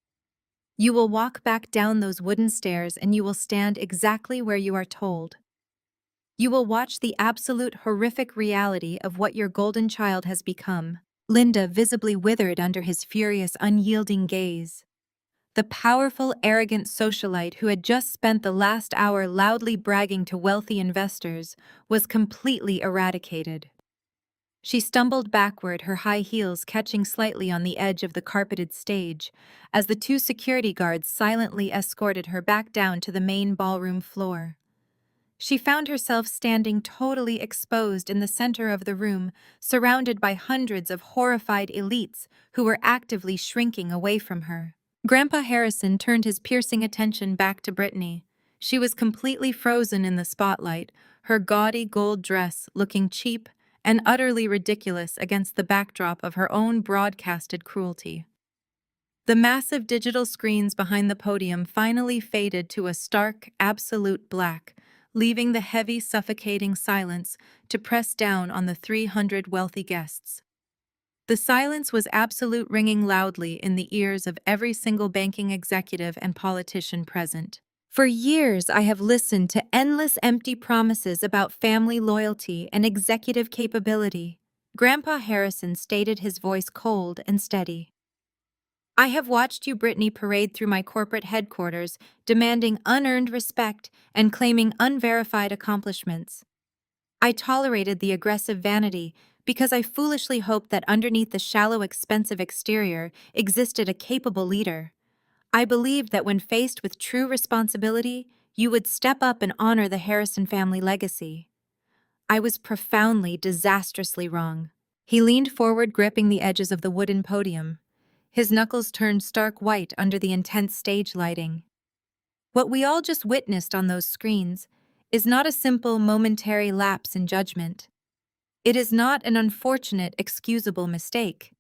You will walk back down those wooden stairs and you will stand exactly where you are told. You will watch the absolute horrific reality of what your golden child has become." Linda visibly withered under his furious, unyielding gaze. The powerful, arrogant socialite who had just spent the last hour loudly bragging to wealthy investors was completely eradicated. She stumbled backward, her high heels catching slightly on the edge of the carpeted stage, as the two security guards silently escorted her back down to the main ballroom floor. She found herself standing totally exposed in the center of the room, surrounded by hundreds of horrified elites who were actively shrinking away from her. Grandpa Harrison turned his piercing attention back to Brittany. She was completely frozen in the spotlight, her gaudy gold dress looking cheap and utterly ridiculous against the backdrop of her own broadcasted cruelty. The massive digital screens behind the podium finally faded to a stark, absolute black, leaving the heavy, suffocating silence to press down on the 300 wealthy guests. The silence was absolute, ringing loudly in the ears of every single banking executive and politician present. For years, I have listened to endless empty promises about family loyalty and executive capability. Grandpa Harrison stated, his voice cold and steady. I have watched you, Brittany, parade through my corporate headquarters, demanding unearned respect and claiming unverified accomplishments. I tolerated the aggressive vanity because I foolishly hoped that underneath the shallow, expensive exterior existed a capable leader. I believed that when faced with true responsibility, you would step up and honor the Harrison family legacy. I was profoundly, disastrously wrong. He leaned forward, gripping the edges of the wooden podium. His knuckles turned stark white under the intense stage lighting. What we all just witnessed on those screens is not a simple, momentary lapse in judgment. It is not an unfortunate, excusable mistake.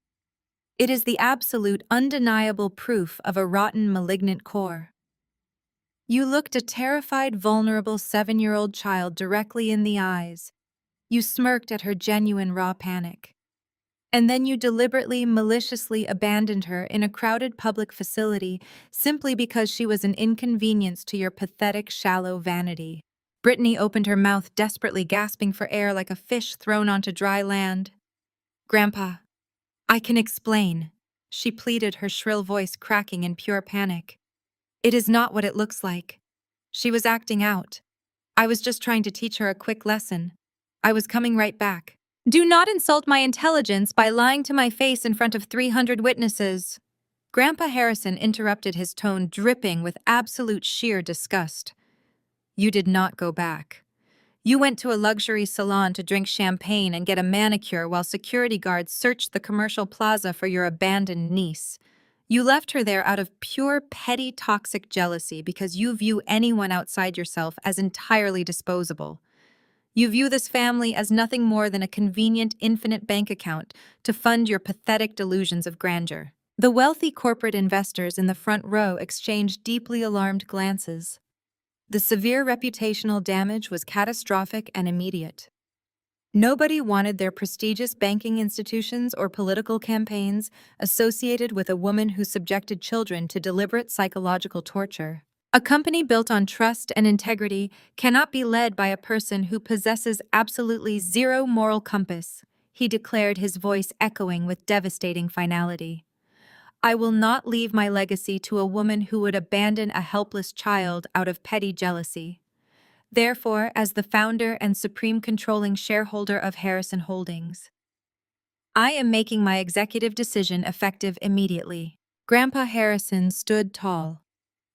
It is the absolute, undeniable proof of a rotten, malignant core. You looked a terrified, vulnerable 7-year-old child directly in the eyes. You smirked at her genuine, raw panic. And then you deliberately, maliciously abandoned her in a crowded public facility simply because she was an inconvenience to your pathetic, shallow vanity. Brittany opened her mouth, desperately gasping for air like a fish thrown onto dry land. Grandpa, I can explain, she pleaded, her shrill voice cracking in pure panic. It is not what it looks like. She was acting out. I was just trying to teach her a quick lesson. I was coming right back. Do not insult my intelligence by lying to my face in front of 300 witnesses. Grandpa Harrison interrupted, his tone dripping with absolute sheer disgust. You did not go back. You went to a luxury salon to drink champagne and get a manicure while security guards searched the commercial plaza for your abandoned niece. You left her there out of pure, petty, toxic jealousy because you view anyone outside yourself as entirely disposable. You view this family as nothing more than a convenient, infinite bank account to fund your pathetic delusions of grandeur. The wealthy corporate investors in the front row exchanged deeply alarmed glances. The severe reputational damage was catastrophic and immediate. Nobody wanted their prestigious banking institutions or political campaigns associated with a woman who subjected children to deliberate psychological torture. A company built on trust and integrity cannot be led by a person who possesses absolutely zero moral compass, he declared, his voice echoing with devastating finality. I will not leave my legacy to a woman who would abandon a helpless child out of petty jealousy. Therefore, as the founder and supreme controlling shareholder of Harrison Holdings, I am making my executive decision effective immediately. Grandpa Harrison stood tall,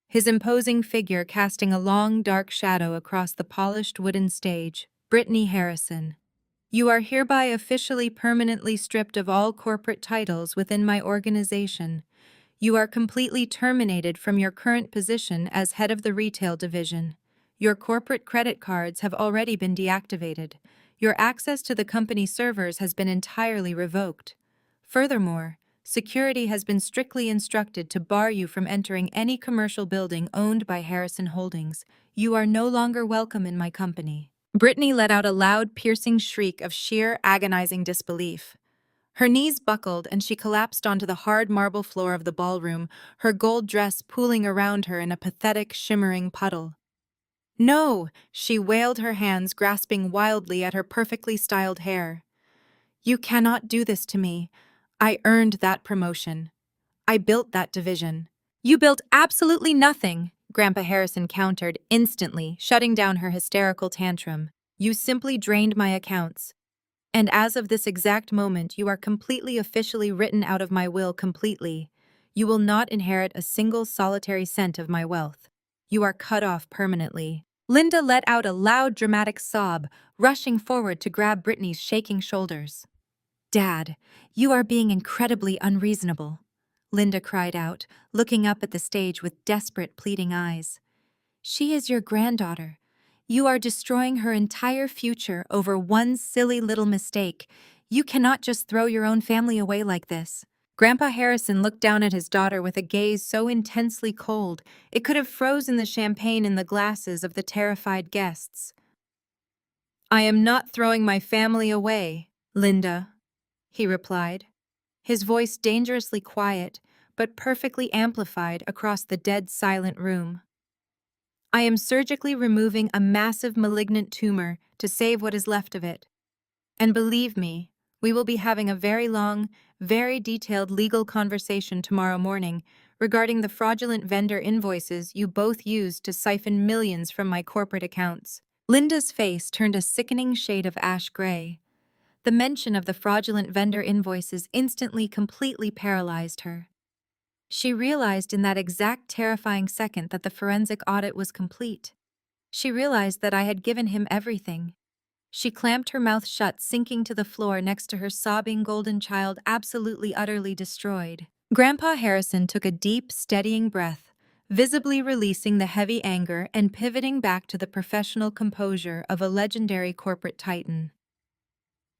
his imposing figure casting a long, dark shadow across the polished wooden stage. Brittany Harrison, you are hereby officially permanently stripped of all corporate titles within my organization. You are completely terminated from your current position as head of the retail division. Your corporate credit cards have already been deactivated. Your access to the company servers has been entirely revoked. Furthermore, security has been strictly instructed to bar you from entering any commercial building owned by Harrison Holdings. You are no longer welcome in my company. Brittany let out a loud, piercing shriek of sheer, agonizing disbelief. Her knees buckled and she collapsed onto the hard marble floor of the ballroom, her gold dress pooling around her in a pathetic, shimmering puddle. No, she wailed, her hands grasping wildly at her perfectly styled hair. You cannot do this to me. I earned that promotion. I built that division. You built absolutely nothing, Grandpa Harrison countered instantly, shutting down her hysterical tantrum. You simply drained my accounts. And as of this exact moment, you are completely officially written out of my will completely. You will not inherit a single solitary cent of my wealth. You are cut off permanently. Linda let out a loud, dramatic sob, rushing forward to grab Brittany's shaking shoulders. Dad, you are being incredibly unreasonable, Linda cried out, looking up at the stage with desperate, pleading eyes. She is your granddaughter. You are destroying her entire future over one silly little mistake. You cannot just throw your own family away like this. Grandpa Harrison looked down at his daughter with a gaze so intensely cold it could have frozen the champagne in the glasses of the terrified guests. I am not throwing my family away, Linda, he replied, his voice dangerously quiet but perfectly amplified across the dead silent room. I am surgically removing a massive malignant tumor to save what is left of it. And believe me, we will be having a very long, very detailed legal conversation tomorrow morning regarding the fraudulent vendor invoices you both used to siphon millions from my corporate accounts. Linda's face turned a sickening shade of ash gray. The mention of the fraudulent vendor invoices instantly completely paralyzed her. She realized in that exact terrifying second that the forensic audit was complete. She realized that I had given him everything. She clamped her mouth shut, sinking to the floor next to her sobbing golden child, absolutely utterly destroyed. Grandpa Harrison took a deep, steadying breath, visibly releasing the heavy anger and pivoting back to the professional composure of a legendary corporate titan.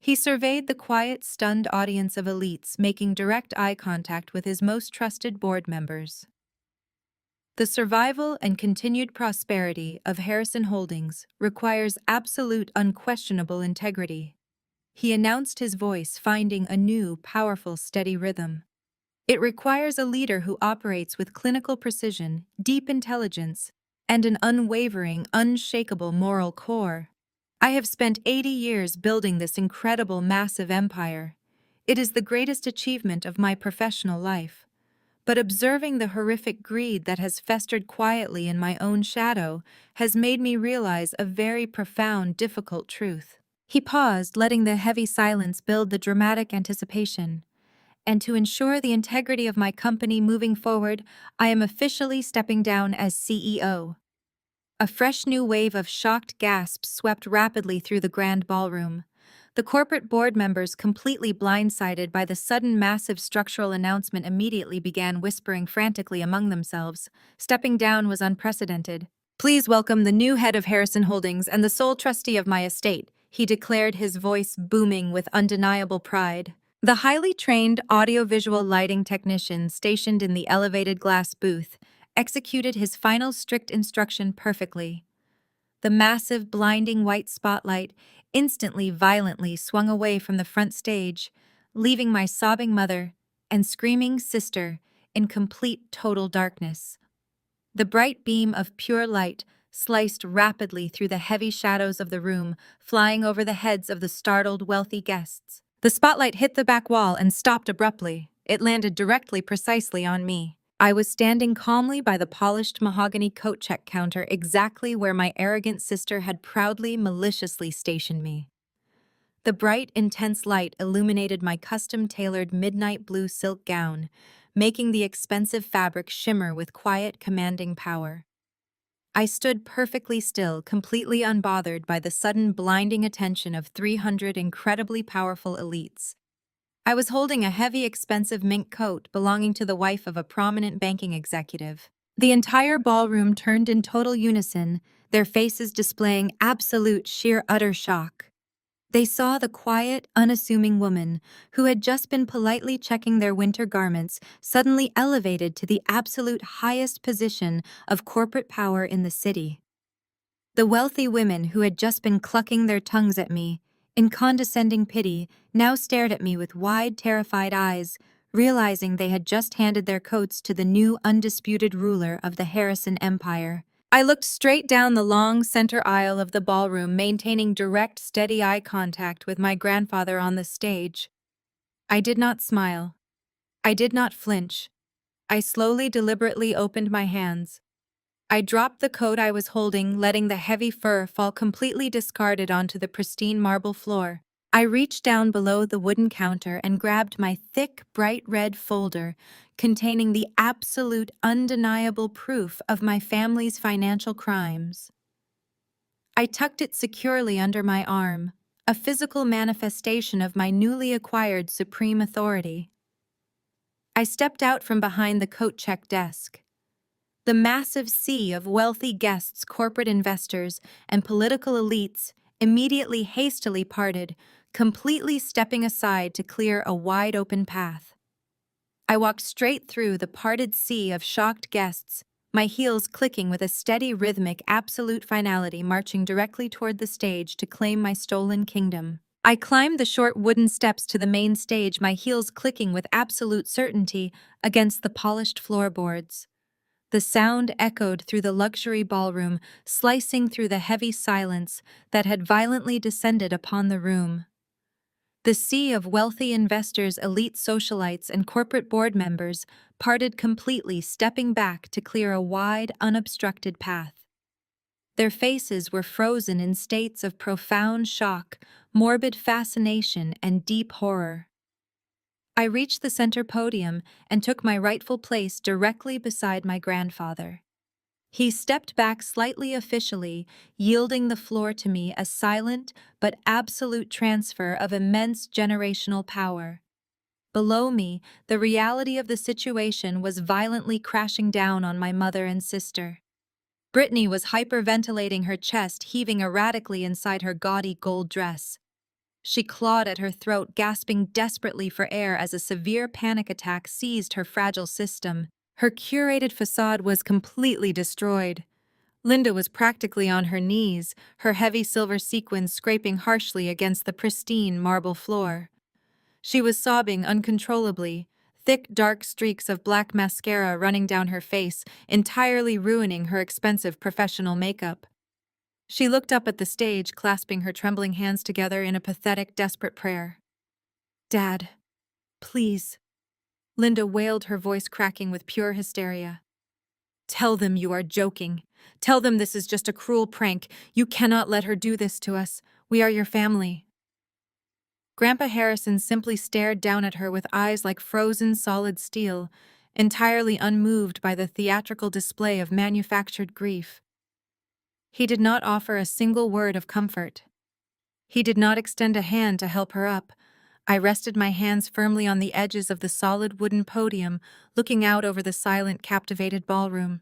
He surveyed the quiet, stunned audience of elites, making direct eye contact with his most trusted board members. The survival and continued prosperity of Harrison Holdings requires absolute, unquestionable integrity. He announced, his voice finding a new, powerful, steady rhythm. It requires a leader who operates with clinical precision, deep intelligence, and an unwavering, unshakable moral core. I have spent 80 years building this incredible, massive empire. It is the greatest achievement of my professional life. But observing the horrific greed that has festered quietly in my own shadow has made me realize a very profound, difficult truth. He paused, letting the heavy silence build the dramatic anticipation. And to ensure the integrity of my company moving forward, I am officially stepping down as CEO. A fresh new wave of shocked gasps swept rapidly through the grand ballroom. The corporate board members, completely blindsided by the sudden massive structural announcement, immediately began whispering frantically among themselves. Stepping down was unprecedented. Please welcome the new head of Harrison Holdings and the sole trustee of my estate, he declared, his voice booming with undeniable pride. The highly trained audiovisual lighting technician stationed in the elevated glass booth executed his final strict instruction perfectly. The massive, blinding white spotlight instantly, violently swung away from the front stage, leaving my sobbing mother and screaming sister in complete, total darkness. The bright beam of pure light sliced rapidly through the heavy shadows of the room, flying over the heads of the startled, wealthy guests. The spotlight hit the back wall and stopped abruptly. It landed directly, precisely on me. I was standing calmly by the polished mahogany coat check counter, exactly where my arrogant sister had proudly, maliciously stationed me. The bright, intense light illuminated my custom-tailored midnight blue silk gown, making the expensive fabric shimmer with quiet, commanding power. I stood perfectly still, completely unbothered by the sudden blinding attention of 300 incredibly powerful elites. I was holding a heavy, expensive mink coat belonging to the wife of a prominent banking executive. The entire ballroom turned in total unison, their faces displaying absolute, sheer, utter shock. They saw the quiet, unassuming woman, who had just been politely checking their winter garments, suddenly elevated to the absolute highest position of corporate power in the city. The wealthy women who had just been clucking their tongues at me, in condescending pity, now stared at me with wide, terrified eyes, realizing they had just handed their coats to the new, undisputed ruler of the Harrison Empire. I looked straight down the long center aisle of the ballroom, maintaining direct, steady eye contact with my grandfather on the stage. I did not smile. I did not flinch. I slowly, deliberately opened my hands. I dropped the coat I was holding, letting the heavy fur fall completely discarded onto the pristine marble floor. I reached down below the wooden counter and grabbed my thick, bright red folder containing the absolute, undeniable proof of my family's financial crimes. I tucked it securely under my arm, a physical manifestation of my newly acquired supreme authority. I stepped out from behind the coat check desk. The massive sea of wealthy guests, corporate investors, and political elites immediately hastily parted, completely stepping aside to clear a wide-open path. I walked straight through the parted sea of shocked guests, my heels clicking with a steady, rhythmic, absolute finality, marching directly toward the stage to claim my stolen kingdom. I climbed the short wooden steps to the main stage, my heels clicking with absolute certainty against the polished floorboards. The sound echoed through the luxury ballroom, slicing through the heavy silence that had violently descended upon the room. The sea of wealthy investors, elite socialites, and corporate board members parted completely, stepping back to clear a wide, unobstructed path. Their faces were frozen in states of profound shock, morbid fascination, and deep horror. I reached the center podium and took my rightful place directly beside my grandfather. He stepped back slightly officially, yielding the floor to me, a silent but absolute transfer of immense generational power. Below me, the reality of the situation was violently crashing down on my mother and sister. Brittany was hyperventilating, her chest heaving erratically inside her gaudy gold dress. She clawed at her throat, gasping desperately for air as a severe panic attack seized her fragile system. Her curated facade was completely destroyed. Linda was practically on her knees, her heavy silver sequins scraping harshly against the pristine marble floor. She was sobbing uncontrollably, thick dark streaks of black mascara running down her face, entirely ruining her expensive professional makeup. She looked up at the stage, clasping her trembling hands together in a pathetic, desperate prayer. "Dad, please," Linda wailed, her voice cracking with pure hysteria. "Tell them you are joking. Tell them this is just a cruel prank. You cannot let her do this to us. We are your family." Grandpa Harrison simply stared down at her with eyes like frozen solid steel, entirely unmoved by the theatrical display of manufactured grief. He did not offer a single word of comfort. He did not extend a hand to help her up. I rested my hands firmly on the edges of the solid wooden podium, looking out over the silent, captivated ballroom.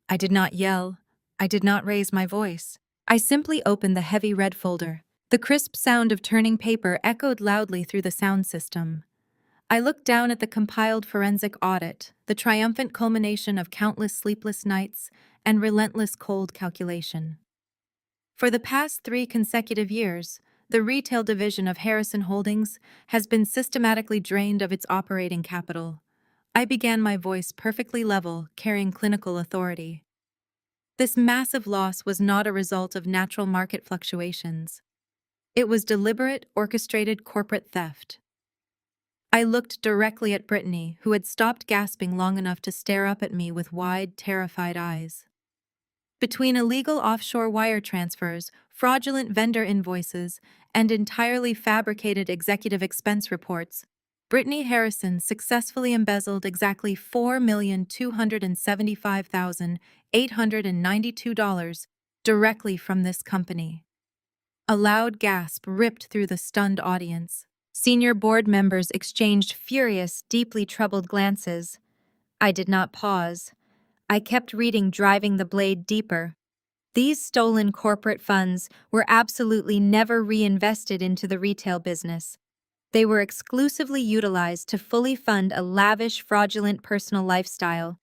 I did not yell. I did not raise my voice. I simply opened the heavy red folder. The crisp sound of turning paper echoed loudly through the sound system. I looked down at the compiled forensic audit, the triumphant culmination of countless sleepless nights and relentless cold calculation. For the past 3 consecutive years, the retail division of Harrison Holdings has been systematically drained of its operating capital. I began, my voice perfectly level, carrying clinical authority. This massive loss was not a result of natural market fluctuations. It was deliberate, orchestrated corporate theft. I looked directly at Brittany, who had stopped gasping long enough to stare up at me with wide, terrified eyes. Between illegal offshore wire transfers, fraudulent vendor invoices, and entirely fabricated executive expense reports, Brittany Harrison successfully embezzled exactly $4,275,892 directly from this company. A loud gasp ripped through the stunned audience. Senior board members exchanged furious, deeply troubled glances. I did not pause. I kept reading, driving the blade deeper. These stolen corporate funds were absolutely never reinvested into the retail business. They were exclusively utilized to fully fund a lavish, fraudulent personal lifestyle.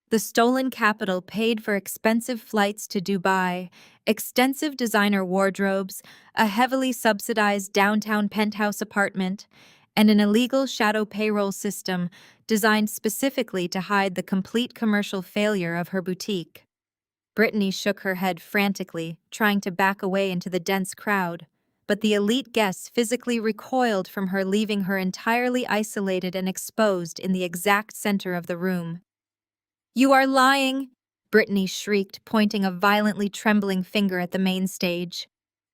The stolen capital paid for expensive flights to Dubai, extensive designer wardrobes, a heavily subsidized downtown penthouse apartment, and an illegal shadow payroll system designed specifically to hide the complete commercial failure of her boutique. Brittany shook her head frantically, trying to back away into the dense crowd, but the elite guests physically recoiled from her, leaving her entirely isolated and exposed in the exact center of the room. "You are lying!" Brittany shrieked, pointing a violently trembling finger at the main stage.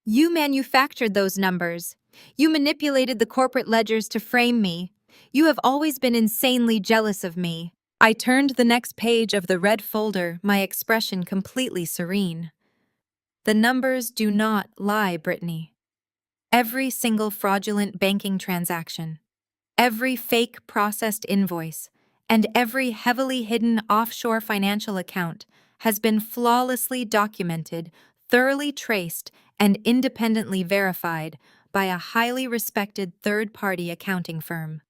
"You manufactured those numbers. You manipulated the corporate ledgers to frame me. You have always been insanely jealous of me." I turned the next page of the red folder, my expression completely serene. The numbers do not lie, Brittany. Every single fraudulent banking transaction, every fake processed invoice, and every heavily hidden offshore financial account has been flawlessly documented, thoroughly traced, and independently verified by a highly respected third-party accounting firm.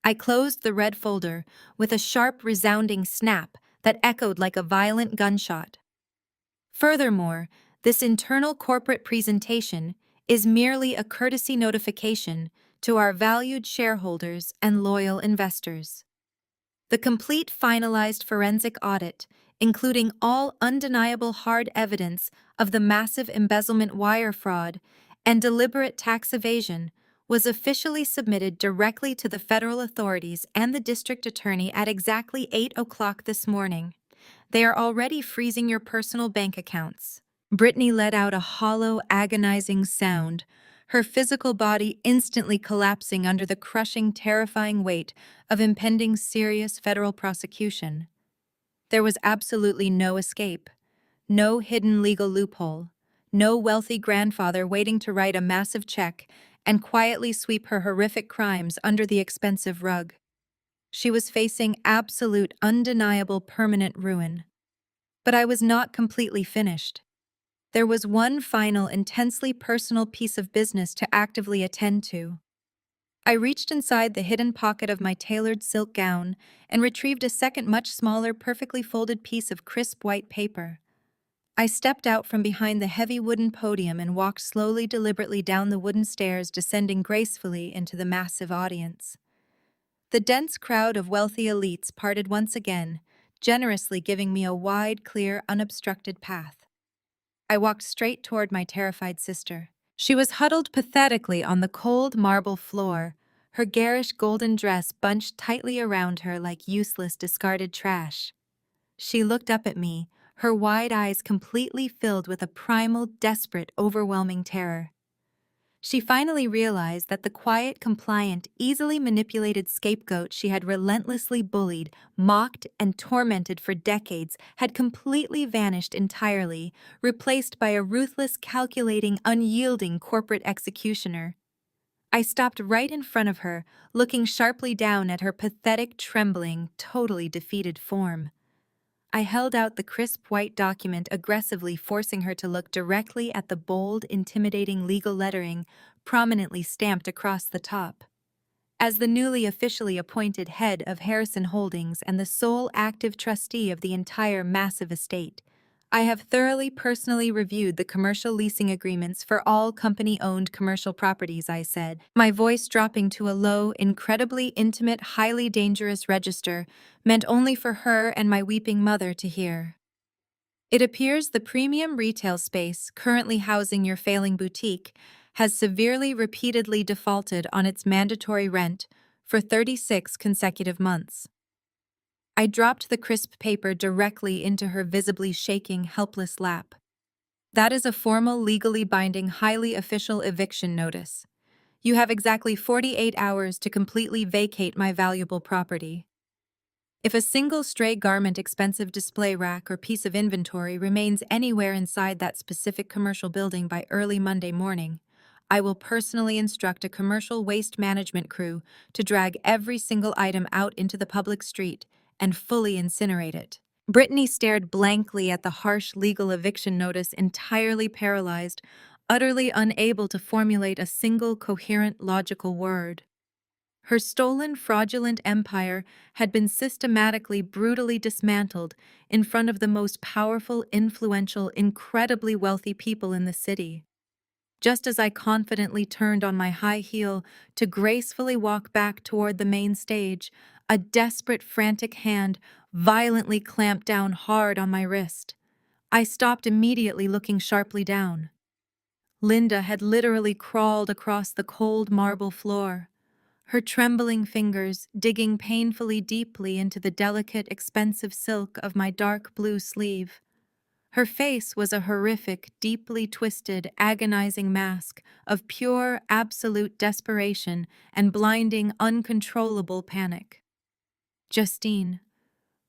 I closed the red folder with a sharp, resounding snap that echoed like a violent gunshot. Furthermore, this internal corporate presentation is merely a courtesy notification to our valued shareholders and loyal investors. The complete finalized forensic audit, including all undeniable hard evidence of the massive embezzlement wire fraud and deliberate tax evasion, was officially submitted directly to the federal authorities and the district attorney at exactly 8 o'clock this morning. They are already freezing your personal bank accounts. Brittany let out a hollow, agonizing sound, her physical body instantly collapsing under the crushing, terrifying weight of impending serious federal prosecution. There was absolutely no escape, no hidden legal loophole, no wealthy grandfather waiting to write a massive check and quietly sweep her horrific crimes under the expensive rug. She was facing absolute, undeniable permanent ruin. But I was not completely finished. There was one final, intensely personal piece of business to actively attend to. I reached inside the hidden pocket of my tailored silk gown and retrieved a second, much smaller, perfectly folded piece of crisp white paper. I stepped out from behind the heavy wooden podium and walked slowly, deliberately down the wooden stairs, descending gracefully into the massive audience. The dense crowd of wealthy elites parted once again, generously giving me a wide, clear, unobstructed path. I walked straight toward my terrified sister. She was huddled pathetically on the cold marble floor, her garish golden dress bunched tightly around her like useless, discarded trash. She looked up at me, her wide eyes completely filled with a primal, desperate, overwhelming terror. She finally realized that the quiet, compliant, easily manipulated scapegoat she had relentlessly bullied, mocked, and tormented for decades had completely vanished entirely, replaced by a ruthless, calculating, unyielding corporate executioner. I stopped right in front of her, looking sharply down at her pathetic, trembling, totally defeated form. I held out the crisp white document, aggressively forcing her to look directly at the bold, intimidating legal lettering prominently stamped across the top. As the newly officially appointed head of Harrison Holdings and the sole active trustee of the entire massive estate, I have thoroughly personally reviewed the commercial leasing agreements for all company-owned commercial properties, I said, my voice dropping to a low, incredibly intimate, highly dangerous register meant only for her and my weeping mother to hear. It appears the premium retail space currently housing your failing boutique has severely, repeatedly defaulted on its mandatory rent for 36 consecutive months. I dropped the crisp paper directly into her visibly shaking, helpless lap. That is a formal, legally binding, highly official eviction notice. You have exactly 48 hours to completely vacate my valuable property. If a single stray garment, expensive display rack, or piece of inventory remains anywhere inside that specific commercial building by early Monday morning, I will personally instruct a commercial waste management crew to drag every single item out into the public street and fully incinerate it. Brittany stared blankly at the harsh legal eviction notice, entirely paralyzed, utterly unable to formulate a single coherent, logical word. Her stolen, fraudulent empire had been systematically, brutally dismantled in front of the most powerful, influential, incredibly wealthy people in the city. Just as I confidently turned on my high heel to gracefully walk back toward the main stage, a desperate, frantic hand violently clamped down hard on my wrist. I stopped immediately, looking sharply down. Linda had literally crawled across the cold marble floor, her trembling fingers digging painfully deeply into the delicate, expensive silk of my dark blue sleeve. Her face was a horrific, deeply twisted, agonizing mask of pure, absolute desperation and blinding, uncontrollable panic. "Justine,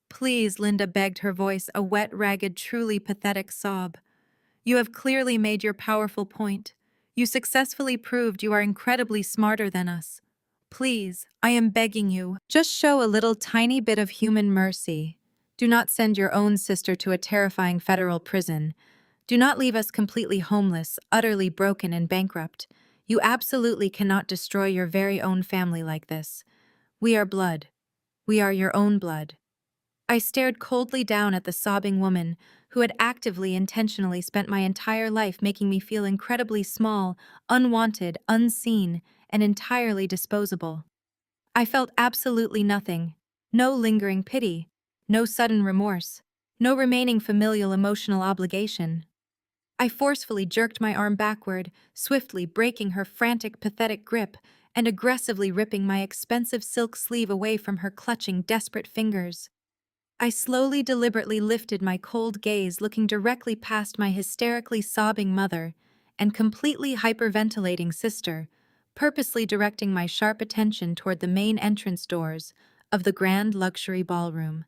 please," Linda begged, her voice a wet, ragged, truly pathetic sob. You have clearly made your powerful point. You successfully proved you are incredibly smarter than us. Please, I am begging you, just show a little tiny bit of human mercy. Do not send your own sister to a terrifying federal prison. Do not leave us completely homeless, utterly broken and bankrupt. You absolutely cannot destroy your very own family like this. We are blood. We are your own blood. I stared coldly down at the sobbing woman who had actively, intentionally spent my entire life making me feel incredibly small, unwanted, unseen, and entirely disposable. I felt absolutely nothing. No lingering pity. No sudden remorse. No remaining familial emotional obligation. I forcefully jerked my arm backward, swiftly breaking her frantic, pathetic grip and aggressively ripping my expensive silk sleeve away from her clutching, desperate fingers. I slowly, deliberately lifted my cold gaze, looking directly past my hysterically sobbing mother and completely hyperventilating sister, purposely directing my sharp attention toward the main entrance doors of the grand luxury ballroom.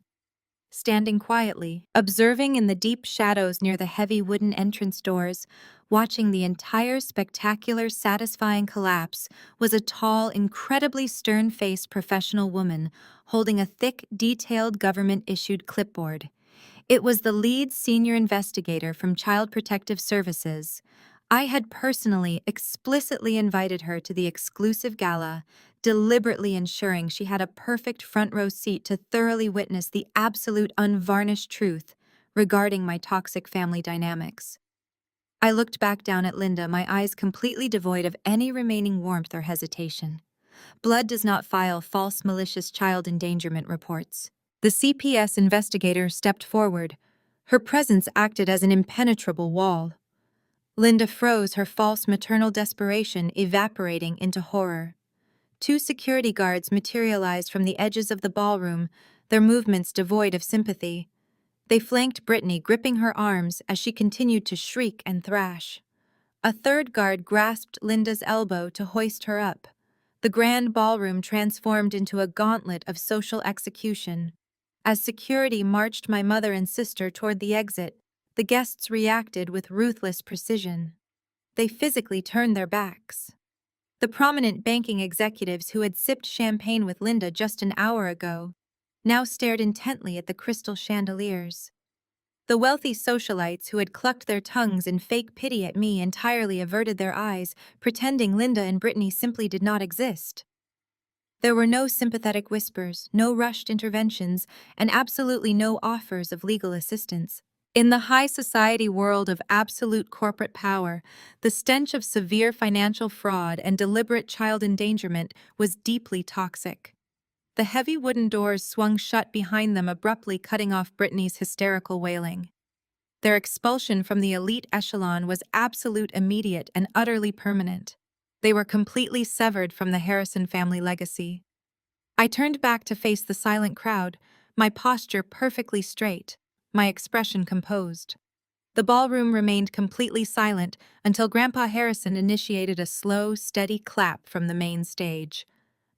Standing quietly, observing in the deep shadows near the heavy wooden entrance doors, watching the entire spectacular, satisfying collapse, was a tall, incredibly stern-faced professional woman holding a thick, detailed government-issued clipboard. It was the lead senior investigator from Child Protective Services. I had personally, explicitly invited her to the exclusive gala, deliberately ensuring she had a perfect front row seat to thoroughly witness the absolute unvarnished truth regarding my toxic family dynamics. I looked back down at Linda, my eyes completely devoid of any remaining warmth or hesitation. Blood does not file false, malicious child endangerment reports. The CPS investigator stepped forward. Her presence acted as an impenetrable wall. Linda froze, her false maternal desperation evaporating into horror. Two security guards materialized from the edges of the ballroom, their movements devoid of sympathy. They flanked Brittany, gripping her arms as she continued to shriek and thrash. A third guard grasped Linda's elbow to hoist her up. The grand ballroom transformed into a gauntlet of social execution. As security marched my mother and sister toward the exit, the guests reacted with ruthless precision. They physically turned their backs. The prominent banking executives who had sipped champagne with Linda just an hour ago now stared intently at the crystal chandeliers. The wealthy socialites who had clucked their tongues in fake pity at me entirely averted their eyes, pretending Linda and Brittany simply did not exist. There were no sympathetic whispers, no rushed interventions, and absolutely no offers of legal assistance. In the high society world of absolute corporate power, the stench of severe financial fraud and deliberate child endangerment was deeply toxic. The heavy wooden doors swung shut behind them, abruptly cutting off Brittany's hysterical wailing. Their expulsion from the elite echelon was absolute, immediate, and utterly permanent. They were completely severed from the Harrison family legacy. I turned back to face the silent crowd, my posture perfectly straight, my expression composed. The ballroom remained completely silent until Grandpa Harrison initiated a slow, steady clap from the main stage.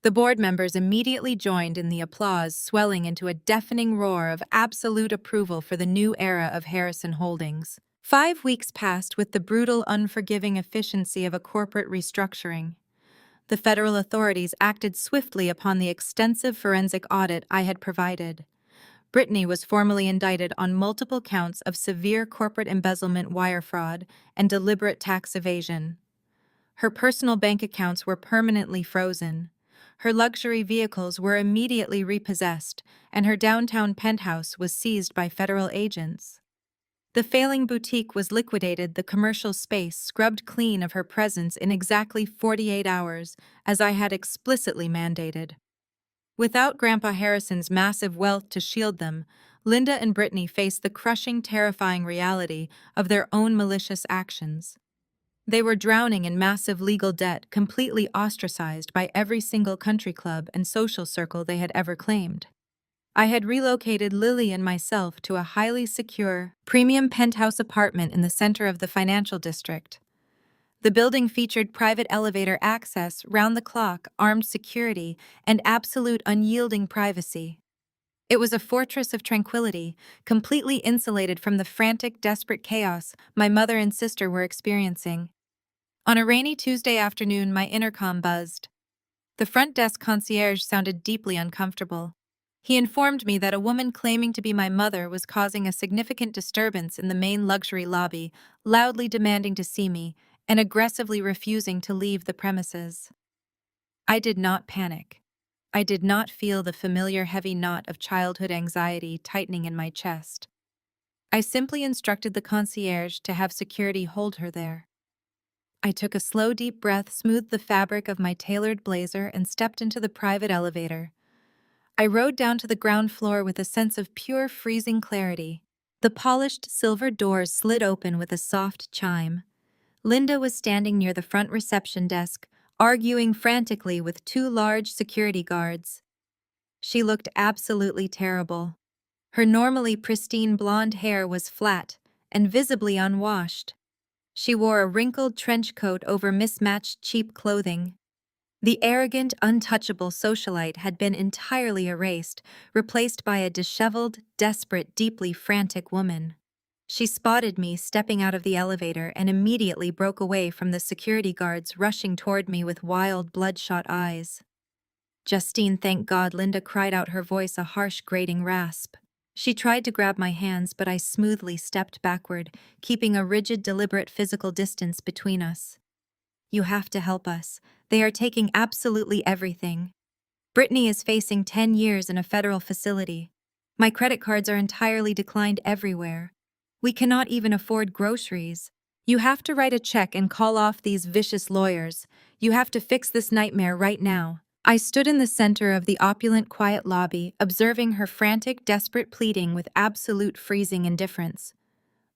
The board members immediately joined in the applause, swelling into a deafening roar of absolute approval for the new era of Harrison Holdings. 5 weeks passed with the brutal, unforgiving efficiency of a corporate restructuring. The federal authorities acted swiftly upon the extensive forensic audit I had provided. Brittany was formally indicted on multiple counts of severe corporate embezzlement, wire fraud, and deliberate tax evasion. Her personal bank accounts were permanently frozen. Her luxury vehicles were immediately repossessed, and her downtown penthouse was seized by federal agents. The failing boutique was liquidated, the commercial space scrubbed clean of her presence in exactly 48 hours, as I had explicitly mandated. Without Grandpa Harrison's massive wealth to shield them, Linda and Brittany faced the crushing, terrifying reality of their own malicious actions. They were drowning in massive legal debt, completely ostracized by every single country club and social circle they had ever claimed. I had relocated Lily and myself to a highly secure, premium penthouse apartment in the center of the financial district. The building featured private elevator access, round-the-clock, armed security, and absolute unyielding privacy. It was a fortress of tranquility, completely insulated from the frantic, desperate chaos my mother and sister were experiencing. On a rainy Tuesday afternoon, my intercom buzzed. The front desk concierge sounded deeply uncomfortable. He informed me that a woman claiming to be my mother was causing a significant disturbance in the main luxury lobby, loudly demanding to see me and aggressively refusing to leave the premises. I did not panic. I did not feel the familiar heavy knot of childhood anxiety tightening in my chest. I simply instructed the concierge to have security hold her there. I took a slow, deep breath, smoothed the fabric of my tailored blazer, and stepped into the private elevator. I rode down to the ground floor with a sense of pure, freezing clarity. The polished silver doors slid open with a soft chime. Linda was standing near the front reception desk, arguing frantically with two large security guards. She looked absolutely terrible. Her normally pristine blonde hair was flat and visibly unwashed. She wore a wrinkled trench coat over mismatched cheap clothing. The arrogant, untouchable socialite had been entirely erased, replaced by a disheveled, desperate, deeply frantic woman. She spotted me stepping out of the elevator and immediately broke away from the security guards rushing toward me with wild, bloodshot eyes. Justine, thank God, Linda cried out, her voice a harsh, grating rasp. She tried to grab my hands, but I smoothly stepped backward, keeping a rigid, deliberate physical distance between us. You have to help us. They are taking absolutely everything. Brittany is facing 10 years in a federal facility. My credit cards are entirely declined everywhere. We cannot even afford groceries. You have to write a check and call off these vicious lawyers. You have to fix this nightmare right now. I stood in the center of the opulent, quiet lobby, observing her frantic, desperate pleading with absolute freezing indifference.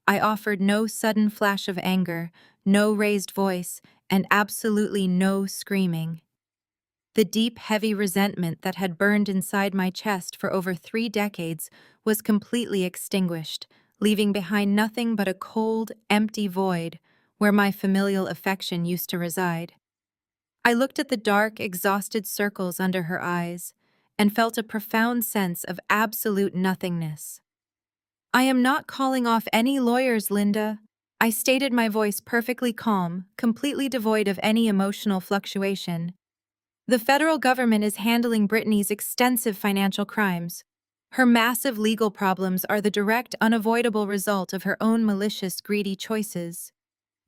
I offered no sudden flash of anger, no raised voice, and absolutely no screaming. The deep, heavy resentment that had burned inside my chest for over 3 decades was completely extinguished, leaving behind nothing but a cold, empty void where my familial affection used to reside. I looked at the dark, exhausted circles under her eyes and felt a profound sense of absolute nothingness. I am not calling off any lawyers, Linda. I stated, my voice perfectly calm, completely devoid of any emotional fluctuation. The federal government is handling Brittany's extensive financial crimes. Her massive legal problems are the direct, unavoidable result of her own malicious, greedy choices.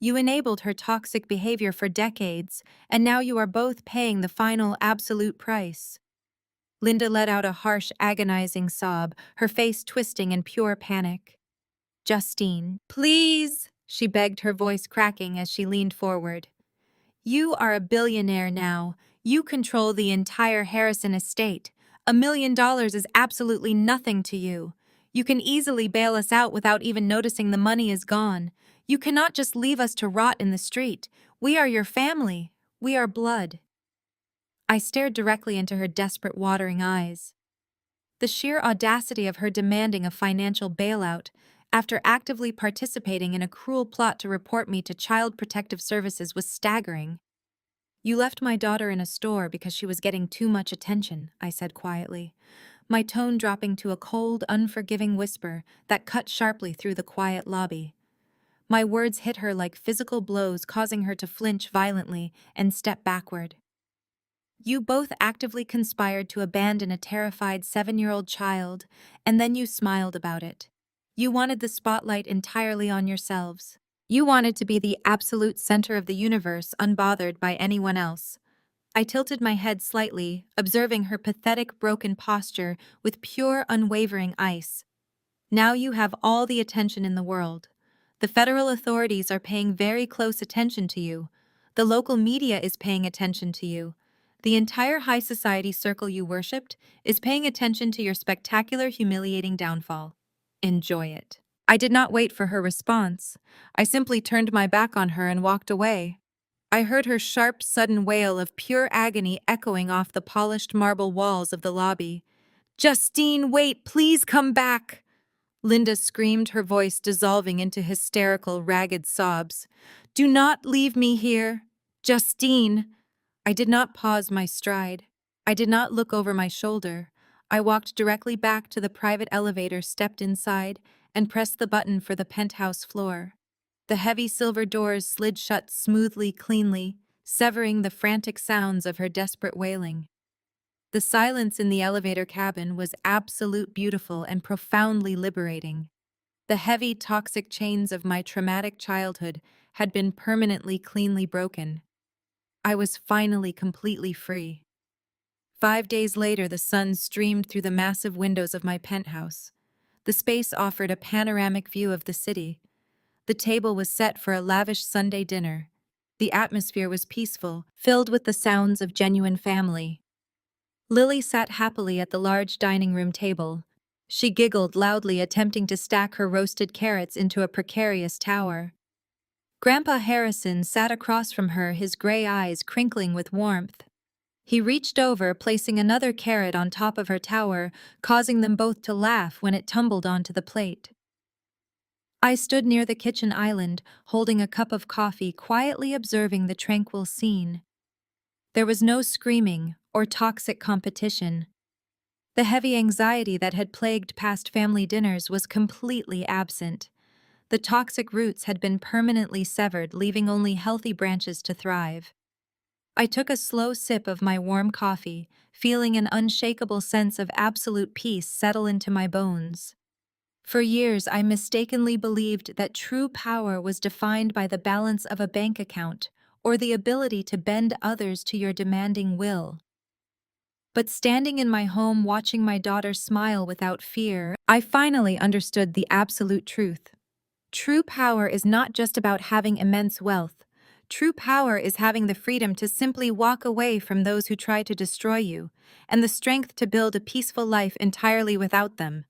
You enabled her toxic behavior for decades, and now you are both paying the final, absolute price. Linda let out a harsh, agonizing sob, her face twisting in pure panic. Justine, please, she begged, her voice cracking as she leaned forward. You are a billionaire now. You control the entire Harrison estate. $1 million is absolutely nothing to you. You can easily bail us out without even noticing the money is gone. You cannot just leave us to rot in the street. We are your family. We are blood. I stared directly into her desperate, watering eyes. The sheer audacity of her demanding a financial bailout after actively participating in a cruel plot to report me to Child Protective Services was staggering. You left my daughter in a store because she was getting too much attention, I said quietly, my tone dropping to a cold, unforgiving whisper that cut sharply through the quiet lobby. My words hit her like physical blows, causing her to flinch violently and step backward. You both actively conspired to abandon a terrified 7-year-old child, and then you smiled about it. You wanted the spotlight entirely on yourselves. You wanted to be the absolute center of the universe, unbothered by anyone else. I tilted my head slightly, observing her pathetic, broken posture with pure, unwavering ice. Now you have all the attention in the world. The federal authorities are paying very close attention to you. The local media is paying attention to you. The entire high society circle you worshipped is paying attention to your spectacular, humiliating downfall. Enjoy it. I did not wait for her response. I simply turned my back on her and walked away. I heard her sharp, sudden wail of pure agony echoing off the polished marble walls of the lobby. Justine, wait, please come back! Linda screamed, her voice dissolving into hysterical, ragged sobs. Do not leave me here. Justine! I did not pause my stride. I did not look over my shoulder. I walked directly back to the private elevator, stepped inside, and pressed the button for the penthouse floor. The heavy silver doors slid shut smoothly, cleanly, severing the frantic sounds of her desperate wailing. The silence in the elevator cabin was absolute beautiful and profoundly liberating. The heavy, toxic chains of my traumatic childhood had been permanently cleanly broken. I was finally completely free. 5 days later, the sun streamed through the massive windows of my penthouse. The space offered a panoramic view of the city. The table was set for a lavish Sunday dinner. The atmosphere was peaceful, filled with the sounds of genuine family. Lily sat happily at the large dining room table. She giggled loudly, attempting to stack her roasted carrots into a precarious tower. Grandpa Harrison sat across from her, his gray eyes crinkling with warmth. He reached over, placing another carrot on top of her tower, causing them both to laugh when it tumbled onto the plate. I stood near the kitchen island, holding a cup of coffee, quietly observing the tranquil scene. There was no screaming or toxic competition. The heavy anxiety that had plagued past family dinners was completely absent. The toxic roots had been permanently severed, leaving only healthy branches to thrive. I took a slow sip of my warm coffee, feeling an unshakable sense of absolute peace settle into my bones. For years, I mistakenly believed that true power was defined by the balance of a bank account or the ability to bend others to your demanding will. But standing in my home watching my daughter smile without fear, I finally understood the absolute truth. True power is not just about having immense wealth. True power is having the freedom to simply walk away from those who try to destroy you, and the strength to build a peaceful life entirely without them.